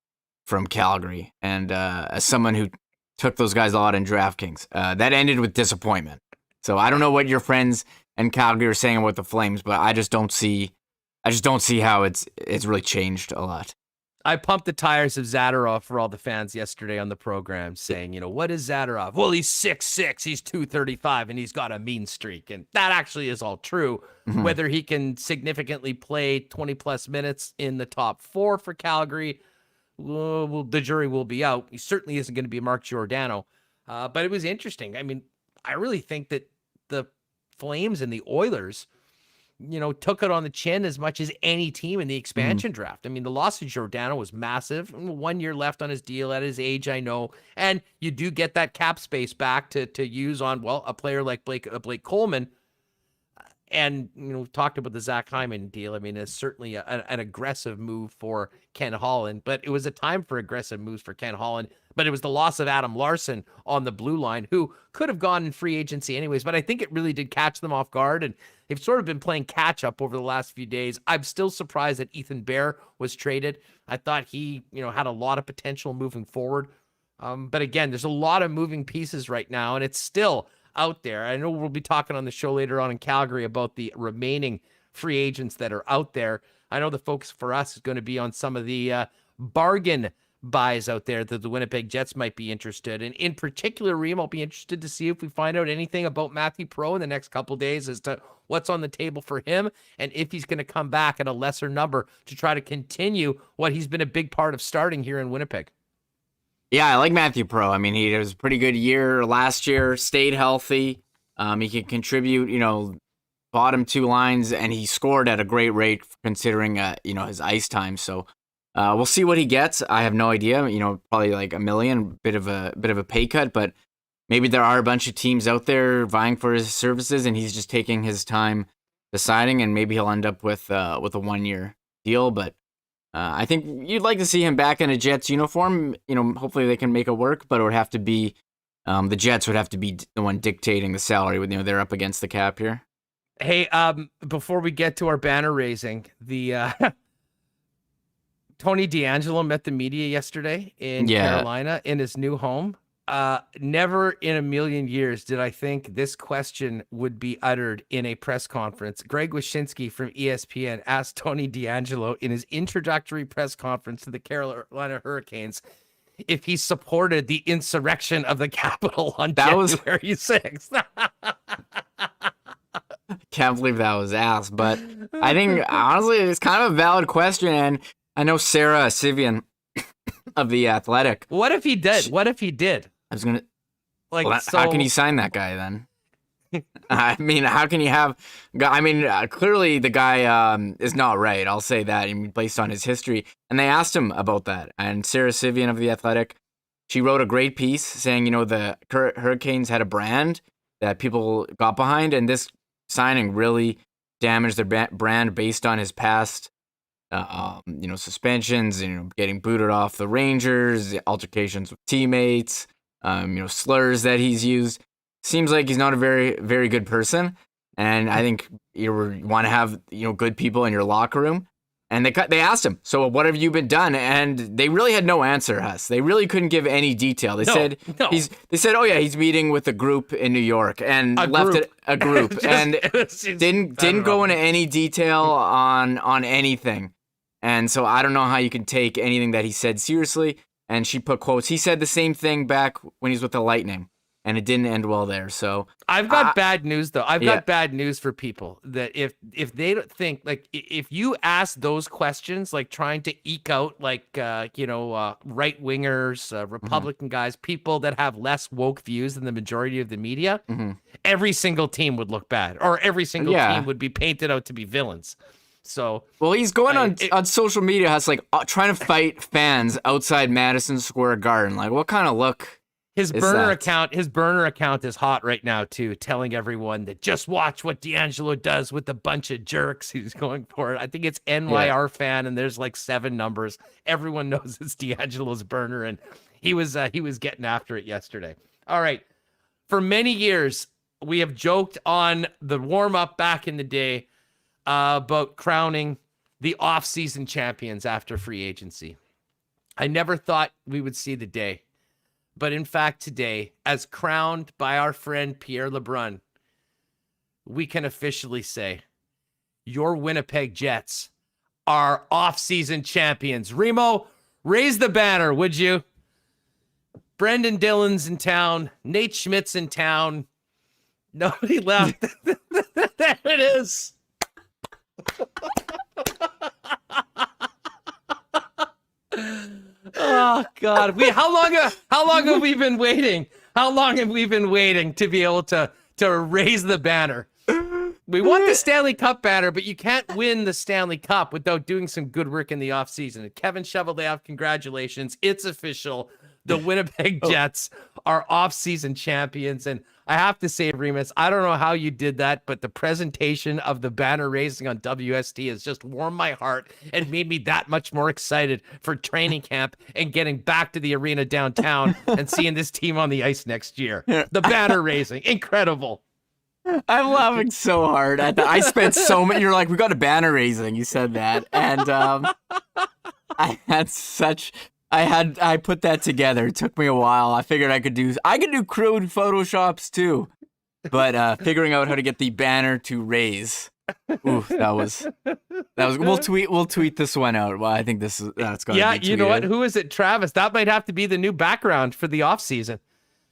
from Calgary. And as someone who took those guys a lot in DraftKings, that ended with disappointment. So I don't know what your friends in Calgary are saying about the Flames, but I just don't see how it's really changed a lot. I pumped the tires of Zadorov for all the fans yesterday on the program, saying, what is Zadorov? Well, he's 6'6", he's 235, and he's got a mean streak. And that actually is all true. Mm-hmm. Whether he can significantly play 20-plus minutes in the top 4 for Calgary, well, the jury will be out. He certainly isn't going to be Mark Giordano. But it was interesting. I mean, I really think that the Flames and the Oilers took it on the chin as much as any team in the expansion draft. I mean, the loss of Giordano was massive. 1 year left on his deal at his age, I know. And you do get that cap space back to use on, a player like Blake Coleman. And, we've talked about the Zach Hyman deal. I mean, it's certainly an aggressive move for Ken Holland, but it was a time for aggressive moves for Ken Holland. But it was the loss of Adam Larson on the blue line, who could have gone in free agency anyways. But I think it really did catch them off guard, and they've sort of been playing catch up over the last few days. I'm still surprised that Ethan Bear was traded. I thought he, had a lot of potential moving forward. But again, there's a lot of moving pieces right now, and it's still out there. I know we'll be talking on the show later on in Calgary about the remaining free agents that are out there. I know the focus for us is going to be on some of the bargain buys out there that the Winnipeg Jets might be interested in. In particular, Reem, I'll be interested to see if we find out anything about Matthew Pro in the next couple of days as to what's on the table for him and if he's going to come back at a lesser number to try to continue what he's been a big part of starting here in Winnipeg. Yeah, I like Matthew Pro. I mean, he was a pretty good year last year, stayed healthy. He can contribute, bottom 2 lines, and he scored at a great rate considering, his ice time. So we'll see what he gets. I have no idea. Probably like $1 million, bit of a pay cut, but maybe there are a bunch of teams out there vying for his services, and he's just taking his time deciding, and maybe he'll end up with a 1-year deal. But I think you'd like to see him back in a Jets uniform. Hopefully they can make it work, but it would have to be the Jets would have to be the one dictating the salary. They're up against the cap here. Hey, before we get to our banner raising, the Tony DeAngelo met the media yesterday in Carolina in his new home. Never in a million years did I think this question would be uttered in a press conference. Greg Wyshynski from ESPN asked Tony DeAngelo in his introductory press conference to the Carolina Hurricanes if he supported the insurrection of the Capitol on January 6th. Can't believe that was asked, but I think honestly it's kind of a valid question, and I know Sarah Sivian of The Athletic. What if he did? I was gonna how can you sign that guy then? I mean, how can you have? I mean, clearly the guy is not right. I'll say that, based on his history. And they asked him about that. And Sarah Sivian of The Athletic, she wrote a great piece saying, the Hurricanes had a brand that people got behind, and this signing really damaged their brand based on his past, suspensions, getting booted off the Rangers, the altercations with teammates, slurs that he's used. Seems like he's not a very, very good person. And I think you want to have, good people in your locker room. And they asked him, so what have you been done? And they really had no answer, Huss. They really couldn't give any detail. They said, oh yeah, he's meeting with a group in New York, and left it a group and didn't go into any detail on anything. And so I don't know how you can take anything that he said seriously. And she put quotes. He said the same thing back when he was with the Lightning. and it didn't end well there. So I've got bad news though. I've got bad news for people that if they don't think like if you ask those questions, like trying to eke out like right wingers, Republican guys, people that have less woke views than the majority of the media, every single team would look bad, or every single team would be painted out to be villains. So well, he's going on social media, has like trying to fight fans outside Madison Square Garden. Like, what kind of look? His burner account is hot right now too, telling everyone that just watch what D'Angelo does with a bunch of jerks who's going for it. I think it's NYR fan, and there's like 7 numbers. Everyone knows it's D'Angelo's burner, and he was getting after it yesterday. All right, for many years we have joked on the warm up back in the day about crowning the off-season champions after free agency. I never thought we would see the day. But in fact, today, as crowned by our friend Pierre LeBrun, we can officially say your Winnipeg Jets are off-season champions. Remo, raise the banner, would you? Brendan Dillon's in town. Nate Schmidt's in town. Nobody left. There it is. Oh God! How long have we been waiting? How long have we been waiting to be able to raise the banner? We want the Stanley Cup banner, but you can't win the Stanley Cup without doing some good work in the offseason. Kevin Cheveldayoff, congratulations! It's official. The Winnipeg Jets are off-season champions, and I have to say, Remis, I don't know how you did that, but the presentation of the banner raising on WST has just warmed my heart and made me that much more excited for training camp and getting back to the arena downtown and seeing this team on the ice next year. The banner raising, incredible. I'm laughing so hard. I spent so many. You're like, we got a banner raising. You said that, and I put that together. It took me a while. I figured I could do crude photoshops too, but figuring out how to get the banner to raise. Oof, that was. We'll tweet this one out. Well, I think that's going to be tweeted. You know what? Who is it? Travis. That might have to be the new background for the off season.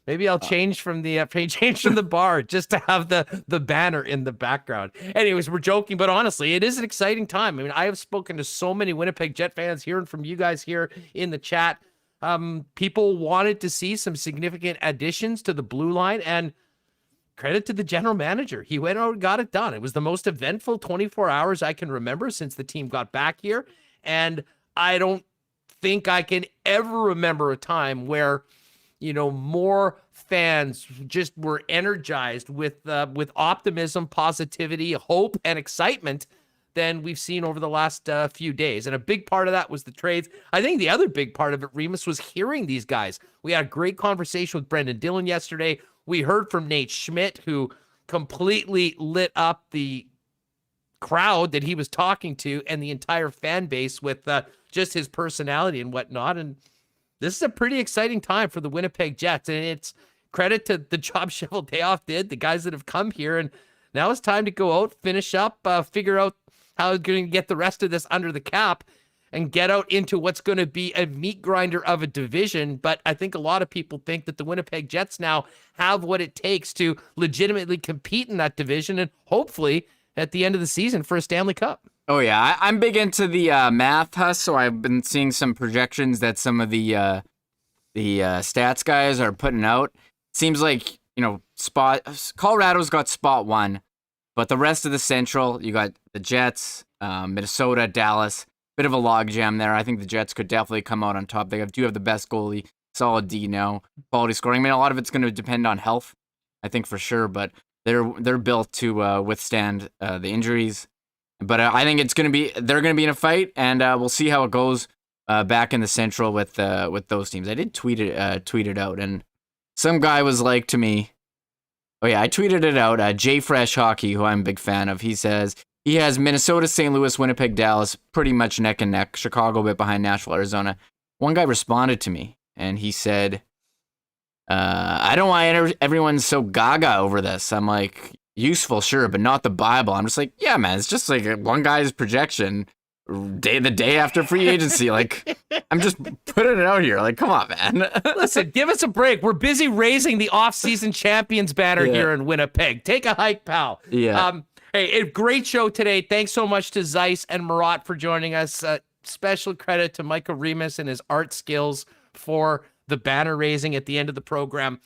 Maybe I'll change from the bar just to have the banner in the background. Anyways, we're joking, but honestly, it is an exciting time. I mean, I have spoken to so many Winnipeg Jet fans, hearing from you guys here in the chat. People wanted to see some significant additions to the blue line, and credit to the general manager. He went out and got it done. It was the most eventful 24 hours I can remember since the team got back here, and I don't think I can ever remember a time where more fans just were energized with optimism, positivity, hope, and excitement than we've seen over the last few days. And a big part of that was the trades. I think the other big part of it, Remis, was hearing these guys. We had a great conversation with Brendan Dillon yesterday. We heard from Nate Schmidt, who completely lit up the crowd that he was talking to and the entire fan base with just his personality and whatnot. And this is a pretty exciting time for the Winnipeg Jets, and it's credit to the job Cheveldayoff did, the guys that have come here, and now it's time to go out, finish up, figure out how we're going to get the rest of this under the cap and get out into what's going to be a meat grinder of a division. But I think a lot of people think that the Winnipeg Jets now have what it takes to legitimately compete in that division and hopefully at the end of the season for a Stanley Cup. Oh, yeah. I'm big into the math, Huss, so I've been seeing some projections that some of the stats guys are putting out. Seems like, Colorado's got spot 1, but the rest of the Central, you got the Jets, Minnesota, Dallas, bit of a logjam there. I think the Jets could definitely come out on top. They do have the best goalie, solid D now, quality scoring. I mean, a lot of it's going to depend on health, I think for sure, but they're built to withstand the injuries. But I think they're going to be in a fight, and we'll see how it goes back in the Central with those teams. I did tweet it out, and some guy was like to me, oh yeah, I tweeted it out. Jay Fresh Hockey, who I'm a big fan of, he says he has Minnesota, St. Louis, Winnipeg, Dallas, pretty much neck and neck. Chicago a bit behind Nashville, Arizona. One guy responded to me, and he said, I don't know why everyone's so gaga over this. I'm like, useful, sure, but not the Bible. I'm just like, yeah, man, it's just like one guy's projection. the day after free agency. Like, I'm just putting it out here. Like, come on, man. Listen, give us a break. We're busy raising the off-season champions banner here in Winnipeg. Take a hike, pal. Yeah. Hey, a great show today. Thanks so much to Zeiss and Murat for joining us. Special credit to Michael Remis and his art skills for the banner raising at the end of the program.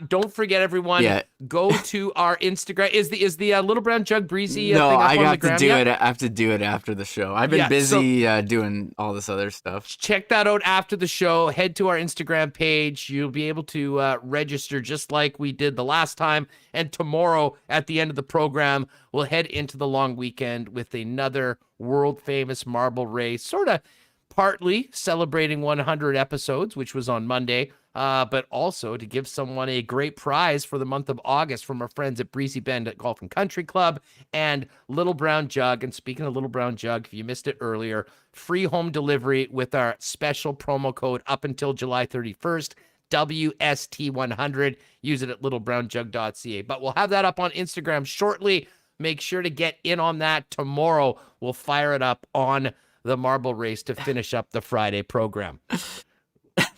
Don't forget, everyone, go to our Instagram. Is the Little Brown Jug Breezy No, thing up I on the have to gram do yet? it. I have to do it after the show. I've been busy doing all this other stuff. Check that out after the show. Head to our Instagram page. You'll be able to register just like we did the last time. And tomorrow, at the end of the program, we'll head into the long weekend with another world-famous marble race, sort of partly celebrating 100 episodes, which was on Monday, but also to give someone a great prize for the month of August from our friends at Breezy Bend at Golf and Country Club and Little Brown Jug. And speaking of Little Brown Jug, if you missed it earlier, free home delivery with our special promo code up until July 31st, WST100. Use it at littlebrownjug.ca. But we'll have that up on Instagram shortly. Make sure to get in on that tomorrow. We'll fire it up on the marble race to finish up the Friday program.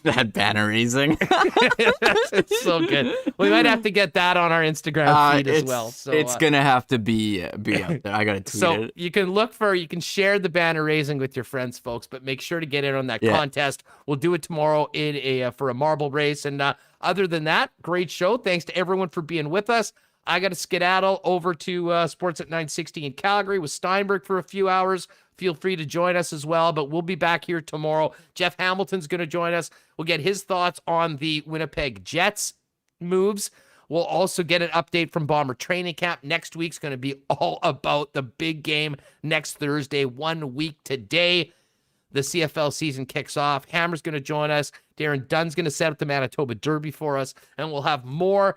That banner raising. It's so good. We might have to get that on our Instagram feed as well. So it's gonna have to be out there. I gotta tweet it. You can share the banner raising with your friends, folks, but make sure to get in on that contest. We'll do it tomorrow for a marble race. And other than that, great show. Thanks to everyone for being with us. I got to skedaddle over to Sports at 960 in Calgary with Steinberg for a few hours. Feel free to join us as well, but we'll be back here tomorrow. Jeff Hamilton's going to join us. We'll get his thoughts on the Winnipeg Jets moves. We'll also get an update from Bomber training camp. Next week's going to be all about the big game next Thursday, 1 week today. The CFL season kicks off. Hammer's going to join us. Darren Dunn's going to set up the Manitoba Derby for us, and we'll have more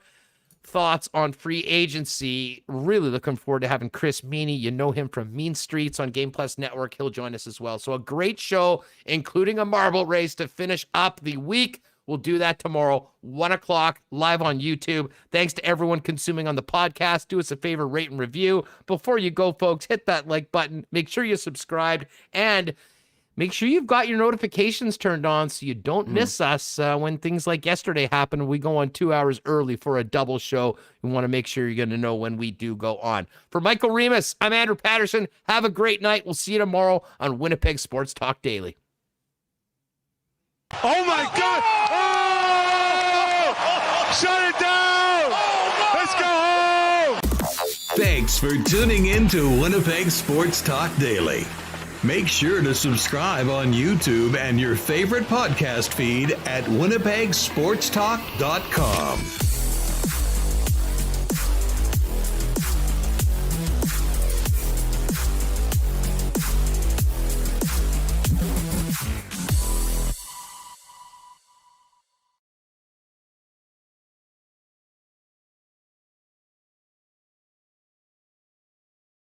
thoughts on free agency. Really looking forward to having Chris Meany. You know him from Mean Streets on Game Plus Network. He'll join us as well. So a great show, including a marble race to finish up the week. We'll do that tomorrow, 1 o'clock, live on YouTube. Thanks to everyone consuming on the podcast. Do us a favor, rate and review. Before you go, folks, hit that like button. Make sure you're subscribed, and make sure you've got your notifications turned on so you don't miss us when things like yesterday happen. We go on 2 hours early for a double show. You want to make sure you're going to know when we do go on. For Michael Remis, I'm Andrew Paterson. Have a great night. We'll see you tomorrow on Winnipeg Sports Talk Daily. Oh, my God. Oh! Shut it down. Let's go home. Thanks for tuning in to Winnipeg Sports Talk Daily. Make sure to subscribe on YouTube and your favorite podcast feed at winnipegsportstalk.com.